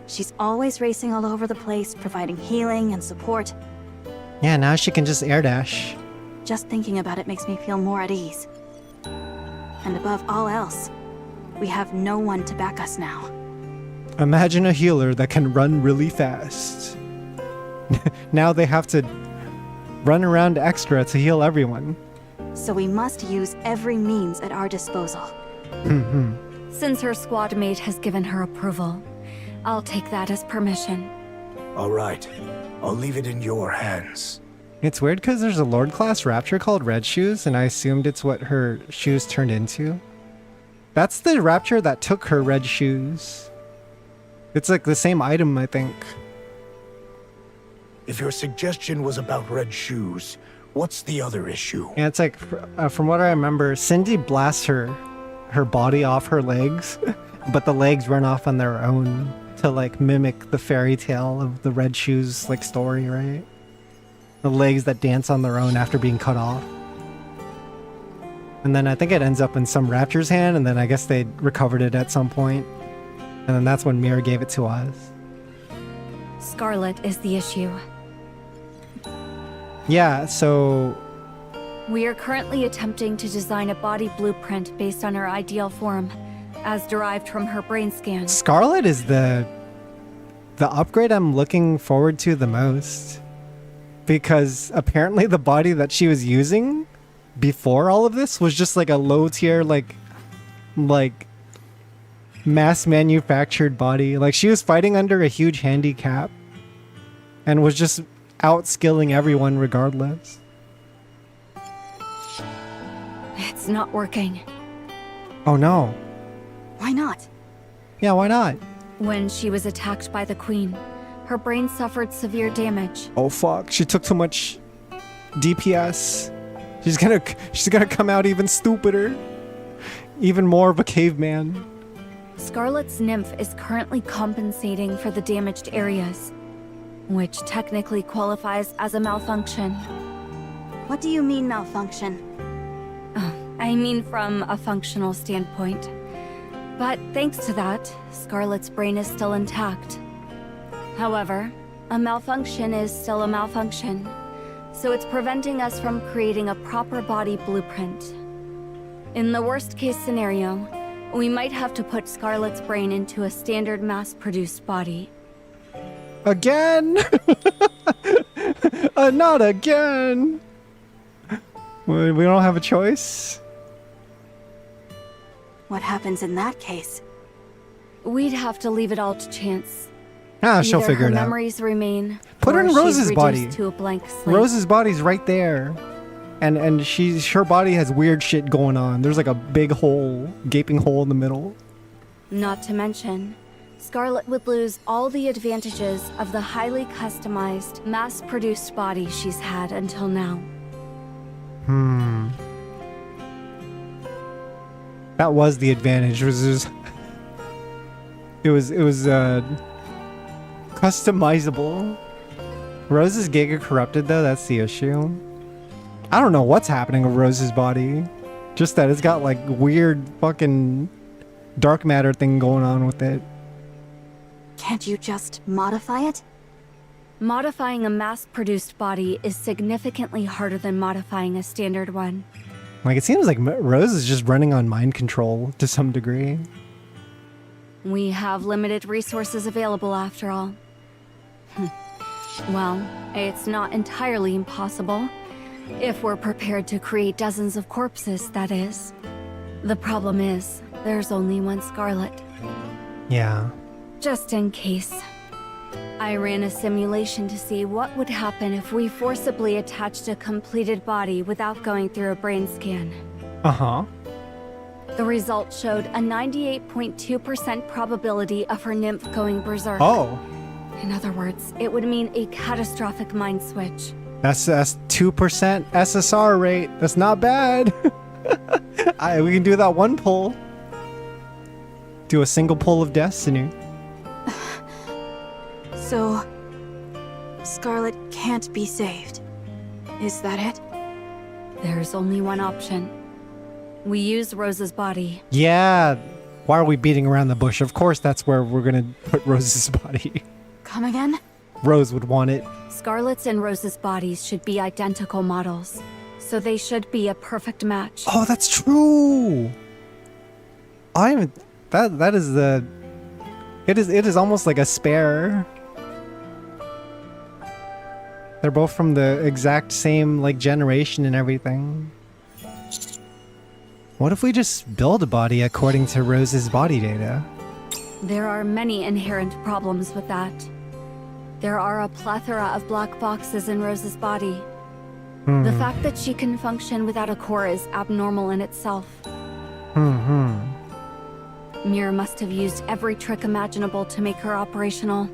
She's always racing all over the place, providing healing and support. Yeah, now she can just air dash. Just thinking about it makes me feel more at ease. And above all else, we have no one to back us now. Imagine a healer that can run really fast. Now they have to run around extra to heal everyone. So we must use every means at our disposal. Since her squad mate has given her approval, I'll take that as permission. All right. I'll leave it in your hands. It's weird because there's a Lord class Rapture called Red Shoes, and I assumed it's what her shoes turned into. That's the Rapture that took her red shoes. It's like the same item, I think. If your suggestion was about red shoes, what's the other issue? Yeah, it's like, from what I remember, Cindy blasts her body off her legs, but the legs run off on their own to like mimic the fairy tale of the red shoes like story, right? The legs that dance on their own after being cut off. And then I think it ends up in some Rapture's hand, and then I guess they recovered it at some point. And then that's when Mira gave it to us. Scarlet is the issue. Yeah, so... We are currently attempting to design a body blueprint based on her ideal form, as derived from her brain scan. Scarlet is the upgrade I'm looking forward to the most. Because apparently the body that she was using before all of this was just like a low tier, like mass manufactured body. Like she was fighting under a huge handicap and was just outskilling everyone regardless. It's not working. Oh no. Why not? Yeah, why not? When she was attacked by the Queen, her brain suffered severe damage. Oh fuck, she took too much DPS. She's gonna come out even stupider. Even more of a caveman. Scarlet's nymph is currently compensating for the damaged areas, which technically qualifies as a malfunction. What do you mean malfunction? I mean from a functional standpoint. But thanks to that, Scarlet's brain is still intact. However, A malfunction is still a malfunction, so it's preventing us from creating a proper body blueprint. In the worst-case scenario, we might have to put Scarlet's brain into a standard mass-produced body. Again? Not again! We don't have a choice? What happens in that case? We'd have to leave it all to chance. Ah, she'll Either figure her it out. memories remain, Put her or in she's Rose's reduced body. to a blank slate. Rose's body's right there. And her body has weird shit going on. There's like a big hole, gaping hole in the middle. Not to mention, Scarlet would lose all the advantages of the highly customized, mass-produced body she's had until now. That was the advantage. It was customizable. Rose is Giga corrupted though, that's the issue. I don't know what's happening with Rose's body. Just that it's got like weird fucking dark matter thing going on with it. Can't you just modify it? Modifying a mass-produced body is significantly harder than modifying a standard one. Like, it seems like Rose is just running on mind control to some degree. We have limited resources available after all. Well, it's not entirely impossible. If we're prepared to create dozens of corpses, that is. The problem is, there's only one Scarlet. Yeah. Just in case. I ran a simulation to see what would happen if we forcibly attached a completed body without going through a brain scan. Uh-huh. The result showed a 98.2% probability of her nymph going berserk. Oh. In other words, it would mean a catastrophic mind switch. That's 2% SSR rate. That's not bad. We can do that one pull. Do a single pull of destiny. So, Scarlet can't be saved. Is that it? There's only one option. We use Rose's body. Yeah. Why are we beating around the bush? Of course that's where we're gonna put Rose's body. Come again? Rose would want it. Scarlet's and Rose's bodies should be identical models, so they should be a perfect match. Oh, that's true. That is the. It is almost like a spare. They're both from the exact same like generation and everything. What if we just build a body according to Rose's body data? There are many inherent problems with that. There are a plethora of black boxes in Rose's body. The fact that she can function without a core is abnormal in itself. Mir must have used every trick imaginable to make her operational.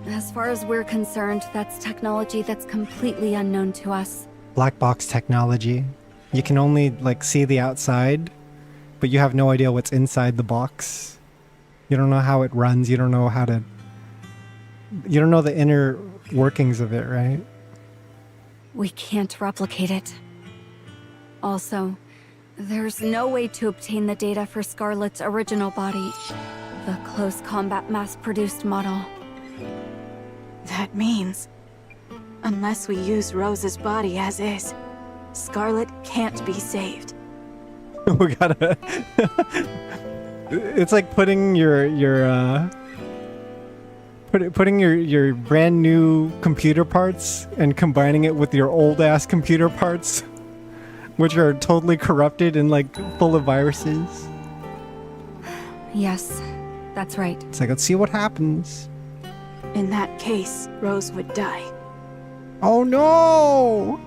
As far as we're concerned, that's technology that's completely unknown to us. Black box technology. You can only like see the outside, but you have no idea what's inside the box. You don't know how it runs. You don't know how to. You don't know the inner workings of it, right? We can't replicate it. Also, there's no way to obtain the data for Scarlet's original body, the close combat mass-produced model. That means, unless we use Rose's body as is, Scarlet can't be saved. We gotta. It's like putting putting your brand new computer parts and combining it with your old ass computer parts, which are totally corrupted and like full of viruses. Yes, that's right. It's like, let's see what happens. In that case, Rose would die. Oh no!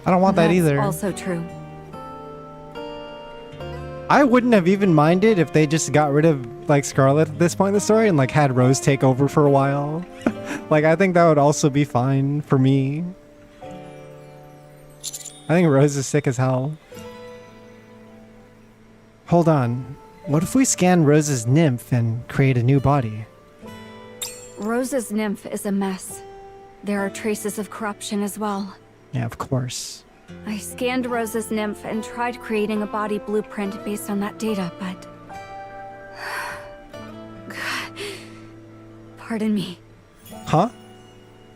I don't want that either. That's also true. I wouldn't have even minded if they just got rid of like Scarlet at this point in the story and like had Rose take over for a while. Like, I think that would also be fine for me. I think Rose is sick as hell. Hold on. What if we scan Rose's nymph and create a new body? Rose's nymph is a mess. There are traces of corruption as well. Yeah, of course. I scanned Rose's nymph and tried creating a body blueprint based on that data, but... Pardon me. Huh?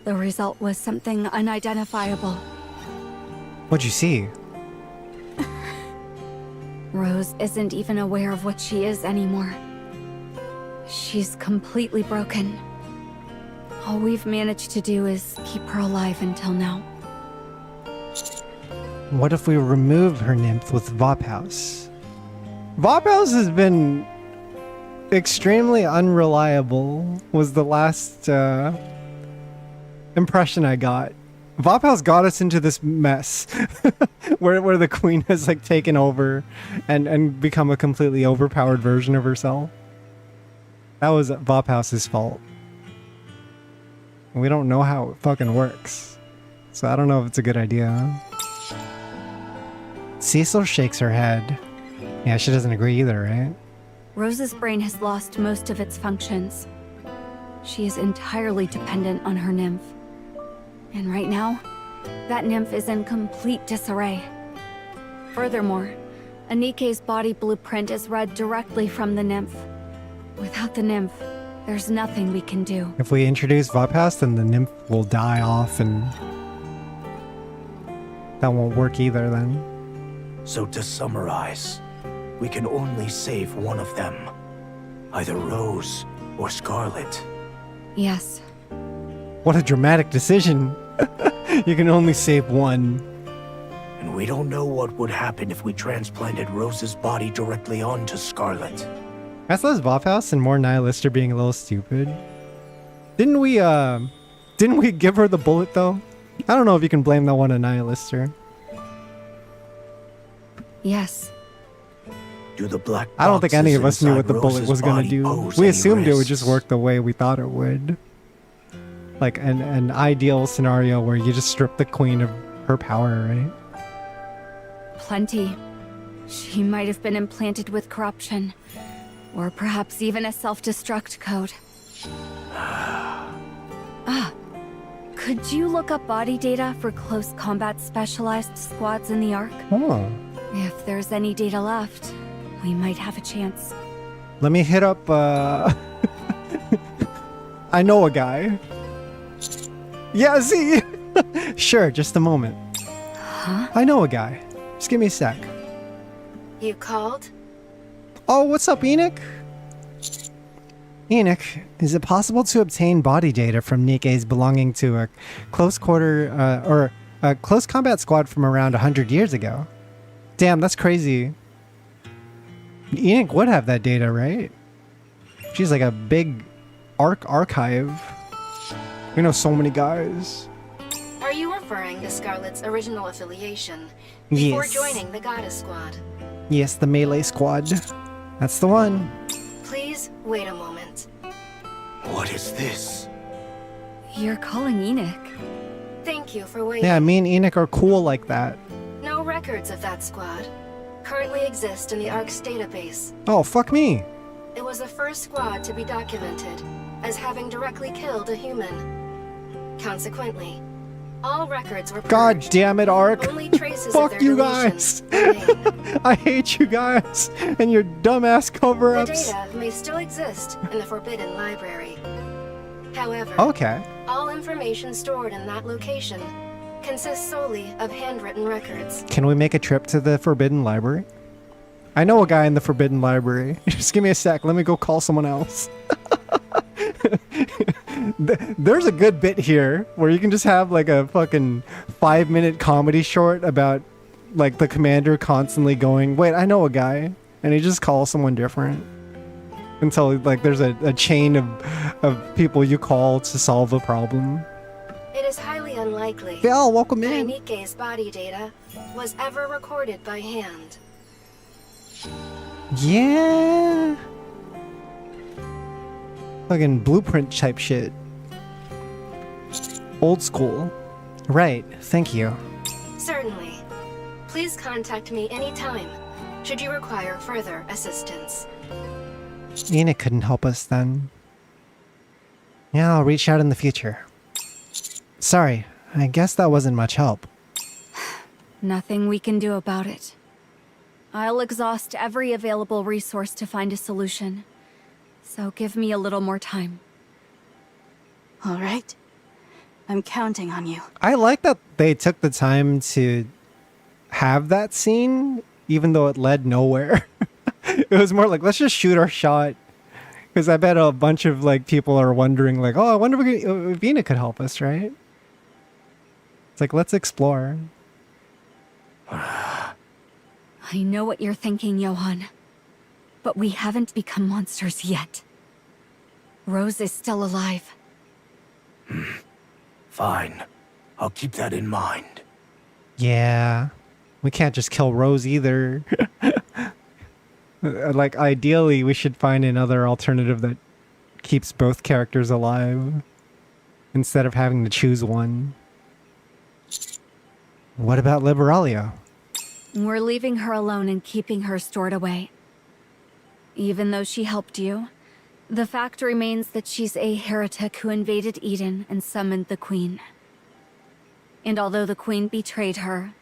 The result was something unidentifiable. What'd you see? Rose isn't even aware of what she is anymore. She's completely broken. All we've managed to do is keep her alive until now. What if we remove her nymph with Vophouse? Vophouse has been extremely unreliable, was the last impression I got. Vophouse got us into this mess where the queen has like taken over and become a completely overpowered version of herself. That was Vophouse's fault. We don't know how it fucking works. So I don't know if it's a good idea. Cecil shakes her head. Yeah, she doesn't agree either, right? Rose's brain has lost most of its functions. She is entirely dependent on her nymph. And right now, that nymph is in complete disarray. Furthermore, NIKKE's body blueprint is read directly from the nymph. Without the nymph, there's nothing we can do. If we introduce Vophouse, then the nymph will die off and that won't work either then. So to summarize, we can only save one of them. Either Rose or Scarlet. Yes. What a dramatic decision. You can only save one. And we don't know what would happen if we transplanted Rose's body directly onto Scarlet. That's less Vophouse and more Nihilister being a little stupid. Didn't we give her the bullet though? I don't know if you can blame that one on Nihilister. Yes. Do the black I don't think any of us knew what the bullet Rose's was gonna body do. pose We any assumed it would risks? just work the way we thought it would. Like an ideal scenario where you just strip the queen of her power, right? Plenty. She might have been implanted with corruption. Or perhaps even a self-destruct code. Could you look up body data for close combat specialized squads in the Ark? Oh. If there's any data left, we might have a chance. Let me hit up, I know a guy. Yeah, see? Sure, just a moment. Huh? I know a guy. Just give me a sec. You called? Oh, what's up, Enoch? Enoch, is it possible to obtain body data from NIKKE's belonging to a close combat squad from around 100 years ago? Damn, that's crazy. Enoch would have that data, right? She's like a big archive. We know so many guys. Are you referring to Scarlet's original affiliation before Yes. joining the Goddess Squad? Yes, the melee squad. That's the one. Please wait a moment. What is this? You're calling Enoch. Thank you for waiting. Yeah, me and Enoch are cool like that. No records of that squad currently exist in the Ark's database. Oh, fuck me. It was the first squad to be documented as having directly killed a human. Consequently, all records were God purged. damn it, Ark. Only traces Fuck of their you deletions guys. remain. I hate you guys and your dumbass The cover-ups. data may still exist in the Forbidden Library. However, Okay. all information stored in that location consists solely of handwritten records. Can we make a trip to the Forbidden Library? I know a guy in the Forbidden Library. Just give me a sec. Let me go call someone else. There's a good bit here where you can just have like a fucking 5-minute comedy short about like the commander constantly going, wait, I know a guy. And he just calls someone different. Until like there's a chain of people you call to solve a problem. It is highly unlikely Val, welcome that in. NIKKE's body data was ever recorded by hand. Yeah. Fucking blueprint type shit. Old school. Right, thank you. Certainly. Please contact me anytime, should you require further assistance. Enoch couldn't help us then. Yeah, I'll reach out in the future. Sorry, I guess that wasn't much help. Nothing we can do about it. I'll exhaust every available resource to find a solution. So give me a little more time. All right. I'm counting on you. I like that they took the time to have that scene, even though it led nowhere. It was more like, let's just shoot our shot. Because I bet a bunch of like people are wondering, like, oh, I wonder if Vina could help us, right? It's like, let's explore. I know what you're thinking, Johan. But we haven't become monsters yet. Rose is still alive. Fine. I'll keep that in mind. Yeah. We can't just kill Rose either. Like, ideally, we should find another alternative that keeps both characters alive instead of having to choose one. What about Liberalia? We're leaving her alone and keeping her stored away. Even though she helped you, the fact remains that she's a heretic who invaded Eden and summoned the Queen. And although the Queen betrayed her,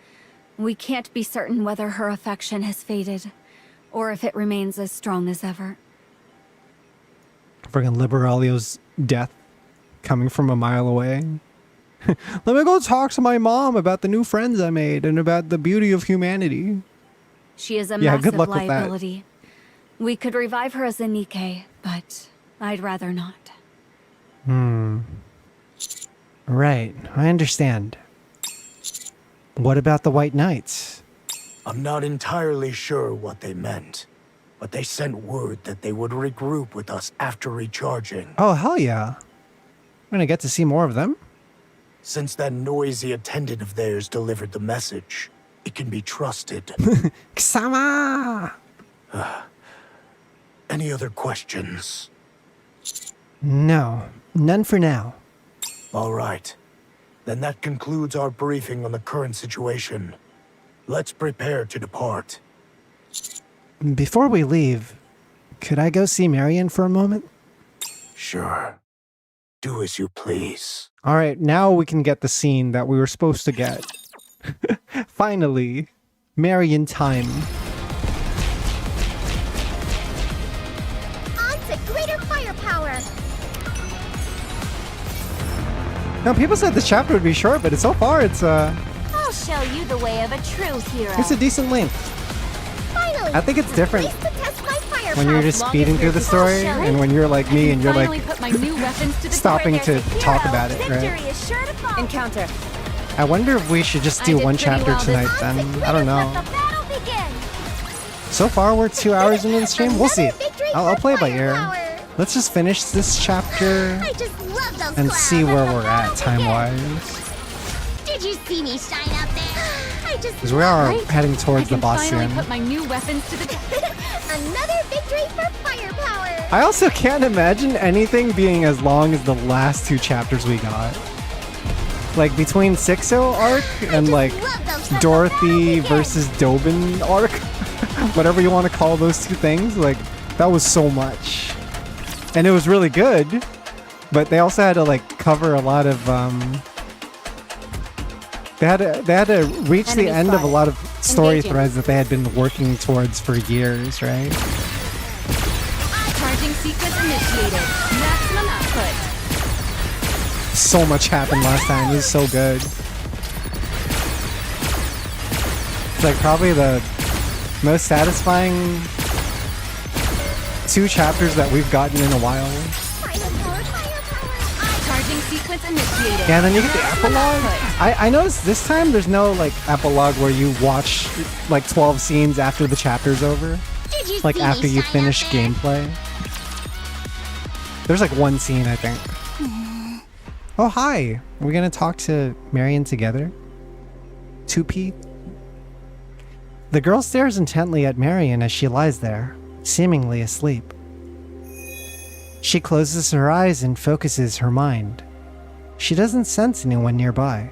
we can't be certain whether her affection has faded, or if it remains as strong as ever. Friggin' Liberalia's death coming from a mile away. Let me go talk to my mom about the new friends I made and about the beauty of humanity. She is a Yeah, good massive luck with that. liability. We could revive her as a NIKKE, but I'd rather not. Right, I understand. What about the White Knights? I'm not entirely sure what they meant, but they sent word that they would regroup with us after recharging. Oh, hell yeah. We're gonna get to see more of them? Since that noisy attendant of theirs delivered the message, it can be trusted. Ksama! Any other questions? No, none for now. All right. Then that concludes our briefing on the current situation. Let's prepare to depart. Before we leave, could I go see Marion for a moment? Sure. Do as you please. All right, now we can get the scene that we were supposed to get. Finally, Marion time. On to greater firepower! Now, people said this chapter would be short, but so far it's I'll show you the way of a true hero. it's a decent length. Finally! I think it's different Place to test my firepower! when you're just speeding through the story and when you're like me and you're Finally like put my new weapons to the stopping to talk about it, Victory right? is sure to follow. encounter. I wonder if we should just do I did one pretty chapter well tonight this- then. On to I don't greater- know. Let the battle begin! So far, we're 2 hours into the stream. We'll see. Another victory I'll for play it by ear. firepower. Let's just finish this chapter I just love those and clouds. see where Let the we're at battle time-wise. Did you see me shine up there? I just Because we are Right. heading I towards the can boss finally soon. put my new weapons to the Another victory for firepower! I also can't imagine anything being as long as the last 2 chapters we got. Like between Sixo arc and like Dorothy versus Dobin arc, whatever you want to call those 2 things, like that was so much. And it was really good, but they also had to like cover a lot of they had to reach the Enemy end of a spotted. lot of story Engaging. threads that they had been working towards for years, right? charging sequence initiated. Maximum output. So much happened last time. It was so good. It's like probably the most satisfying 2 chapters that we've gotten in a while. Firepower, firepower! Charging sequence initiated. Yeah, and then you get the Maximum epilogue. output. I noticed this time there's no like epilogue where you watch like 12 scenes after the chapter's over. Did you Like see after me you shine finish up there? gameplay. There's like 1 scene, I think. Oh, hi. We're gonna talk to Marion together. 2P. The girl stares intently at Marion as she lies there, seemingly asleep. She closes her eyes and focuses her mind. She doesn't sense anyone nearby.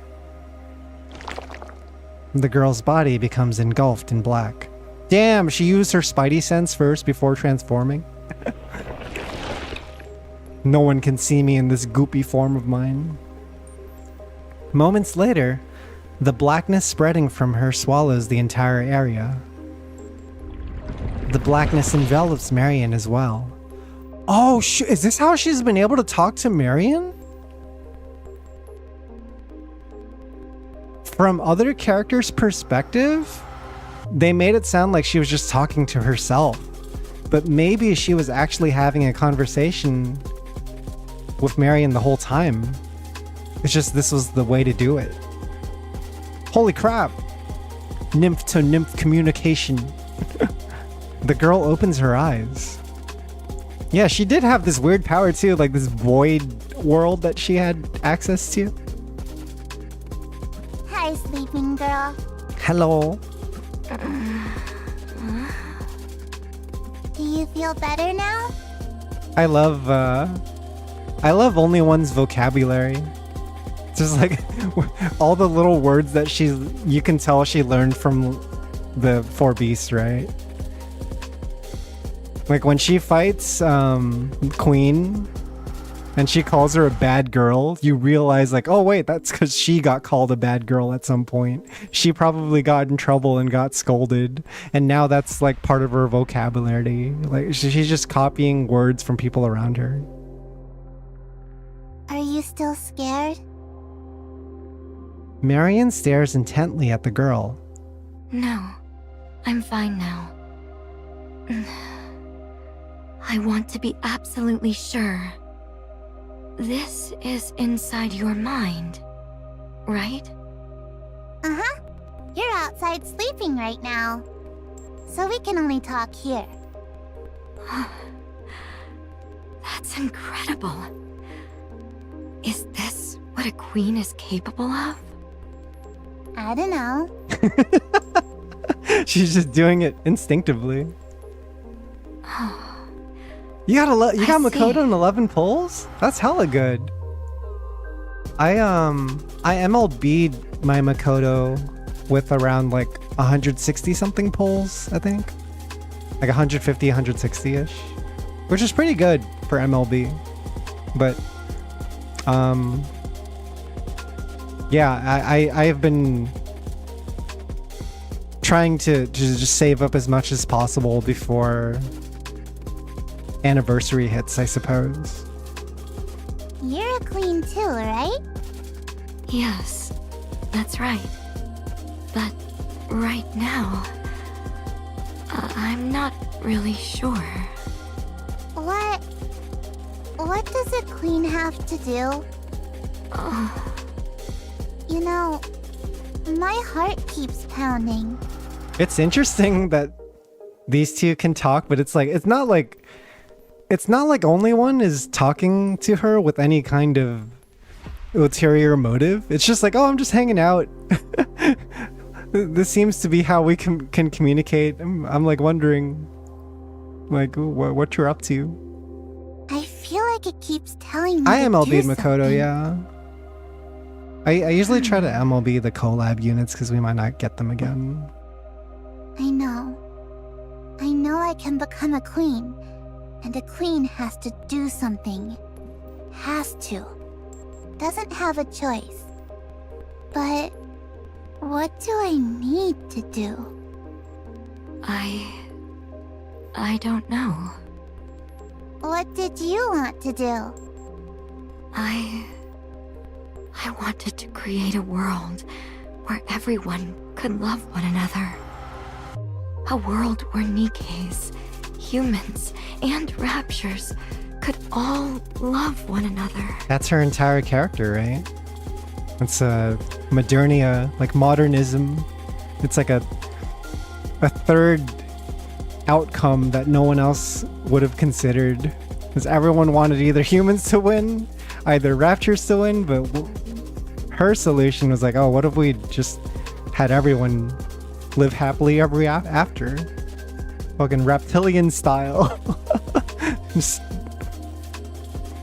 The girl's body becomes engulfed in black. Damn, she used her spidey sense first before transforming. No one can see me in this goopy form of mine. Moments later, the blackness spreading from her swallows the entire area. The blackness envelops Marion as well. Oh, is this how she's been able to talk to Marion? from other characters' perspective, they made it sound like she was just talking to herself. But maybe she was actually having a conversation with Marion the whole time. It's just this was the way to do it. Holy crap! Nymph to nymph communication. The girl opens her eyes. Yeah, she did have this weird power too, like this void world that she had access to. Hi, sleeping girl. Hello. Do you feel better now? I love Only One's vocabulary. Just like all the little words that you can tell she learned from the Four Beasts, right? Like when she fights Queen and she calls her a bad girl, you realize like, oh wait, that's because she got called a bad girl at some point. She probably got in trouble and got scolded, and now that's like part of her vocabulary. Like she's just copying words from people around her. Are you still scared? Marion stares intently at the girl. No, I'm fine now. I want to be absolutely sure. This is inside your mind, right? Uh-huh. You're outside sleeping right now. So we can only talk here. That's incredible. Is this what a queen is capable of? I don't know. She's just doing it instinctively. You got Makoto in 11 pulls? That's hella good. I MLB'd my Makoto with around like 160 something pulls, I think. Like 150, 160-ish. Which is pretty good for MLB. But yeah, I've been trying to just save up as much as possible before anniversary hits, I suppose. You're a queen too, right? Yes, that's right. But right now, I'm not really sure. What does a queen have to do? You know, my heart keeps pounding. It's interesting that these two can talk, but it's not like Only One is talking to her with any kind of ulterior motive. It's just like, oh, I'm just hanging out. This seems to be how we can communicate. I'm like wondering, like, what you're up to. I feel like it keeps telling me I to MLB'd do Makoto, something. yeah. I usually try to MLB the collab units because we might not get them again. I know I can become a queen, and a queen has to do something. Has to. Doesn't have a choice. But what do I need to do? I don't know. What did you want to do? I wanted to create a world where everyone could love one another. A world where Nikkes, humans, and Raptures could all love one another. That's her entire character, right? It's modernia, like modernism. It's like a third outcome that no one else would have considered. Because everyone wanted either humans to win, either Raptures to win, but her solution was like, oh, what if we just had everyone live happily ever after? Fucking reptilian style. Just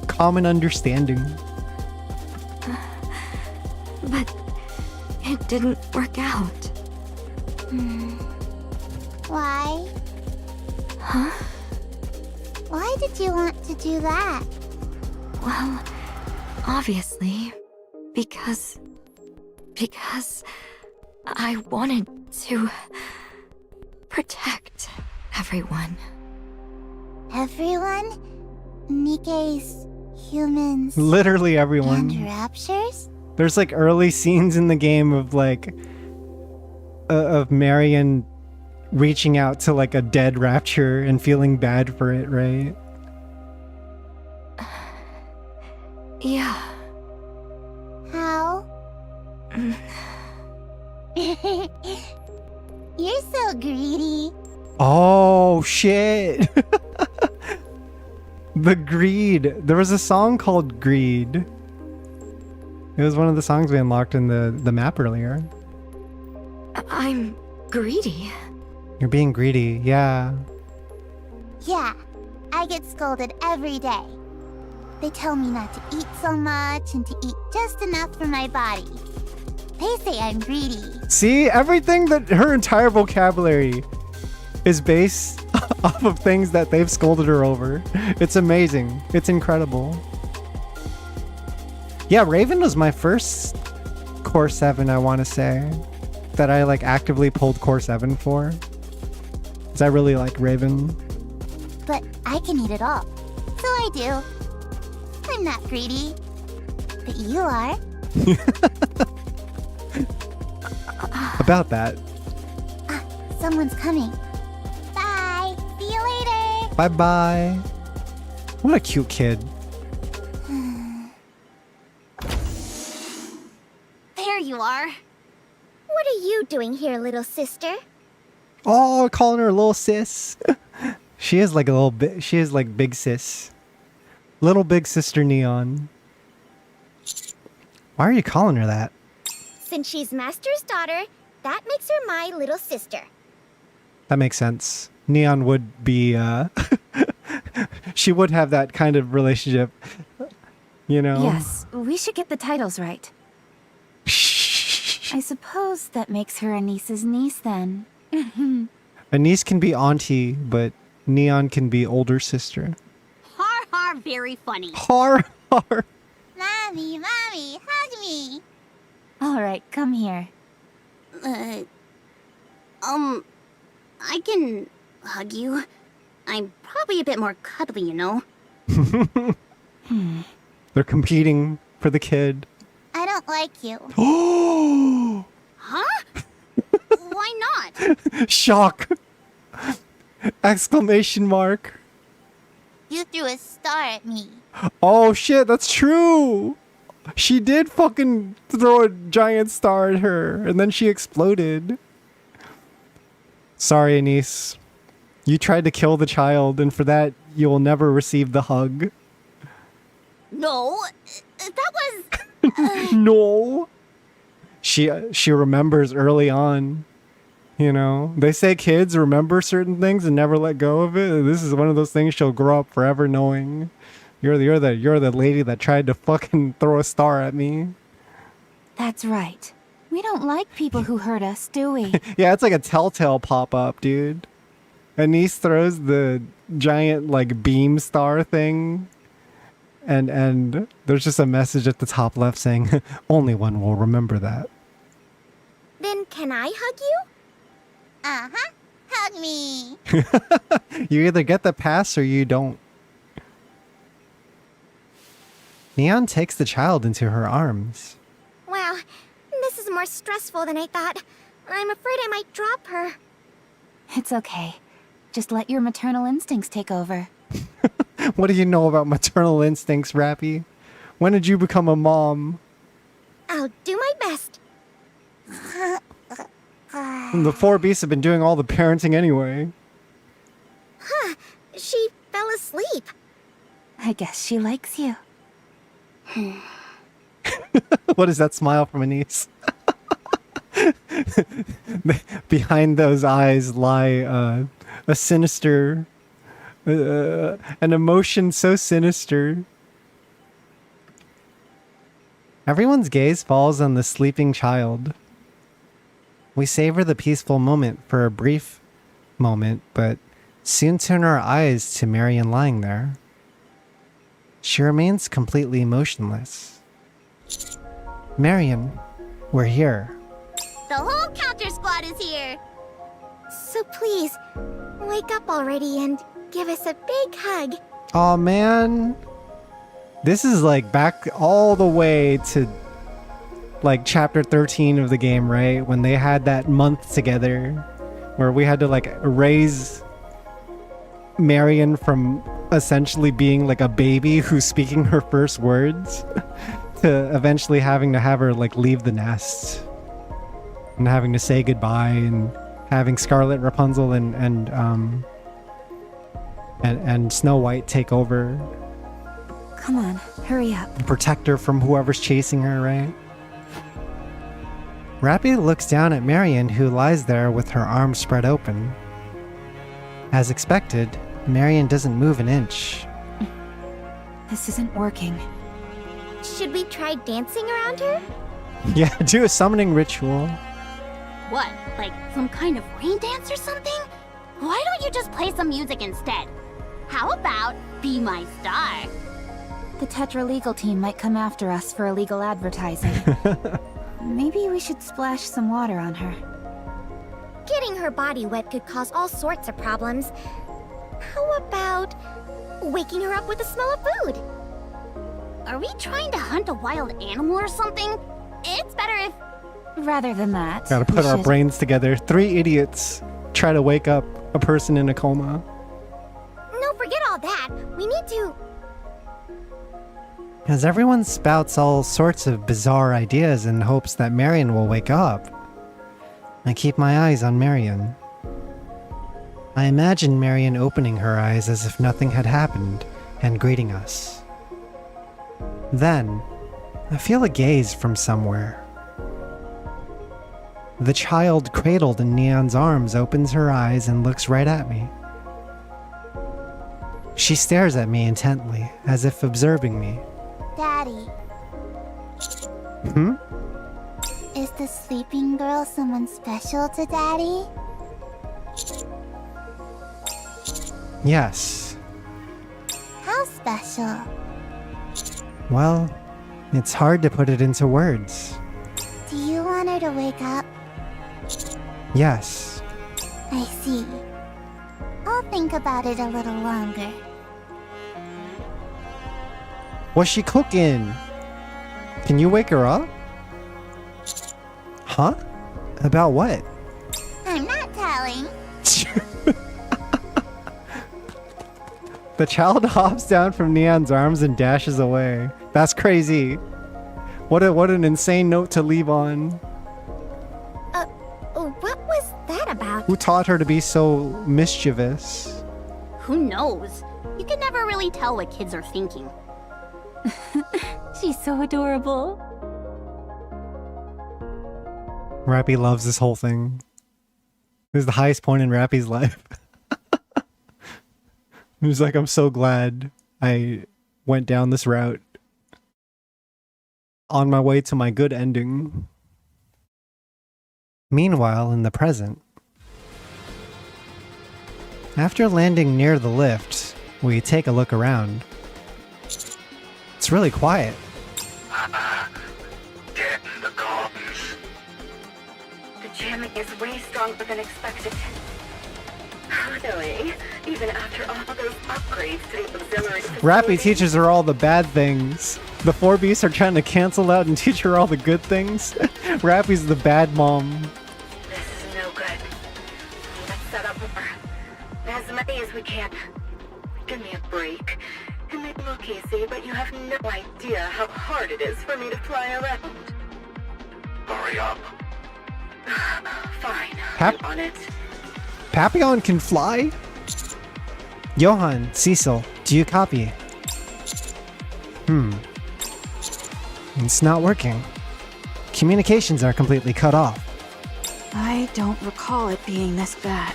common understanding. But it didn't work out. Why? Huh? Why did you want to do that? Well, obviously, because I wanted to protect everyone. Everyone? Nikkes, humans, Literally everyone. and Raptures? There's like early scenes in the game of like of Marion reaching out to like a dead Rapture and feeling bad for it, right? Yeah. How? You're so greedy. Oh shit. The Greed. There was a song called Greed. It was one of the songs we unlocked in the map earlier. I'm greedy. You're being greedy, yeah. Yeah, I get scolded every day. They tell me not to eat so much and to eat just enough for my body. They say I'm greedy. See, everything that her entire vocabulary is based off of things that they've scolded her over. It's amazing. It's incredible. Yeah, Raven was my first Core 7, I want to say, that I like actively pulled Core 7 for. Because I really like Raven. But I can eat it all. So I do. I'm not greedy. But you are. About that. Someone's coming. Bye. See you later. Bye-bye. What a cute kid. There you are. What are you doing here, little sister? Oh, calling her a little sis. She is like a little bit. She is like big sis. Little big sister Neon. Why are you calling her that? Since she's Master's daughter, that makes her my little sister. That makes sense. Neon would be, she would have that kind of relationship, you know? Yes, we should get the titles right. I suppose that makes her a niece's niece then. A niece can be auntie, but Neon can be older sister. Har har, very funny. Har har. Mommy, hug me. All right, come here. I can hug you. I'm probably a bit more cuddly, you know. They're competing for the kid. I don't like you. Oh! Huh? Why not? Shock! Exclamation mark. You threw a star at me. Oh shit, that's true! She did fucking throw a giant star at her, and then she exploded. Sorry, Anise. You tried to kill the child, and for that, you will never receive the hug. No, that was... No! She remembers early on. You know? They say kids remember certain things and never let go of it. This is one of those things she'll grow up forever knowing. You're the lady that tried to fucking throw a star at me. That's right. We don't like people who hurt us, do we? Yeah, it's like a telltale pop-up, dude. Anise throws the giant, like, beam star thing. And there's just a message at the top left saying, only one will remember that. Then can I hug you? Uh-huh. Hug me. You either get the pass or you don't. Neon takes the child into her arms. Wow, this is more stressful than I thought. I'm afraid I might drop her. It's okay. Just let your maternal instincts take over. What do you know about maternal instincts, Rappy? When did you become a mom? I'll do my best. The 4 beasts have been doing all the parenting anyway. Huh, she fell asleep. I guess she likes you. What is that smile from Anise? Behind those eyes lie a sinister, an emotion so sinister. Everyone's gaze falls on the sleeping child. We savor the peaceful moment for a brief moment, but soon turn our eyes to Marion lying there. She remains completely motionless. Marion, we're here. The whole counter squad is here. So please, wake up already and give us a big hug. Aw, man. This is like back all the way to like chapter 13 of the game, right? When they had that month together where we had to like raise Marion from essentially being like a baby who's speaking her first words to eventually having to have her like leave the nest and having to say goodbye and having Scarlet, Rapunzel, and Snow White take over. Come on, hurry up. And protect her from whoever's chasing her, right? Rappy looks down at Marion, who lies there with her arms spread open. As expected, Marion doesn't move an inch. This isn't working. Should we try dancing around her? Yeah, do a summoning ritual. What, like some kind of rain dance or something? Why don't you just play some music instead? How about Be My Star? The Tetra legal team might come after us for illegal advertising. Maybe we should splash some water on her. Getting her body wet could cause all sorts of problems. How about waking her up with the smell of food? Are we trying to hunt a wild animal or something? It's better if... Rather than that, Gotta put our brains together. 3 idiots try to wake up a person in a coma. No, forget all that. We need to... As everyone spouts all sorts of bizarre ideas in hopes that Marion will wake up, I keep my eyes on Marion. I imagine Marion opening her eyes as if nothing had happened and greeting us. Then, I feel a gaze from somewhere. The child cradled in Neon's arms opens her eyes and looks right at me. She stares at me intently, as if observing me. Daddy. Hmm? Is the sleeping girl someone special to Daddy? Yes. How special? Well, it's hard to put it into words. Do you want her to wake up? Yes. I see. I'll think about it a little longer. What's she cooking? Can you wake her up? Huh? About what? I'm not telling. The child hops down from Neon's arms and dashes away. That's crazy. What an insane note to leave on. What was that about? Who taught her to be so mischievous? Who knows? You can never really tell what kids are thinking. She's so adorable. Rappy loves this whole thing. This is the highest point in Rappy's life. He's like, I'm so glad I went down this route. On my way to my good ending. Meanwhile, in the present. After landing near the lift, we take a look around. It's really quiet. Get in the comms. The jamming is way stronger than expected. Really? Even after all those upgrades to the auxiliary Rappy teaches her all the bad things. The 4 beasts are trying to cancel out and teach her all the good things. Rappy's the bad mom. This is no good. Let's set up more. As many as we can. Give me a break. It may look easy, but you have no idea how hard it is for me to fly around. Hurry up. Fine. Pap- I'm on it. Papillon can fly? Johan, Cecil, do you copy? It's not working. Communications are completely cut off. I don't recall it being this bad.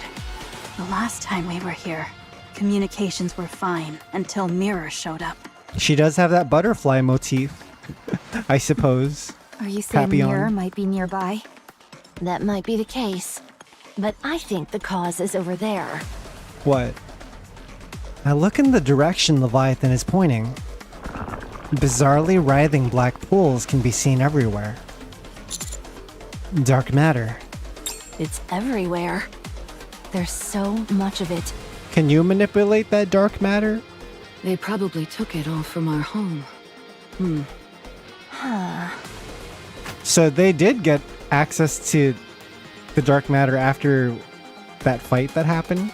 The last time we were here, communications were fine until Mirror showed up. She does have that butterfly motif, I suppose. Are you saying Papillon. Mirror might be nearby? That might be the case. But I think the cause is over there. What? I look in the direction Leviathan is pointing. Bizarrely writhing black pools can be seen everywhere. Dark matter. It's everywhere. There's so much of it. Can you manipulate that dark matter? They probably took it all from our home. Huh. So they did get access to the dark matter after that fight that happened.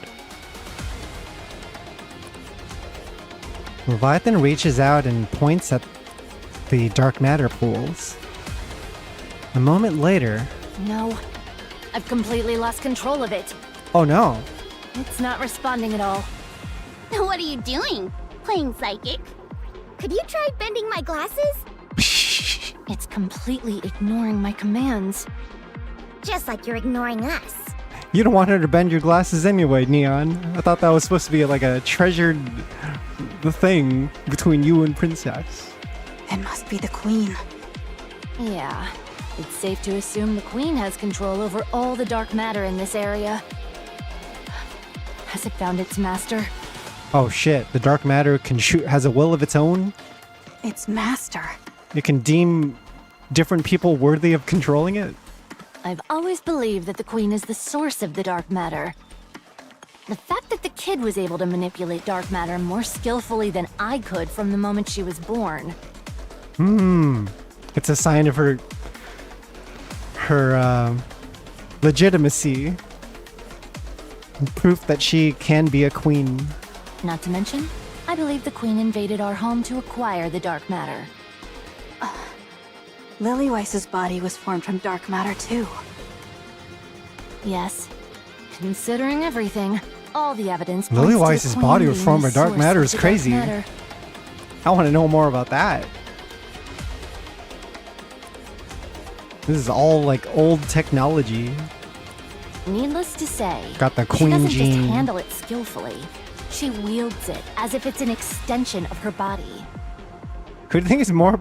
Leviathan reaches out and points at the dark matter pools. A moment later... No. I've completely lost control of it. Oh no. It's not responding at all. What are you doing? Playing psychic? Could you try bending my glasses? It's completely ignoring my commands. Just like you're ignoring us. You don't want her to bend your glasses anyway, Neon. I thought that was supposed to be like a treasured thing between you and Princess. It must be the Queen. Yeah. It's safe to assume the Queen has control over all the dark matter in this area. Has it found its master? Oh shit, the dark matter has a will of its own? Its master. It can deem different people worthy of controlling it? I've always believed that the Queen is the source of the dark matter. The fact that the kid was able to manipulate dark matter more skillfully than I could from the moment she was born. It's a sign of her legitimacy. Proof that she can be a queen. Not to mention, I believe the Queen invaded our home to acquire the dark matter. Lily Weiss's body was formed from dark matter too. Yes. Considering everything, all the evidence points Lily to the Weiss's Queen body was being formed the by dark source matter of is the dark crazy. matter. I want to know more about that. This is all like old technology. Needless to say, Got the she queen doesn't gene. just handle it skillfully. She wields it as if it's an extension of her body. Who do you think is more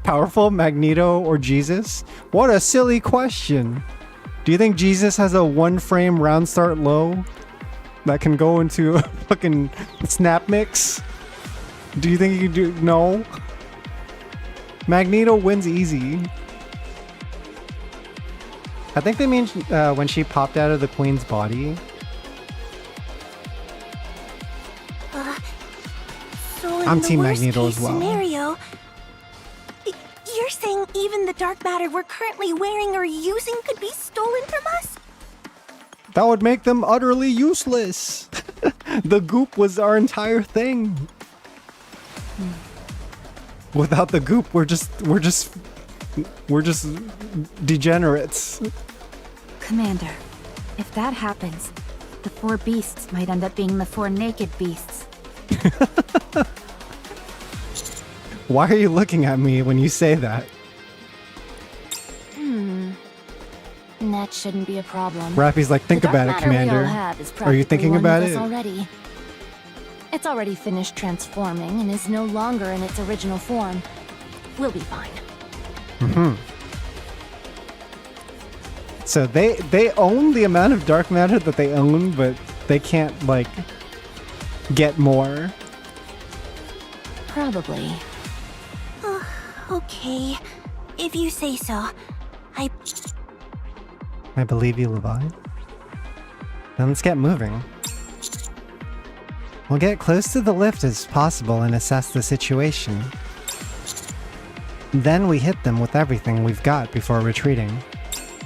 powerful, Magneto or Jesus? What a silly question. Do you think Jesus has a one-frame round start low that can go into a fucking snap mix? Do you think he can do... No. Magneto wins easy. I think they mean when she popped out of the Queen's body. So in I'm the Team worst Magneto case as well. scenario, you're saying even the dark matter we're currently wearing or using could be stolen from us? That would make them utterly useless. The goop was our entire thing. Without the goop, we're just degenerates. Commander, if that happens, the 4 beasts might end up being the 4 naked beasts. Why are you looking at me when you say that? That shouldn't be a problem. Rappy's like, think The dark about it, matter we all Commander. have is Are you thinking practically one about with it? us already. It's already finished transforming and is no longer in its original form. We'll be fine. So they own the amount of dark matter that they own, but they can't, like, get more. Probably. Okay, if you say so. I believe you, Levi. Then let's get moving. We'll get close to the lift as possible and assess the situation. Then we hit them with everything we've got before retreating.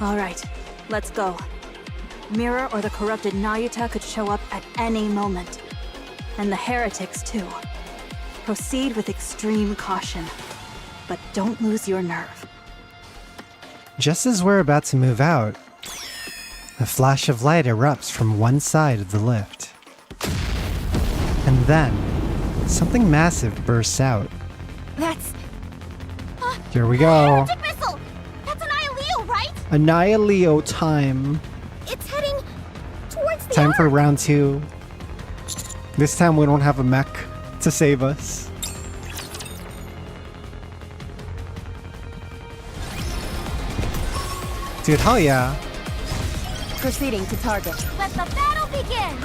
All right, let's go. Mirror or the corrupted Nayuta could show up at any moment. And the heretics too. Proceed with extreme caution. But don't lose your nerve. Just as we're about to move out, a flash of light erupts from one side of the lift. And then, something massive bursts out. That's... Here we go. Heretic missile! That's an Ioleo, right? Annihileo time. It's heading towards the Time for ark. round 2. This time we don't have a mech to save us. Dude, hell yeah. Proceeding to target. Let the battle begin!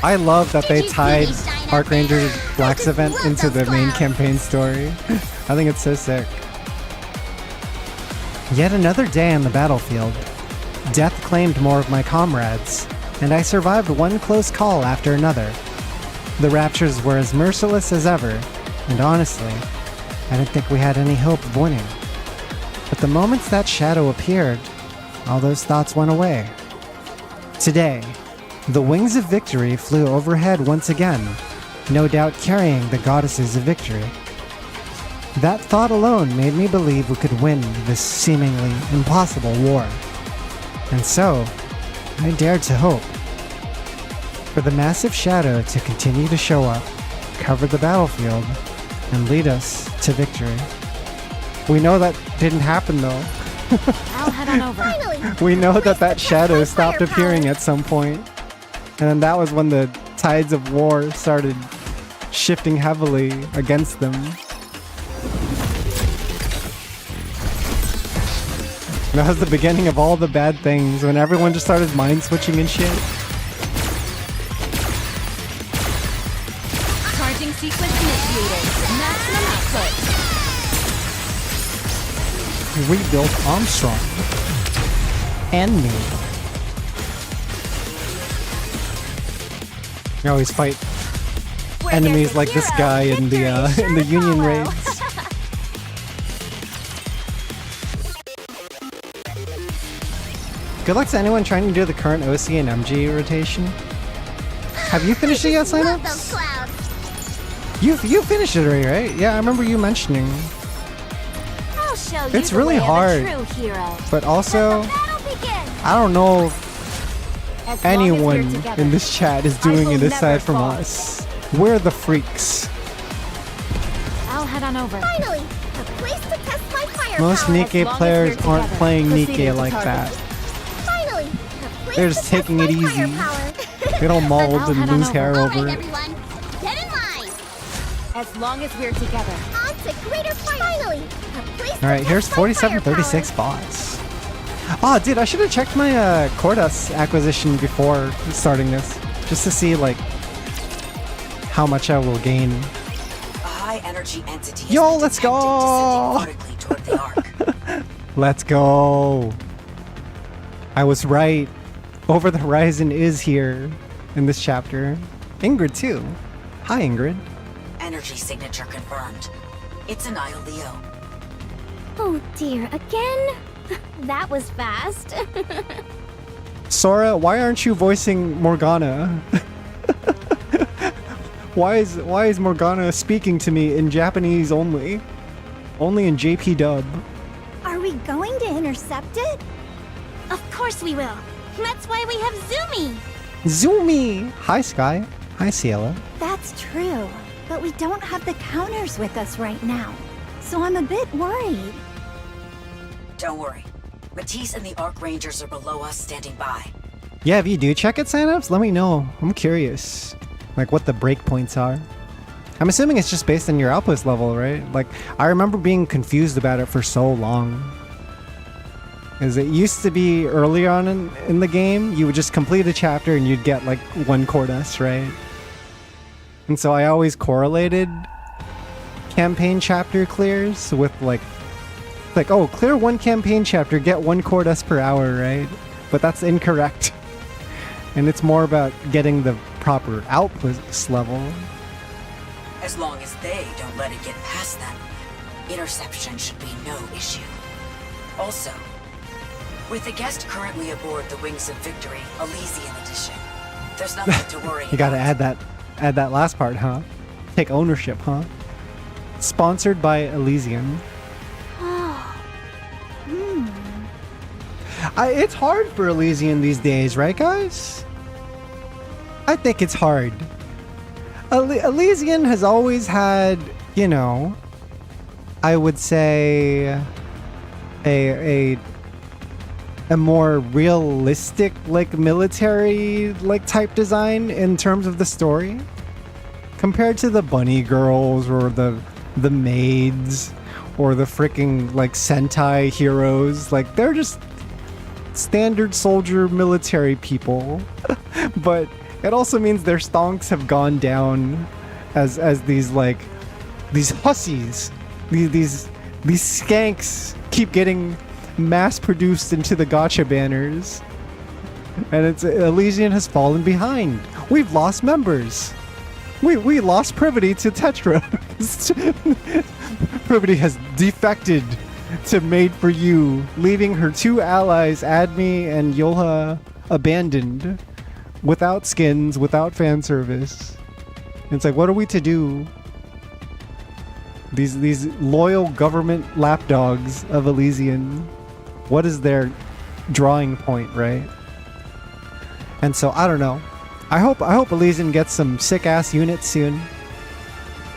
I love that they Did you see tied me shine up Archranger there? Black's I just event love into the those main clouds. campaign story. I think it's so sick. Yet another day on the battlefield. Death claimed more of my comrades, and I survived one close call after another. The Raptures were as merciless as ever, and honestly, I didn't think we had any hope of winning. But the moment that shadow appeared, all those thoughts went away. Today, the wings of victory flew overhead once again, no doubt carrying the goddesses of victory. That thought alone made me believe we could win this seemingly impossible war. And so, I dared to hope for the massive shadow to continue to show up, cover the battlefield, and lead us to victory. We know that didn't happen though. I'll head on over. Finally! We know that shadow stopped appearing at some point. And then that was when the tides of war started shifting heavily against them. That was the beginning of all the bad things, when everyone just started mind switching and shit. Charging sequence initiated. Maximum output. Rebuilt Armstrong. And me. I always fight enemies like this guy in the Union raids. Good luck to anyone trying to do the current OC and MG rotation. Have you finished it yet, Signups? You finished it already, right? Yeah, I remember you mentioning. I'll show you It's really hard, but also, I don't know if anyone in this chat is doing it aside from us. We're the freaks. I'll head on over. Finally! A place to test my firepower! Most NIKKE players aren't playing NIKKE like that. Finally! A place They're to just test taking my it easy. firepower. Get all mauled and lose hair All over right, it. everyone. Get in line. As long as we're together. On to greater fire! Finally! A place to Alright, here's test my 4736 bots. Oh, dude, I should have checked my Cordas acquisition before starting this. Just to see, like, how much I will gain. A high energy entity has Yo, been let's detected go! descending vertically toward the arc. Let's go! I was right. Over the Horizon is here in this chapter. Ingrid, too. Hi, Ingrid. Energy signature confirmed. It's an Leo. Oh dear, again? That was fast. Sora, why aren't you voicing Morgana? Why is Morgana speaking to me in Japanese only? Only in JP dub. Are we going to intercept it? Of course we will. That's why we have Zoomy. Zoomy! Hi, Sky. Hi, Ciela. That's true. But we don't have the counters with us right now. So I'm a bit worried. Don't worry. Matisse and the Arc Rangers are below us standing by. Yeah, if you do check it, signups, let me know. I'm curious. Like, what the breakpoints are. I'm assuming it's just based on your outpost level, right? Like, I remember being confused about it for so long. As it used to be early on in the game, you would just complete a chapter and you'd get, like, 1 Cordas, right? And so I always correlated campaign chapter clears with, like, oh, clear 1 campaign chapter, get 1 Cordas per hour, right? But that's incorrect. And it's more about getting the proper outpost level. As long as they don't let it get past them, interception should be no issue. Also, with the guest currently aboard the Wings of Victory, Elysian Edition, there's nothing to worry You gotta about. add that last part, huh? Take ownership, huh? Sponsored by Elysian. It's hard for Elysian these days, right, guys? I think it's hard. Elysian has always had, you know, I would say a more realistic, like, military, like, type design in terms of the story compared to the bunny girls or the maids or the freaking, like, Sentai heroes. Like, they're just standard soldier military people. But it also means their stonks have gone down as these, like, these hussies, these skanks keep getting mass produced into the gacha banners, and it's Elysian has fallen behind. We've lost members. We lost Privity to Tetra. Privity has defected to mate for you, leaving her 2 allies, Adme and Yolha, abandoned, without skins, without fan service. It's like, what are we to do? These loyal government lapdogs of Elysian, what is their drawing point, right? And so I don't know. I hope Elysian gets some sick ass units soon.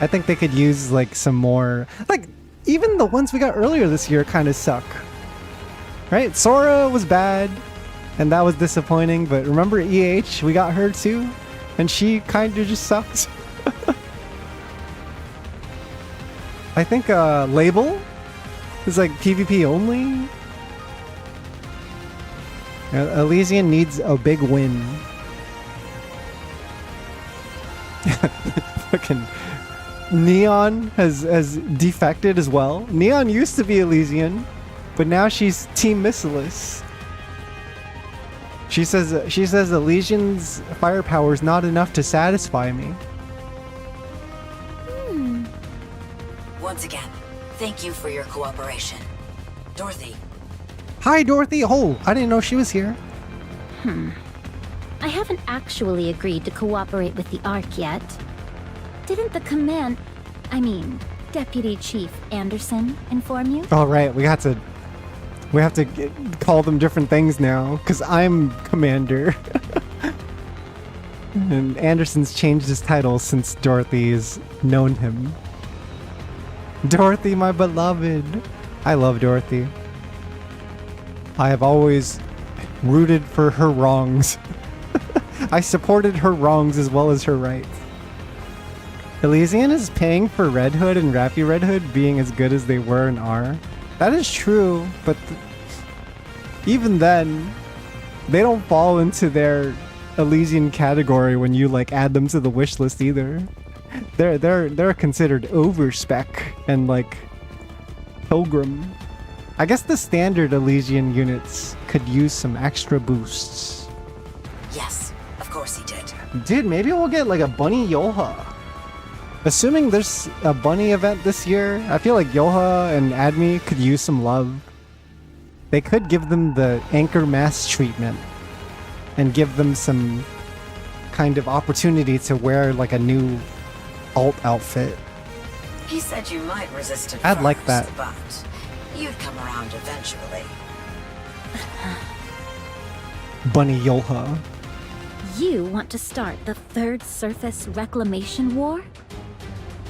I think they could use like some more, like even the ones we got earlier this year kind of suck. Right? Sora was bad and that was disappointing, but remember EH, we got her too and she kind of just sucks. I think Label is like PvP only. Elysian needs a big win. Fucking Neon has defected as well. Neon used to be Elysian, but now she's Team Missilus. She says Elysian's firepower is not enough to satisfy me. Once again, thank you for your cooperation. Dorothy. Hi, Dorothy. Oh, I didn't know she was here. I haven't actually agreed to cooperate with the Ark yet. Didn't the Deputy Chief Anderson inform you? All right, we have to call them different things now because I'm commander. And Anderson's changed his title since Dorothy's known him. Dorothy, my beloved. I love Dorothy. I have always rooted for her wrongs. I supported her wrongs as well as her rights. Elysian is paying for Red Hood and Rappy Red Hood being as good as they were and are. That is true, but even then, they don't fall into their Elysian category when you like add them to the wish list either. They're considered overspec and like Pilgrim. I guess the standard Elysian units could use some extra boosts. Yes, of course he did. Dude, maybe we'll get like a Bunny Yolha. Assuming there's a bunny event this year, I feel like Yolha and Adme could use some love. They could give them the anchor mass treatment and give them some kind of opportunity to wear like a new alt outfit. He said you might resist it I'd first, like that. But you'd come around eventually. Bunny Yolha. You want to start the third surface reclamation war?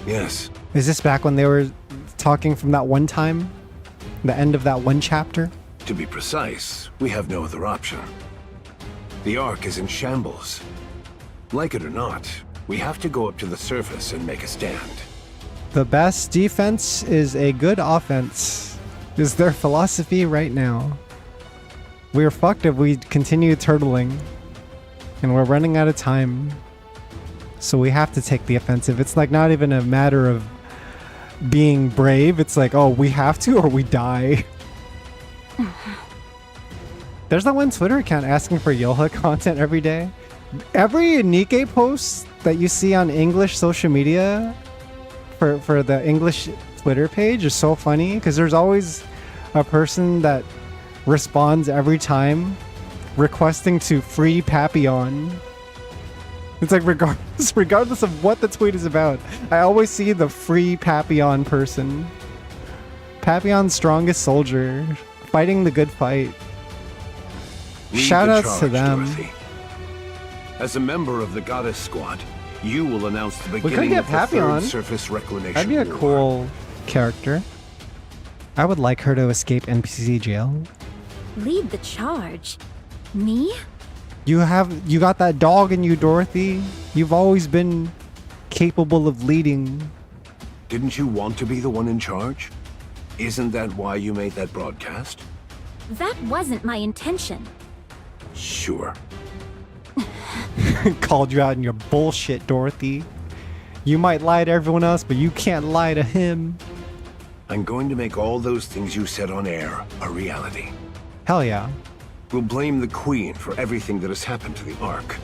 Yes. Is this back when they were talking from that one time? The end of that one chapter? To be precise, we have no other option. The Ark is in shambles. Like it or not, we have to go up to the surface and make a stand. The best defense is a good offense, is their philosophy right now. We're fucked if we continue turtling, and we're running out of time. So we have to take the offensive. It's like not even a matter of being brave. It's like, oh, we have to or we die. There's that one Twitter account asking for Yolha content every day. Every NIKKE post that you see on English social media for the English Twitter page is so funny because there's always a person that responds every time requesting to free Papillon. It's like regardless of what the tweet is about, I always see the free Papillon person. Papillon's strongest soldier, fighting the good fight. Shoutouts to them. Dorothy. As a member of the Goddess Squad, you will announce the We could beginning get of the Papillon. third surface reclamation. That'd be a war. cool character. I would like her to escape NPC jail. Lead the charge? Me? You got that dog in you, Dorothy. You've always been capable of leading. Didn't you want to be the one in charge? Isn't that why you made that broadcast? That wasn't my intention. Sure. Called you out in your bullshit, Dorothy. You might lie to everyone else, but you can't lie to him. I'm going to make all those things you said on air a reality. Hell yeah. We'll blame the Queen for everything that has happened to the Ark.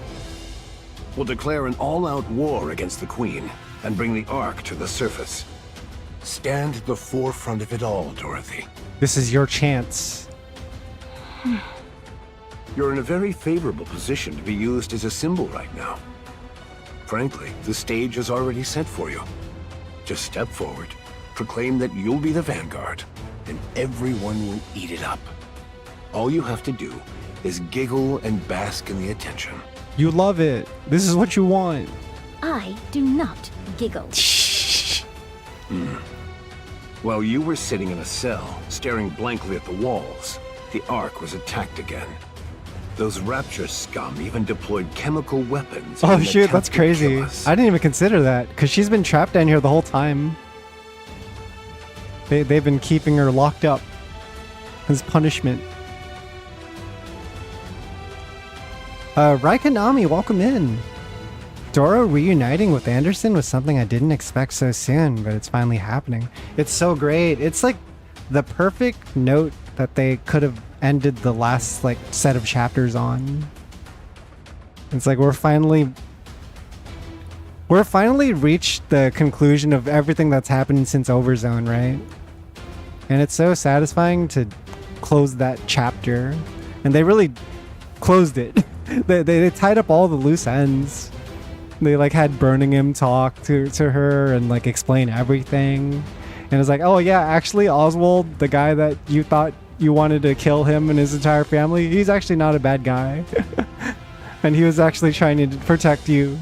We'll declare an all-out war against the Queen and bring the Ark to the surface. Stand at the forefront of it all, Dorothy. This is your chance. You're in a very favorable position to be used as a symbol right now. Frankly, the stage is already set for you. Just step forward, proclaim that you'll be the vanguard, and everyone will eat it up. All you have to do is giggle and bask in the attention. You love it. This is what you want. I do not giggle. While you were sitting in a cell, staring blankly at the walls, the Ark was attacked again. Those Rapture scum even deployed chemical weapons. Oh shoot, that's crazy. I didn't even consider that, because she's been trapped down here the whole time. They've been keeping her locked up as punishment. Raikanami, welcome in. Doro reuniting with Anderson was something I didn't expect so soon, but it's finally happening. It's so great. It's like the perfect note that they could have ended the last like set of chapters on. It's like we're finally reached the conclusion of everything that's happened since Overzone, right? And it's so satisfying to close that chapter. And they really closed it. they tied up all the loose ends. They like had Birmingham talk to her and like explain everything. And it's like, oh yeah, actually Oswald, the guy that you thought you wanted to kill him and his entire family, he's actually not a bad guy. And he was actually trying to protect you.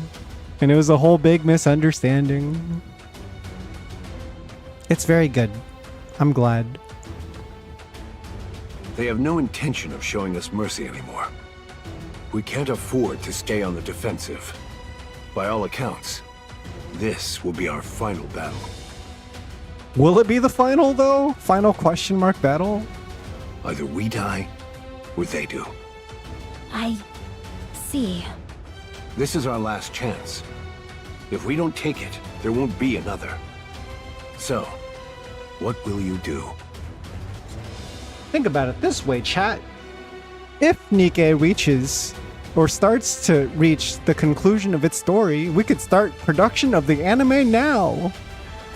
And it was a whole big misunderstanding. It's very good. I'm glad. They have no intention of showing us mercy anymore. We can't afford to stay on the defensive. By all accounts, this will be our final battle. Will it be the final, though? Final question mark battle? Either we die, or they do. I see. This is our last chance. If we don't take it, there won't be another. So, what will you do? Think about it this way, chat. If NIKKE reaches, or starts to reach the conclusion of its story, we could start production of the anime now.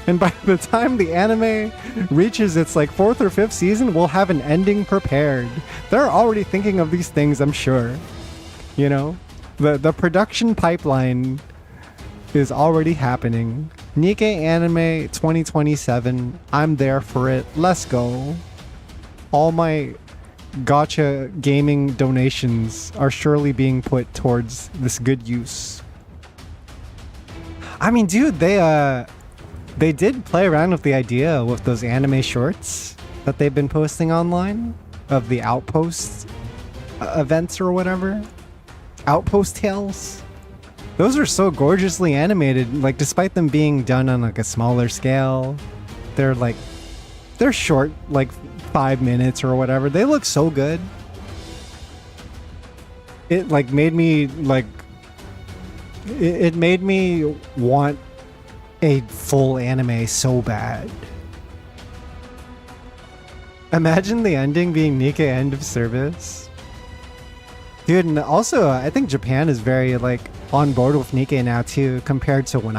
And by the time the anime reaches its like 4th or 5th season, we'll have an ending prepared. They're already thinking of these things, I'm sure. You know? The production pipeline is already happening. NIKKE Anime 2027. I'm there for it. Let's go. All my gacha gaming donations are surely being put towards this good use. I mean, dude, they did play around with the idea with those anime shorts that they've been posting online of the Outpost events or whatever. Outpost tales. Those are so gorgeously animated, like despite them being done on like a smaller scale. They're short, like 5 minutes or whatever. They look so good. It like made me like it made me want a full anime so bad. Imagine the ending being NIKKE end of service. Dude, and also I think Japan is very like on board with NIKKE now too, compared to when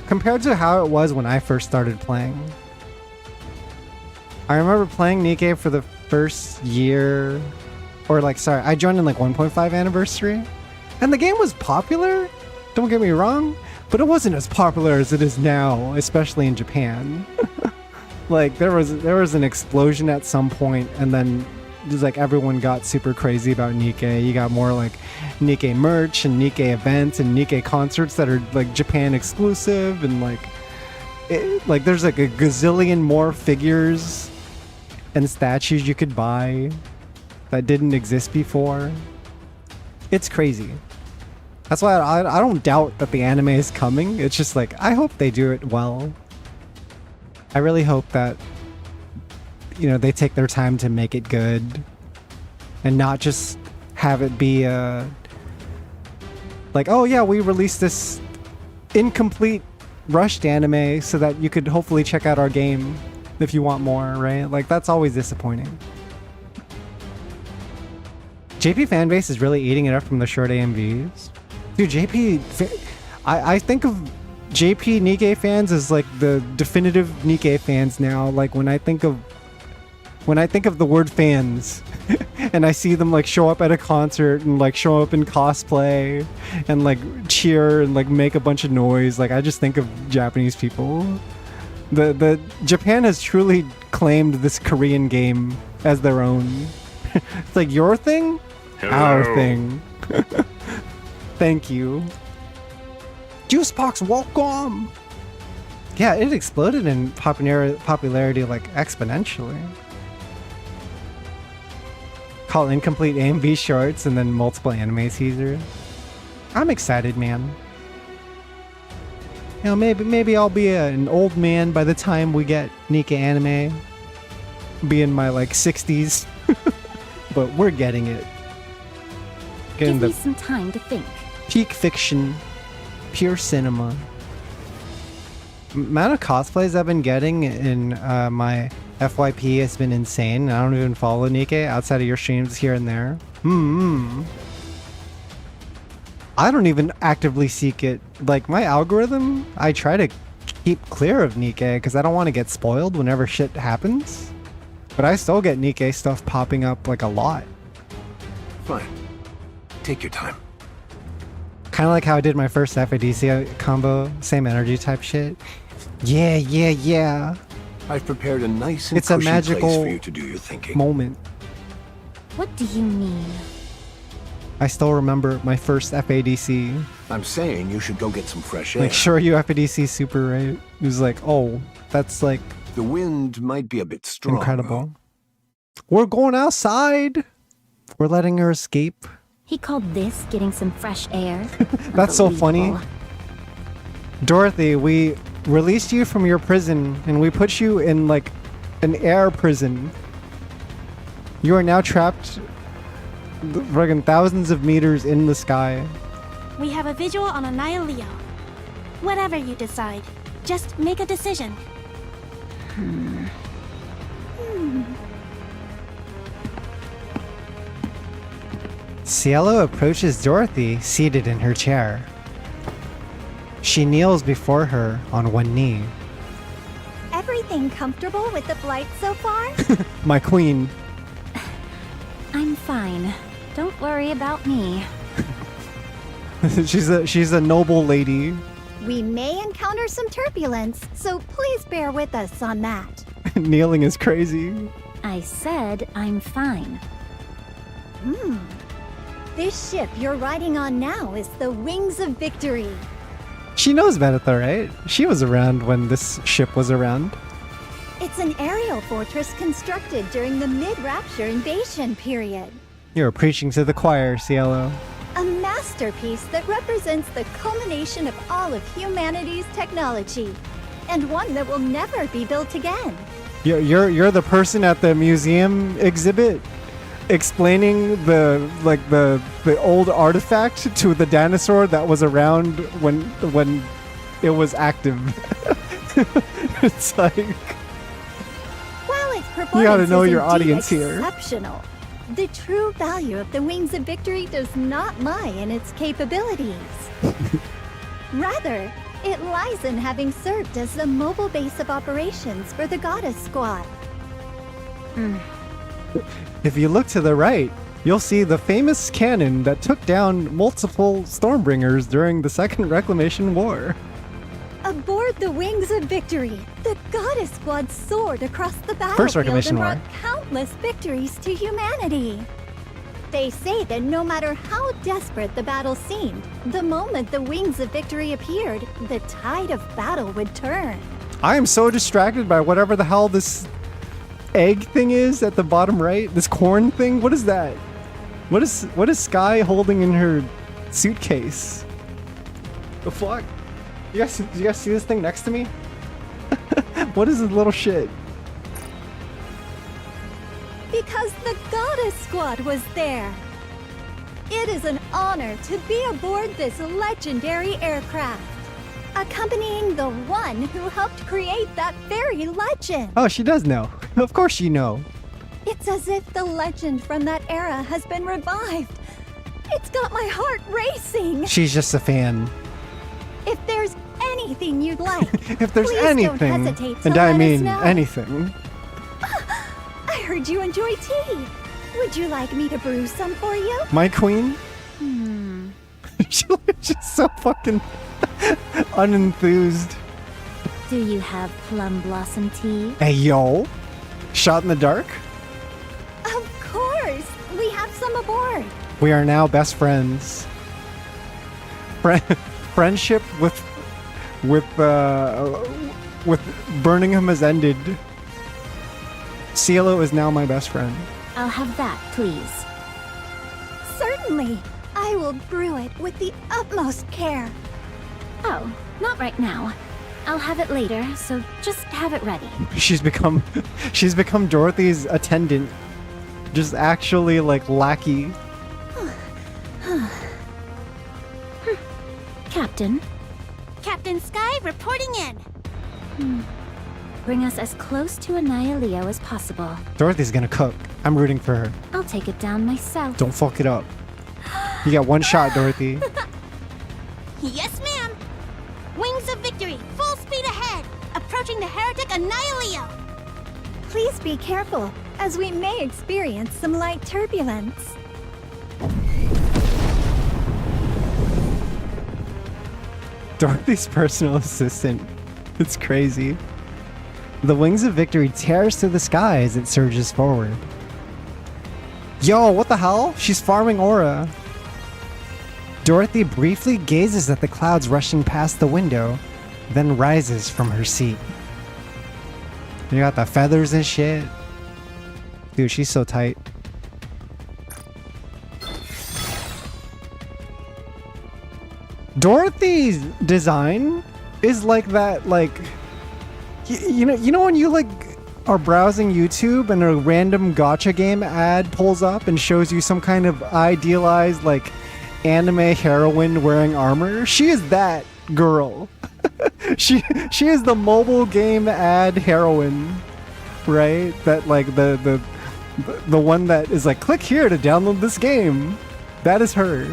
compared to how it was when I first started playing. I remember playing NIKKE for the first year, or like, sorry, I joined in like 1.5 anniversary, and the game was popular, don't get me wrong, but it wasn't as popular as it is now, especially in Japan. Like there was an explosion at some point, and then just like everyone got super crazy about NIKKE. You got more like NIKKE merch and NIKKE events and NIKKE concerts that are like Japan exclusive, and like there's like a gazillion more figures and statues you could buy that didn't exist before. It's crazy. That's why I don't doubt that the anime is coming. It's just like, I hope they do it well. I really hope that, you know, they take their time to make it good and not just have it be like, oh yeah, we released this incomplete rushed anime so that you could hopefully check out our game if you want more, right? Like, that's always disappointing. JP fanbase is really eating it up from the short AMVs. Dude, JP, I think of JP NIKKE fans is like the definitive NIKKE fans now. Like when I think of the word fans and I see them like show up at a concert and like show up in cosplay and like cheer and like make a bunch of noise, like I just think of Japanese people. The Japan has truly claimed this Korean game as their own. It's like your thing, Hello. Our thing. Thank you. Juicebox, welcome. Yeah, it exploded in popularity like exponentially. Call incomplete A and B shorts and then multiple anime teasers. I'm excited, man. You know, maybe I'll be an old man by the time we get NIKKE anime. Be in my like 60s, but we're getting it. Getting Give me some time to think. Peak fiction, pure cinema. Amount of cosplays I've been getting in my FYP has been insane. I don't even follow NIKKE outside of your streams here and there. I don't even actively seek it. Like my algorithm, I try to keep clear of NIKKE because I don't want to get spoiled whenever shit happens. But I still get NIKKE stuff popping up like a lot. Fine. Take your time. Kind of like how I did my first FADC combo, same energy type shit. Yeah. I've prepared a nice and it's a cushy magical place for you to do your thinking. moment. What do you mean? I still remember my first FADC. I'm saying you should go get some fresh air. Like, sure, you FADC super, right? It was like, oh, that's like... The wind might be a bit strong. Incredible. We're going outside. We're letting her escape. He called this getting some fresh air. That's so funny. Dorothy, we released you from your prison and we put you in like an air prison. You are now trapped friggin' thousands of meters in the sky. We have a visual on Annihilio. Whatever you decide, just make a decision. Cielo approaches Dorothy, seated in her chair. She kneels before her on one knee. Everything comfortable with the flight so far? My queen. I'm fine. Don't worry about me. she's a noble lady. We may encounter some turbulence, so please bear with us on that. Kneeling is crazy. I said I'm fine. This ship you're riding on now is the Wings of Victory. She knows about it though, right? She was around when this ship was around. It's an aerial fortress constructed during the mid-Rapture invasion period. You're preaching to the choir, Cielo. A masterpiece that represents the culmination of all of humanity's technology, and one that will never be built again. You're the person at the museum exhibit explaining the old artifact to the dinosaur that was around when it was active. It's like, while its performance you gotta know is your indeed audience here. Exceptional. The true value of the Wings of Victory does not lie in its capabilities. Rather, it lies in having served as the mobile base of operations for the Goddess Squad. If you look to the right, you'll see the famous cannon that took down multiple Stormbringers during the Second Reclamation War. Aboard the Wings of Victory, the Goddess Squad soared across the First battlefield Reclamation and brought War. countless victories to humanity. They say that no matter how desperate the battle seemed, the moment the Wings of Victory appeared, the tide of battle would turn. I am so distracted by whatever the hell this egg thing is at the bottom right. This corn thing. What is that? What is Sky holding in her suitcase? The fuck? You guys see this thing next to me? What is this little shit? Because the Goddess Squad was there. It is an honor to be aboard this legendary aircraft, accompanying the one who helped create that very legend. Oh, she does know. Of course you know. It's as if the legend from that era has been revived. It's got my heart racing. She's just a fan. If there's anything anything you'd like. If there's Please anything, don't hesitate to and I let us mean know. anything. I heard you enjoy tea. Would you like me to brew some for you? My queen? She's just so fucking unenthused. Do you have plum blossom tea? Hey, yo. Shot in the dark? Of course. We have some aboard. We are now best friends. Friendship with Birmingham has ended. Cielo is now my best friend. I'll have that, please. Certainly. I will brew it with the utmost care. Oh, not right now. I'll have it later, so just have it ready. She's become Dorothy's attendant. Just actually like lackey. Captain, Captain Sky reporting in. bring us as close to Annihilio as possible. Dorothy's gonna cook. I'm rooting for her. I'll take it down myself. Don't fuck it up. You got one shot, Dorothy. Yes, ma'am. Wings of victory, full speed ahead. Approaching the heretic Annihilio. Please be careful, as we may experience some light turbulence. Dorothy's personal assistant. It's crazy. The wings of victory tears through the sky as it surges forward. Yo, what the hell? She's farming aura. Dorothy briefly gazes at the clouds rushing past the window, then rises from her seat. You got the feathers and shit. Dude, she's so tight. Dorothy's design is like that, like, you know when you like are browsing YouTube and a random gacha game ad pulls up and shows you some kind of idealized like anime heroine wearing armor? She is that girl. she is the mobile game ad heroine, right? That like the one that is like, click here to download this game. That is her.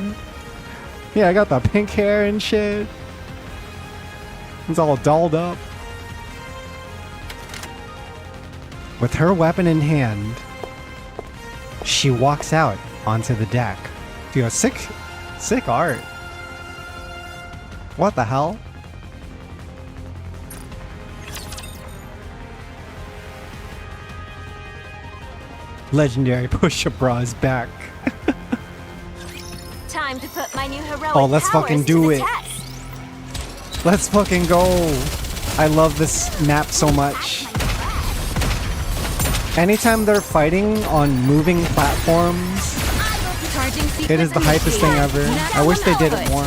Yeah, I got the pink hair and shit. It's all dolled up. With her weapon in hand, she walks out onto the deck. Dude, sick art. What the hell? Legendary push-up bra is back. Time to put my new heroic Oh, let's powers fucking to do the it. test. Let's fucking go. I love this map so much. Anytime they're fighting on moving platforms, it is the hypest thing ever. I wish they did it more.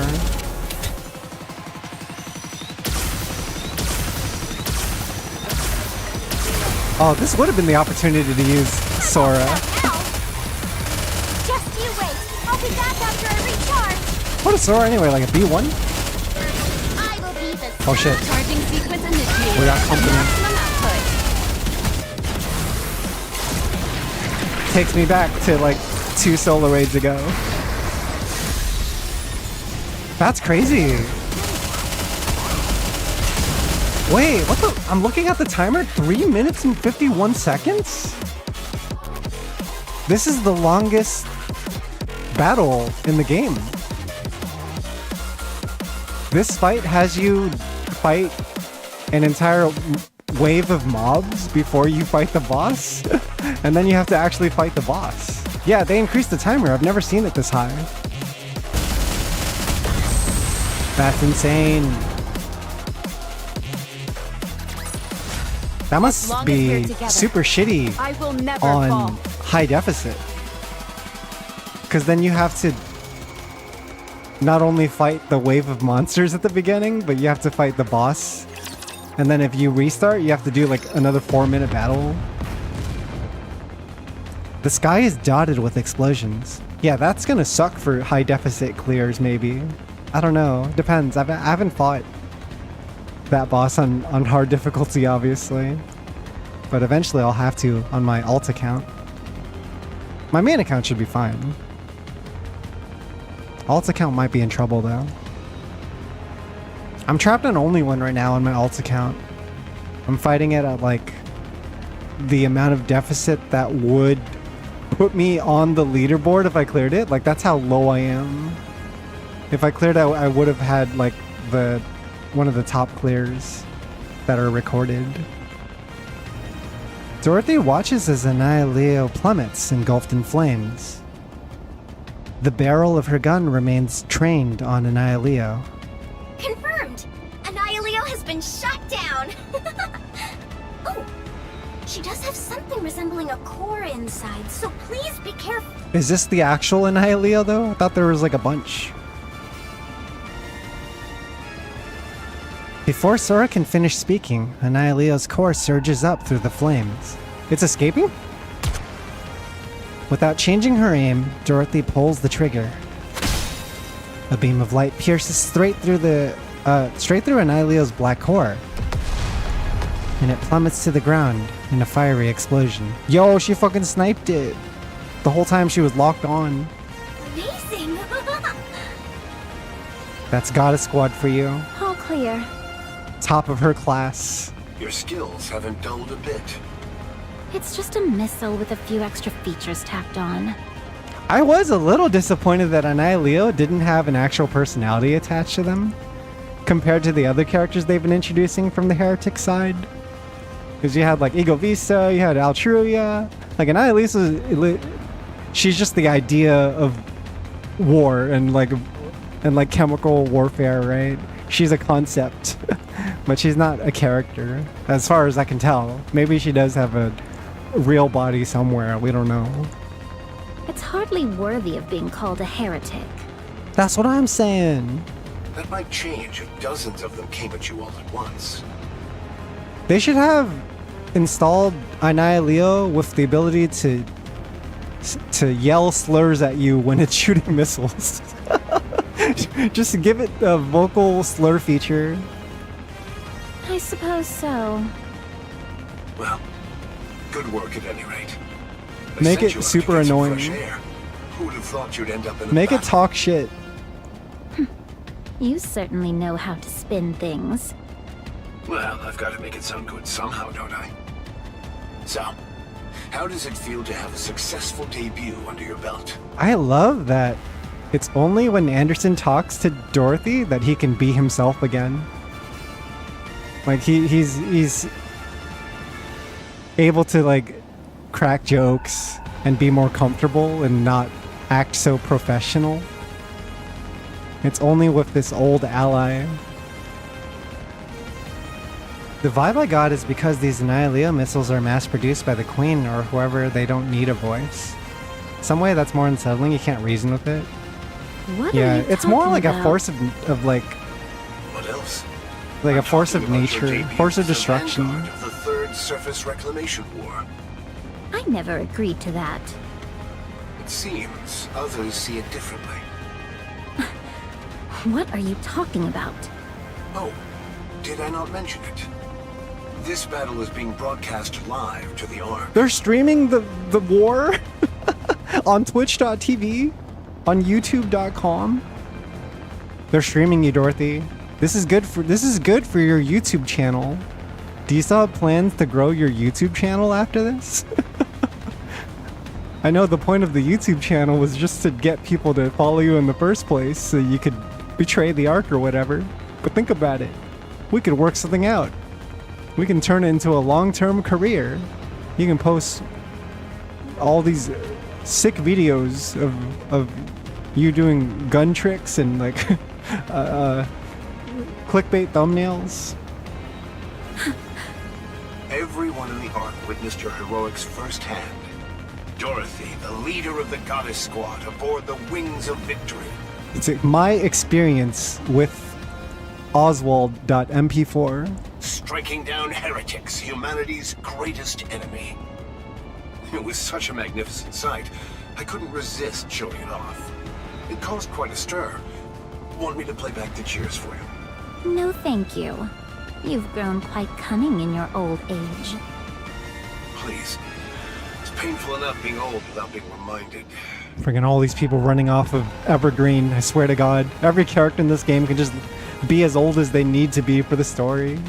Oh, this would have been the opportunity to use Sora. Just you wait. I'll be back after I recharge. What is Sora anyway? Like a B1? I will be the Oh shit. charging sequence initiated. We got company. Maximum output. Takes me back to like 2 solar raids ago. That's crazy. Wait, what the? I'm looking at the timer. 3 minutes and 51 seconds? This is the longest battle in the game. This fight has you fight an entire wave of mobs before you fight the boss. And then you have to actually fight the boss. Yeah, they increased the timer. I've never seen it this high. That's insane. That must be super shitty I will never on fall. high deficit. Because then you have to not only fight the wave of monsters at the beginning, but you have to fight the boss. And then if you restart, you have to do like another 4-minute battle. The sky is dotted with explosions. Yeah, that's gonna suck for high deficit clears maybe. I don't know, depends. I haven't fought that boss on hard difficulty obviously. But eventually I'll have to on my alt account. My main account should be fine. Alt account might be in trouble though. I'm trapped on only one right now on my alt account. I'm fighting it at like the amount of deficit that would put me on the leaderboard if I cleared it. Like that's how low I am. If I cleared it, I would have had like one of the top clears that are recorded. Dorothy watches as Annihilio plummets, engulfed in flames. The barrel of her gun remains trained on Annihilio. Confirmed! Annihilio has been shot down! Oh, she does have something resembling a core inside, so please be careful. Is this the actual Annihilio though? I thought there was like a bunch. Before Sora can finish speaking, Annihilio's core surges up through the flames. It's escaping? Without changing her aim, Dorothy pulls the trigger. A beam of light pierces straight through Annihilio's black core, and it plummets to the ground in a fiery explosion. Yo, she fucking sniped it! The whole time she was locked on. Amazing! That's Goddess Squad for you. All clear. Top of her class. Your skills haven't dulled a bit. It's just a missile with a few extra features tacked on. I was a little disappointed that Annihilio didn't have an actual personality attached to them compared to the other characters they've been introducing from the Heretic side. Because you had like Ego Visa, you had Altruia. Like Annihilio, she's just the idea of war and like chemical warfare, right? She's a concept, but she's not a character, as far as I can tell. Maybe she does have a real body somewhere, we don't know. It's hardly worthy of being called a heretic. That's what I'm saying. That might change if dozens of them came at you all at once. They should have installed Annihilio with the ability to yell slurs at you when it's shooting missiles. Just give it a vocal slur feature. I suppose so. Well, good work at any rate. Make it super annoying. Who'd have thought you'd end up in a Make it battle? talk shit. You certainly know how to spin things. Well, I've got to make it sound good somehow, don't I? So, how does it feel to have a successful debut under your belt? I love that it's only when Anderson talks to Dorothy that he can be himself again. Like he's able to like crack jokes and be more comfortable and not act so professional. It's only with this old ally. The vibe I got is because these Annihilio missiles are mass-produced by the Queen or whoever, they don't need a voice. Some way that's more unsettling, you can't reason with it. What Yeah, are you it's more talking like about? a force of like... What else? Like I'm a force of talking about your nature, debut force of as the destruction. vanguard of the Third Surface Reclamation War. I never agreed to that. It seems others see it differently. What are you talking about? Oh, did I not mention it? This battle is being broadcast live to the Ark. They're streaming the war on twitch.tv, on youtube.com. They're streaming you, Dorothy. This is good for your YouTube channel. Do you still have plans to grow your YouTube channel after this? I know the point of the YouTube channel was just to get people to follow you in the first place so you could betray the Ark or whatever. But think about it. We could work something out. We can turn it into a long-term career. You can post all these sick videos of you doing gun tricks and like clickbait thumbnails. Everyone in the Ark witnessed your heroics firsthand. Dorothy, the leader of the Goddess Squad, aboard the Wings of Victory. It's my experience with Oswald.mp4. Striking down heretics, humanity's greatest enemy. It was such a magnificent sight, I couldn't resist showing it off. It caused quite a stir. Want me to play back the cheers for you? No, thank you. You've grown quite cunning in your old age. Please. It's painful enough being old without being reminded. Friggin' all these people running off of Evergreen, I swear to God. Every character in this game can just be as old as they need to be for the story.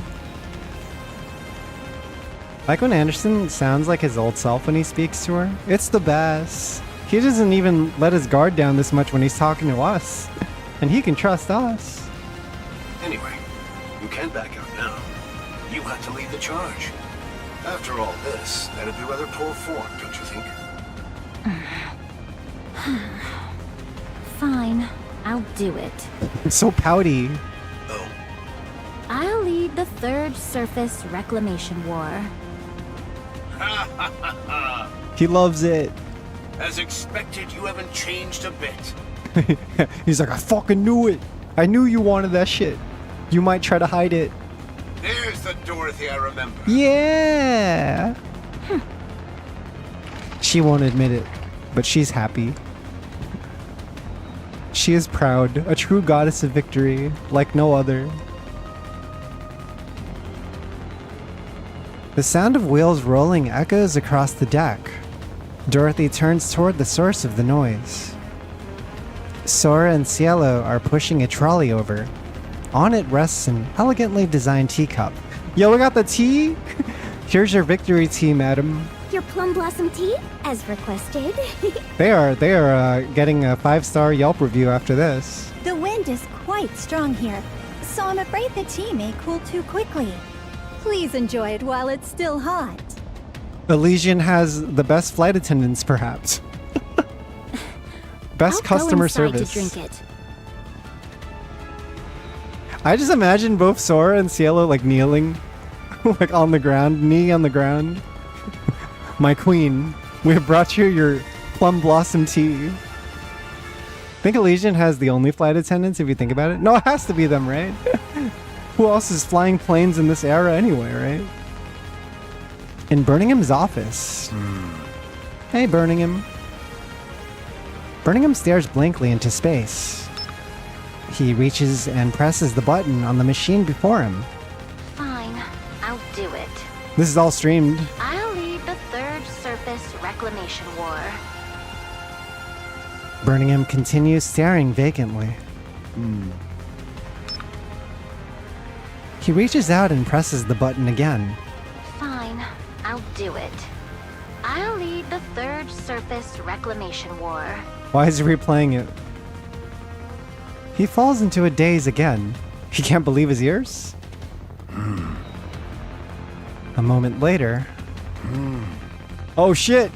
Like when Anderson sounds like his old self when he speaks to her. It's the best. He doesn't even let his guard down this much when he's talking to us. And he can trust us. Anyway, you can't back out now. You had to lead the charge. After all this, that'd be rather poor form, don't you think? Fine, I'll do it. So pouty. I'll lead the Third Surface Reclamation War. He loves it. As expected, you haven't changed a bit. He's like, I fucking knew it. I knew you wanted that shit. You might try to hide it. There's the Dorothy I remember. Yeah. She won't admit it, but she's happy. She is proud, a true goddess of victory, like no other. The sound of wheels rolling echoes across the deck. Dorothy turns toward the source of the noise. Sora and Cielo are pushing a trolley over. On it rests an elegantly designed teacup. Yo, we got the tea? Here's your victory tea, madam. Your plum blossom tea, as requested. They are getting a 5-star Yelp review after this. The wind is quite strong here, so I'm afraid the tea may cool too quickly. Please enjoy it while it's still hot. Elysian has the best flight attendants, perhaps. Best customer service. To drink it. I just imagine both Sora and Cielo like kneeling, like on the ground, knee on the ground. My queen, we have brought you your plum blossom tea. I think Elysian has the only flight attendants, if you think about it. No, it has to be them, right? Who else is flying planes in this era anyway, right? In Birmingham's office. Hey, Birmingham. Birmingham stares blankly into space. He reaches and presses the button on the machine before him. Fine, I'll do it. This is all streamed. I'll lead the Third Surface Reclamation War. Birmingham continues staring vacantly. He reaches out and presses the button again. Fine, I'll do it. I'll lead the Third Surface Reclamation War. Why is he replaying it? He falls into a daze again. He can't believe his ears? A moment later... Oh shit!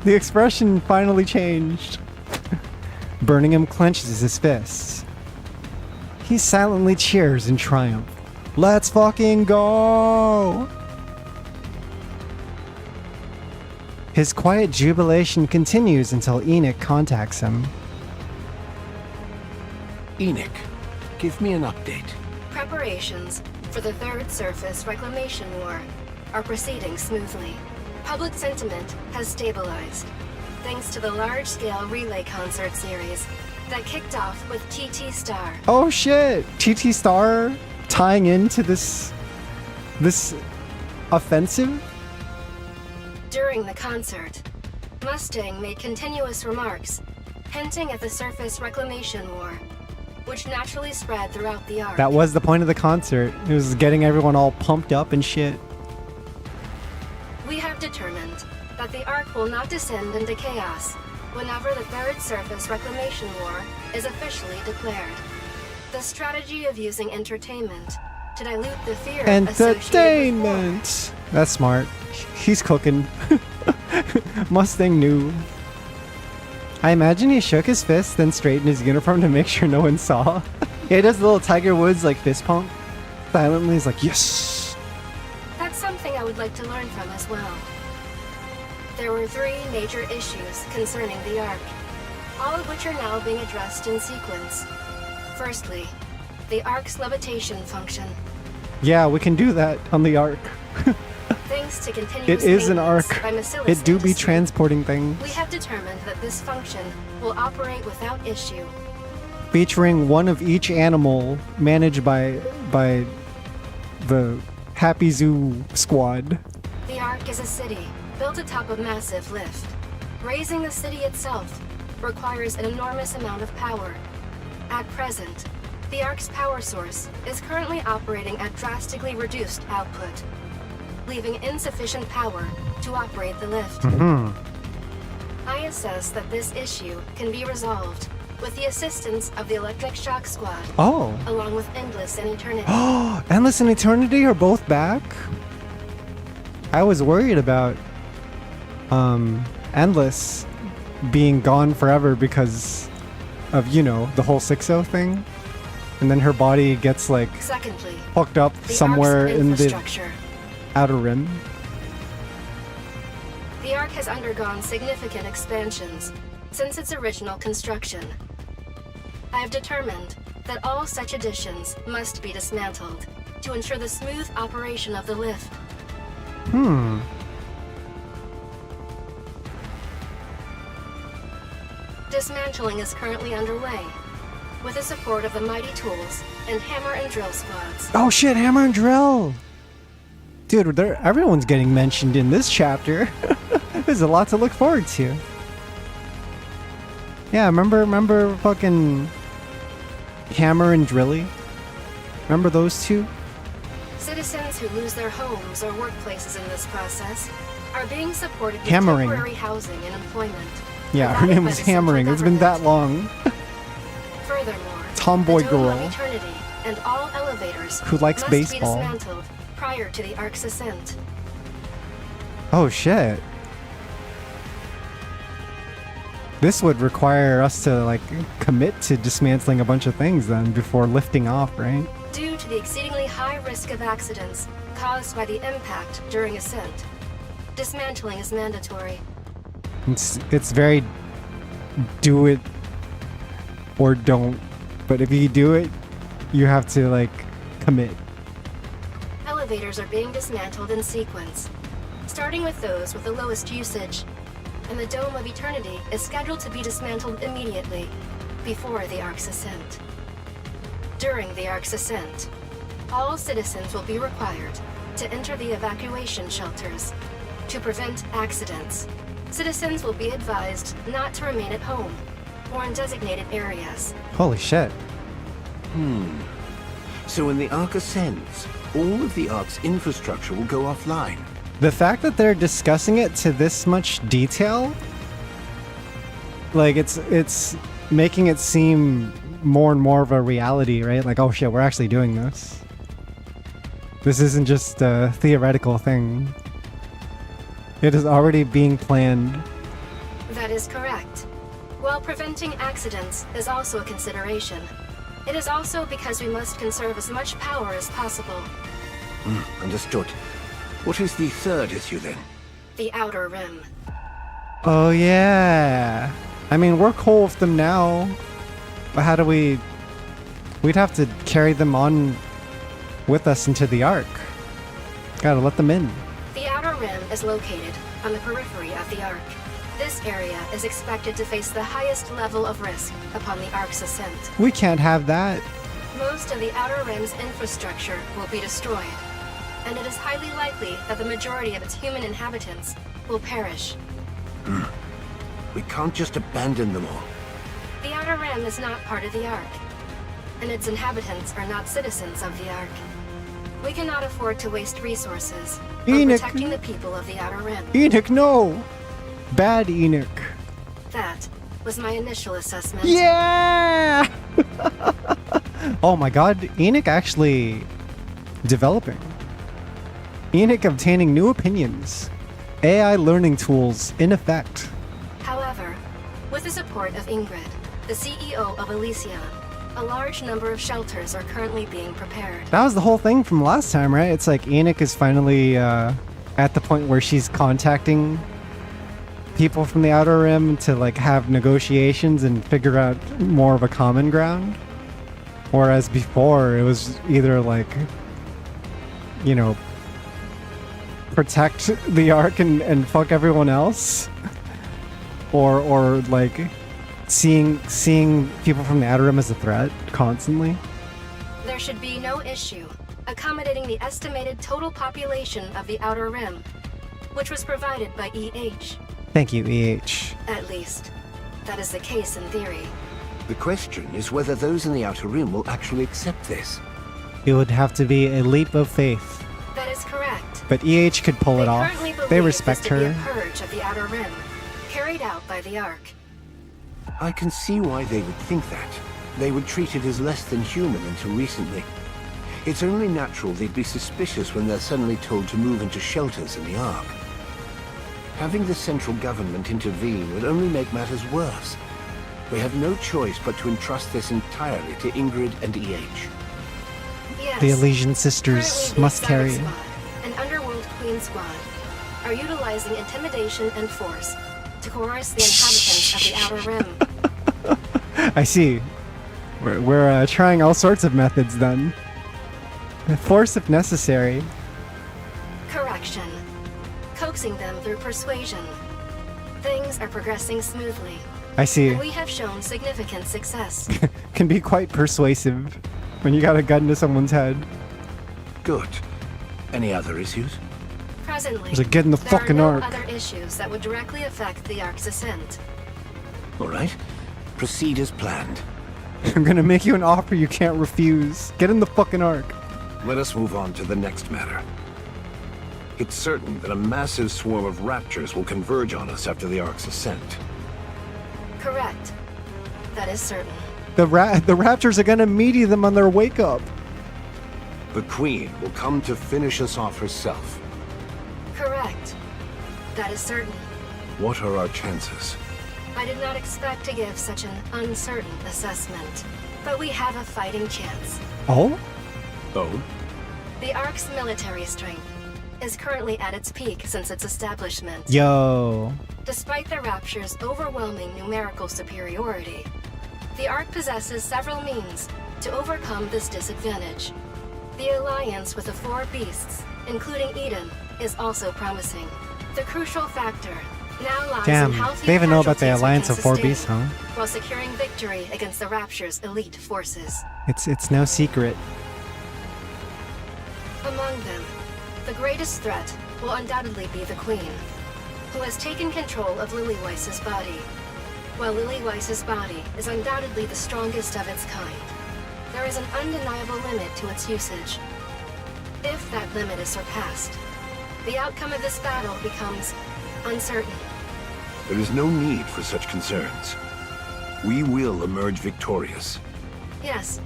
The expression finally changed. Birmingham clenches his fists. He silently cheers in triumph. Let's fucking go! His quiet jubilation continues until Enoch contacts him. Enoch, give me an update. Preparations for the Third Surface Reclamation War are proceeding smoothly. Public sentiment has stabilized, thanks to the large-scale relay concert series that kicked off with TT Star. Oh shit! TT Star tying into this offensive? During the concert, Mustang made continuous remarks, hinting at the Surface Reclamation War, which naturally spread throughout the arc. That was the point of the concert. It was getting everyone all pumped up and shit. We have determined that the arc will not descend into chaos whenever the Third Surface Reclamation War is officially declared. The strategy of using entertainment to dilute the fear Entertainment! That's smart. He's cooking. Mustang knew. I imagine he shook his fist, then straightened his uniform to make sure no one saw. Yeah, he does the little Tiger Woods like fist pump. Silently, he's like, yes! That's something I would like to learn from as well. There were 3 major issues concerning the arc, all of which are now being addressed in sequence. Firstly, the arc's levitation function. Yeah, we can do that on the arc. Thanks to continuous It is an maintenance arc. by Macilis It do be Industries, transporting things. we have determined that this function will operate without issue. Featuring one of each animal managed by the Happy Zoo squad. The Ark is a city built atop a massive lift. Raising the city itself requires an enormous amount of power. At present, The Ark's power source is currently operating at drastically reduced output, leaving insufficient power to operate the lift. I assess that this issue can be resolved with the assistance of the Electric Shock Squad. Oh. Along with Endless and Eternity. Oh, Endless and Eternity are both back? I was worried about Endless being gone forever because of, you know, the whole 6-0 thing. And then her body gets like Secondly, fucked up somewhere in the Outer Rim. The Ark has undergone significant expansions since its original construction. I have determined that all such additions must be dismantled to ensure the smooth operation of the lift. Dismantling is currently underway, with the support of the Mighty Tools and Hammer and Drill squads. Oh shit, Hammer and Drill! Dude, everyone's getting mentioned in this chapter. There's a lot to look forward to. Yeah, remember fucking Hammer and Drilly? Remember those two? Citizens who lose their homes or workplaces in this process are being supported with Hammering. temporary housing and employment. Yeah, her name was Hammering. It's been that long. Furthermore, Tomboy the Dome girl of Eternity and all elevators who likes must baseball. be dismantled prior to the Ark's ascent. Oh shit. This would require us to like commit to dismantling a bunch of things then before lifting off, right? Due to the exceedingly high risk of accidents caused by the impact during ascent, dismantling is mandatory. It's very do it or don't. But if you do it, you have to like commit. Elevators are being dismantled in sequence, starting with those with the lowest usage, and the Dome of Eternity is scheduled to be dismantled immediately before the Ark's ascent. During the Ark's ascent, all citizens will be required to enter the evacuation shelters to prevent accidents. Citizens will be advised not to remain at home or in designated areas. Holy shit. So when the Ark ascends, all of the Ark's infrastructure will go offline. The fact that they're discussing it to this much detail, like it's making it seem more and more of a reality, right? Like, oh shit, we're actually doing this. This isn't just a theoretical thing. It is already being planned. That is correct. While preventing accidents is also a consideration, it is also because we must conserve as much power as possible. Understood. What is the third issue then? The Outer Rim. Oh yeah. I mean, we're cool with them now. But how do we'd have to carry them on with us into the Ark. Gotta let them in. The Outer Rim is located on the periphery of the Ark. This area is expected to face the highest level of risk upon the Ark's ascent. We can't have that. Most of the Outer Rim's infrastructure will be destroyed, and it is highly likely that the majority of its human inhabitants will perish. We can't just abandon them all. The Outer Rim is not part of the Ark, and its inhabitants are not citizens of the Ark. We cannot afford to waste resources on protecting the people of the Outer Rim. Enoch, no! Bad Enoch. That was my initial assessment. Yeah! Oh my god, Enoch actually developing. Enoch obtaining new opinions. AI learning tools in effect. However, with the support of Ingrid, the CEO of Elysian, a large number of shelters are currently being prepared. That was the whole thing from last time, right? It's like Enoch is finally at the point where she's contacting people from the Outer Rim to like have negotiations and figure out more of a common ground. Whereas before it was either like, you know, protect the Ark and fuck everyone else, or like seeing people from the Outer Rim as a threat constantly. There should be no issue accommodating the estimated total population of the Outer Rim, which was provided by EH. Thank you, EH. At least, that is the case in theory. The question is whether those in the Outer Rim will actually accept this. It would have to be a leap of faith. That is correct. But EH could pull it off. They respect this to be her. a purge of the Outer Rim, carried out by the Ark. I can see why they would think that. They would treat it as less than human until recently. It's only natural they'd be suspicious when they're suddenly told to move into shelters in the Ark. Having the central government intervene would only make matters worse. We have no choice but to entrust this entirely to Ingrid and EH. Yes. The Elysian sisters must carry. Squad, an Underworld Queen squad, are utilizing intimidation and force to coerce the inhabitants of the Outer Rim. I see. We're trying all sorts of methods then. Force if necessary. Correction. Coaxing them through persuasion. Things are progressing smoothly. I see. And we have shown significant success. Can be quite persuasive when you got a gun to someone's head. Good. Any other issues? Presently, There's a get in the there fucking are no Ark. other issues that would directly affect the Ark's ascent. All right. Proceed as planned. I'm gonna make you an offer you can't refuse. Get in the fucking Ark. Let us move on to the next matter. It's certain that a massive swarm of raptors will converge on us after the Ark's ascent. Correct. That is certain. The raptors are gonna meaty them on their wake up. The Queen will come to finish us off herself. Correct. That is certain. What are our chances? I did not expect to give such an uncertain assessment, but we have a fighting chance. Oh? Oh? The Ark's military strength is currently at its peak since its establishment. Yo. Despite the Rapture's overwhelming numerical superiority, the Ark possesses several means to overcome this disadvantage. The alliance with the four beasts, including Eden, is also promising. The crucial factor now lies Damn, in how few they even know about the casualties we alliance can of four sustain beasts, huh? while securing victory against the Rapture's elite forces. It's no secret. Among them, the greatest threat will undoubtedly be the Queen, who has taken control of Lillyweiss's body. While Lillyweiss's body is undoubtedly the strongest of its kind, there is an undeniable limit to its usage. If that limit is surpassed, the outcome of this battle becomes uncertain. There is no need for such concerns. We will emerge victorious. Yes,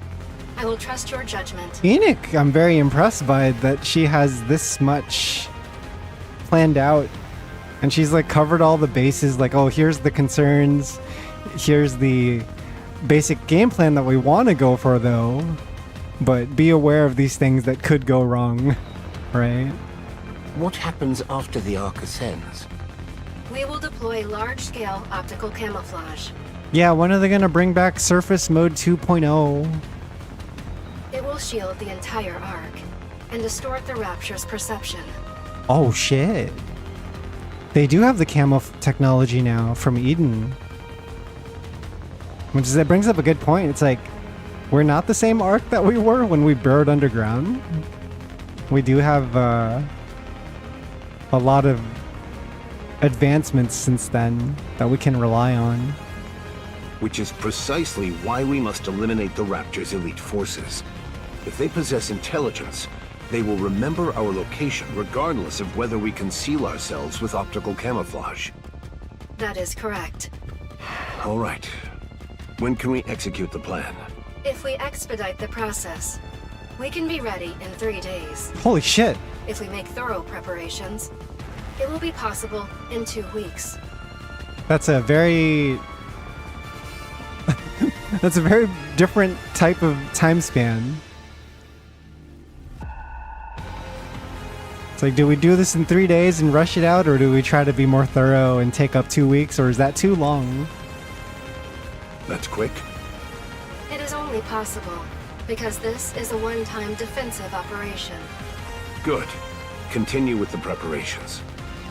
I will trust your judgment. Enoch, I'm very impressed by that she has this much planned out. And she's like covered all the bases, like, oh, here's the concerns. Here's the basic game plan that we want to go for, though. But be aware of these things that could go wrong, right? What happens after the Ark ascends? We will deploy large-scale optical camouflage. Yeah, when are they going to bring back Surface Mode 2.0? It will shield the entire Ark and distort the Rapture's perception. Oh, shit. They do have the camo technology now from Eden. That brings up a good point. It's like, we're not the same Ark that we were when we burrowed underground. We do have a lot of advancements since then that we can rely on. Which is precisely why we must eliminate the Rapture's elite forces. If they possess intelligence, they will remember our location regardless of whether we conceal ourselves with optical camouflage. That is correct. All right. When can we execute the plan? If we expedite the process, we can be ready in 3 days. Holy shit. If we make thorough preparations, it will be possible in 2 weeks. That's a very... That's a very different type of time span. It's like, do we do this in 3 days and rush it out, or do we try to be more thorough and take up 2 weeks, or is that too long? That's quick. It is only possible because this is a one-time defensive operation. Good. Continue with the preparations.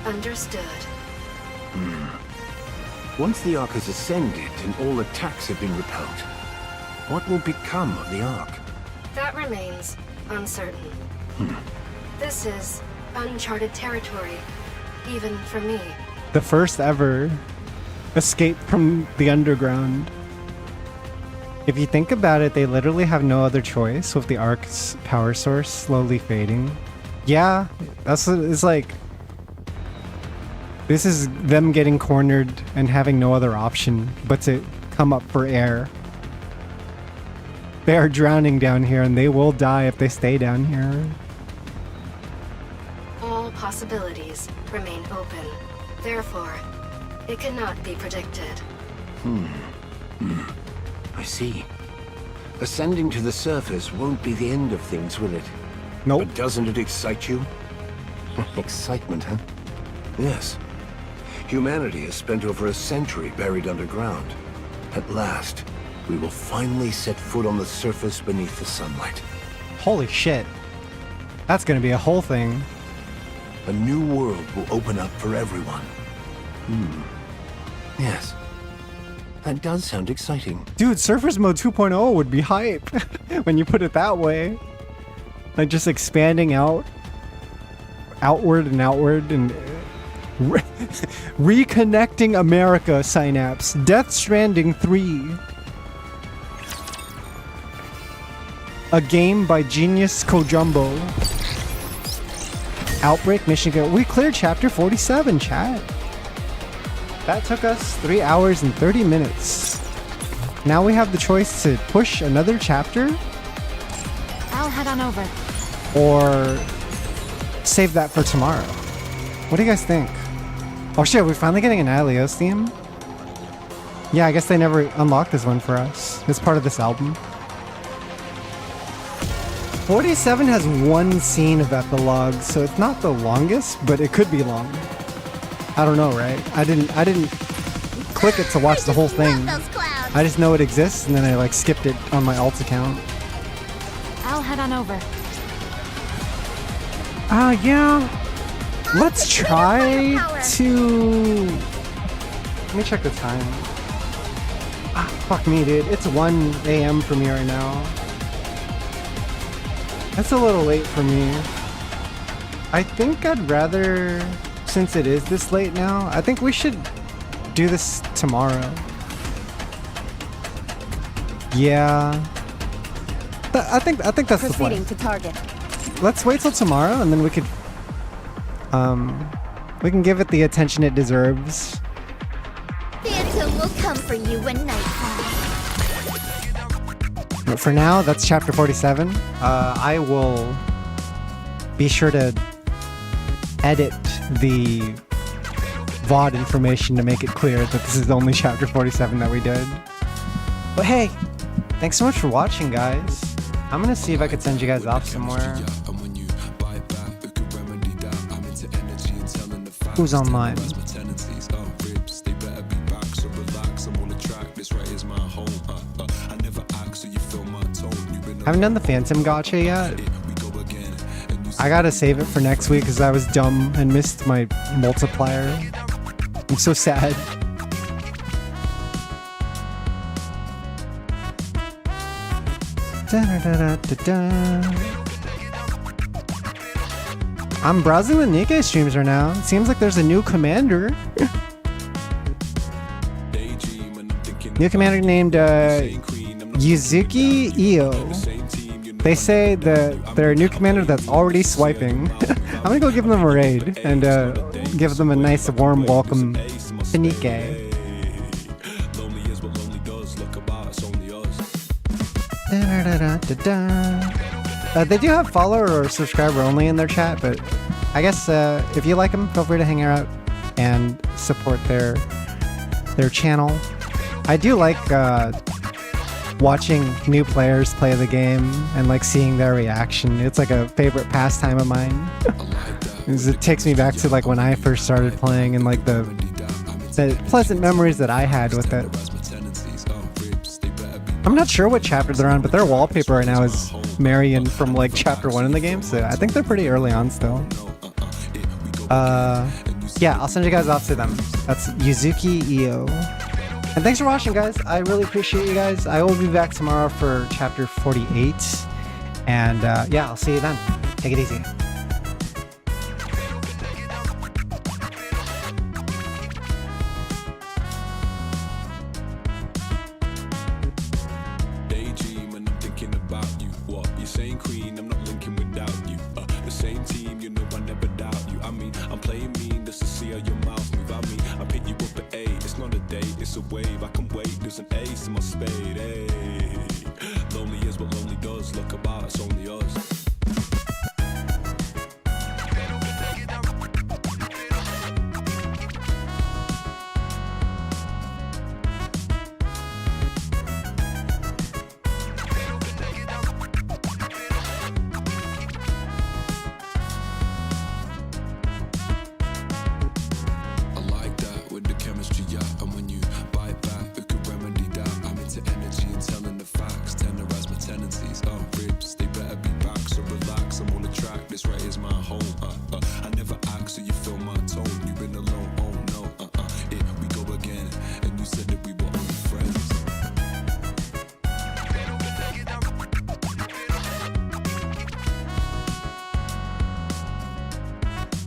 Understood. Once the Ark has ascended and all attacks have been repelled, what will become of the Ark? That remains uncertain. This is uncharted territory, even for me. The first ever escape from the underground. If you think about it, they literally have no other choice with the Ark's power source slowly fading. Yeah, that's it's like... This is them getting cornered and having no other option but to come up for air. They are drowning down here and they will die if they stay down here. All possibilities remain open. Therefore, it cannot be predicted. I see. Ascending to the surface won't be the end of things, will it? Nope. But doesn't it excite you? Excitement, huh? Yes. Humanity has spent over a century buried underground. At last, we will finally set foot on the surface beneath the sunlight. Holy shit. That's gonna be a whole thing. A new world will open up for everyone. Yes. That does sound exciting. Dude, Surface Mode 2.0 would be hype when you put it that way. Like just expanding outward and reconnecting America, Synapse. Death Stranding 3. A game by Genius Kojumbo. Outbreak mission. We cleared chapter 47, chat. That took us 3 hours and 30 minutes. Now we have the choice to push another chapter I'll head on over. or save that for tomorrow. What do you guys think? Oh shit, we're finally getting an Alios theme? Yeah, I guess they never unlocked this one for us. It's part of this album. 47 has one scene of epilogue, so it's not the longest, but it could be long. I don't know, right? I didn't click it to watch the whole thing. I just know it exists, and then I like skipped it on my alt account. I'll head on over. Yeah. Let's try to... Let me check the time. Fuck me, dude. It's 1 a.m. for me right now. That's a little late for me. I think I'd rather... Since it is this late now, I think we should do this tomorrow. Yeah. I think that's the plan. Proceeding to target. Let's wait till tomorrow and then we could we can give it the attention it deserves. Phantom will come for you when night falls. But for now, that's chapter 47. I will be sure to edit the VOD information to make it clear that this is only chapter 47 that we did. But hey, thanks so much for watching, guys. I'm gonna see if I could send you guys off somewhere. Who's online? Haven't done the Phantom Gacha yet. I gotta save it for next week because I was dumb and missed my multiplier. I'm so sad. I'm browsing the Nikkei streams right now. It seems like there's a new commander. New commander named Yuzuki Io. They say that they're a new commander that's already swiping. I'm gonna go give them a raid and give them a nice warm welcome to Nikkei. They do have follower or subscriber only in their chat, but I guess if you like them, feel free to hang out and support their channel. I do like watching new players play the game and like seeing their reaction. It's like a favorite pastime of mine. It takes me back to like when I first started playing and like the pleasant memories that I had with it. I'm not sure what chapter they're on, but their wallpaper right now is Marion from like chapter 1 in the game, so I think they're pretty early on still. Yeah, I'll send you guys off to them. That's Yuzuki Io. And thanks for watching, guys. I really appreciate you guys. I will be back tomorrow for chapter 48. And yeah, I'll see you then. Take it easy. you're saying queen, I'm not linking without you. The same team, you know I never doubt you. I mean, I'm playing mean just to see how your mouth move. I mean, I pick you up at 8. It's not a date, it's a wave. I can wait, there's an ace in my spade. Hey, lonely is what lonely does. Look about.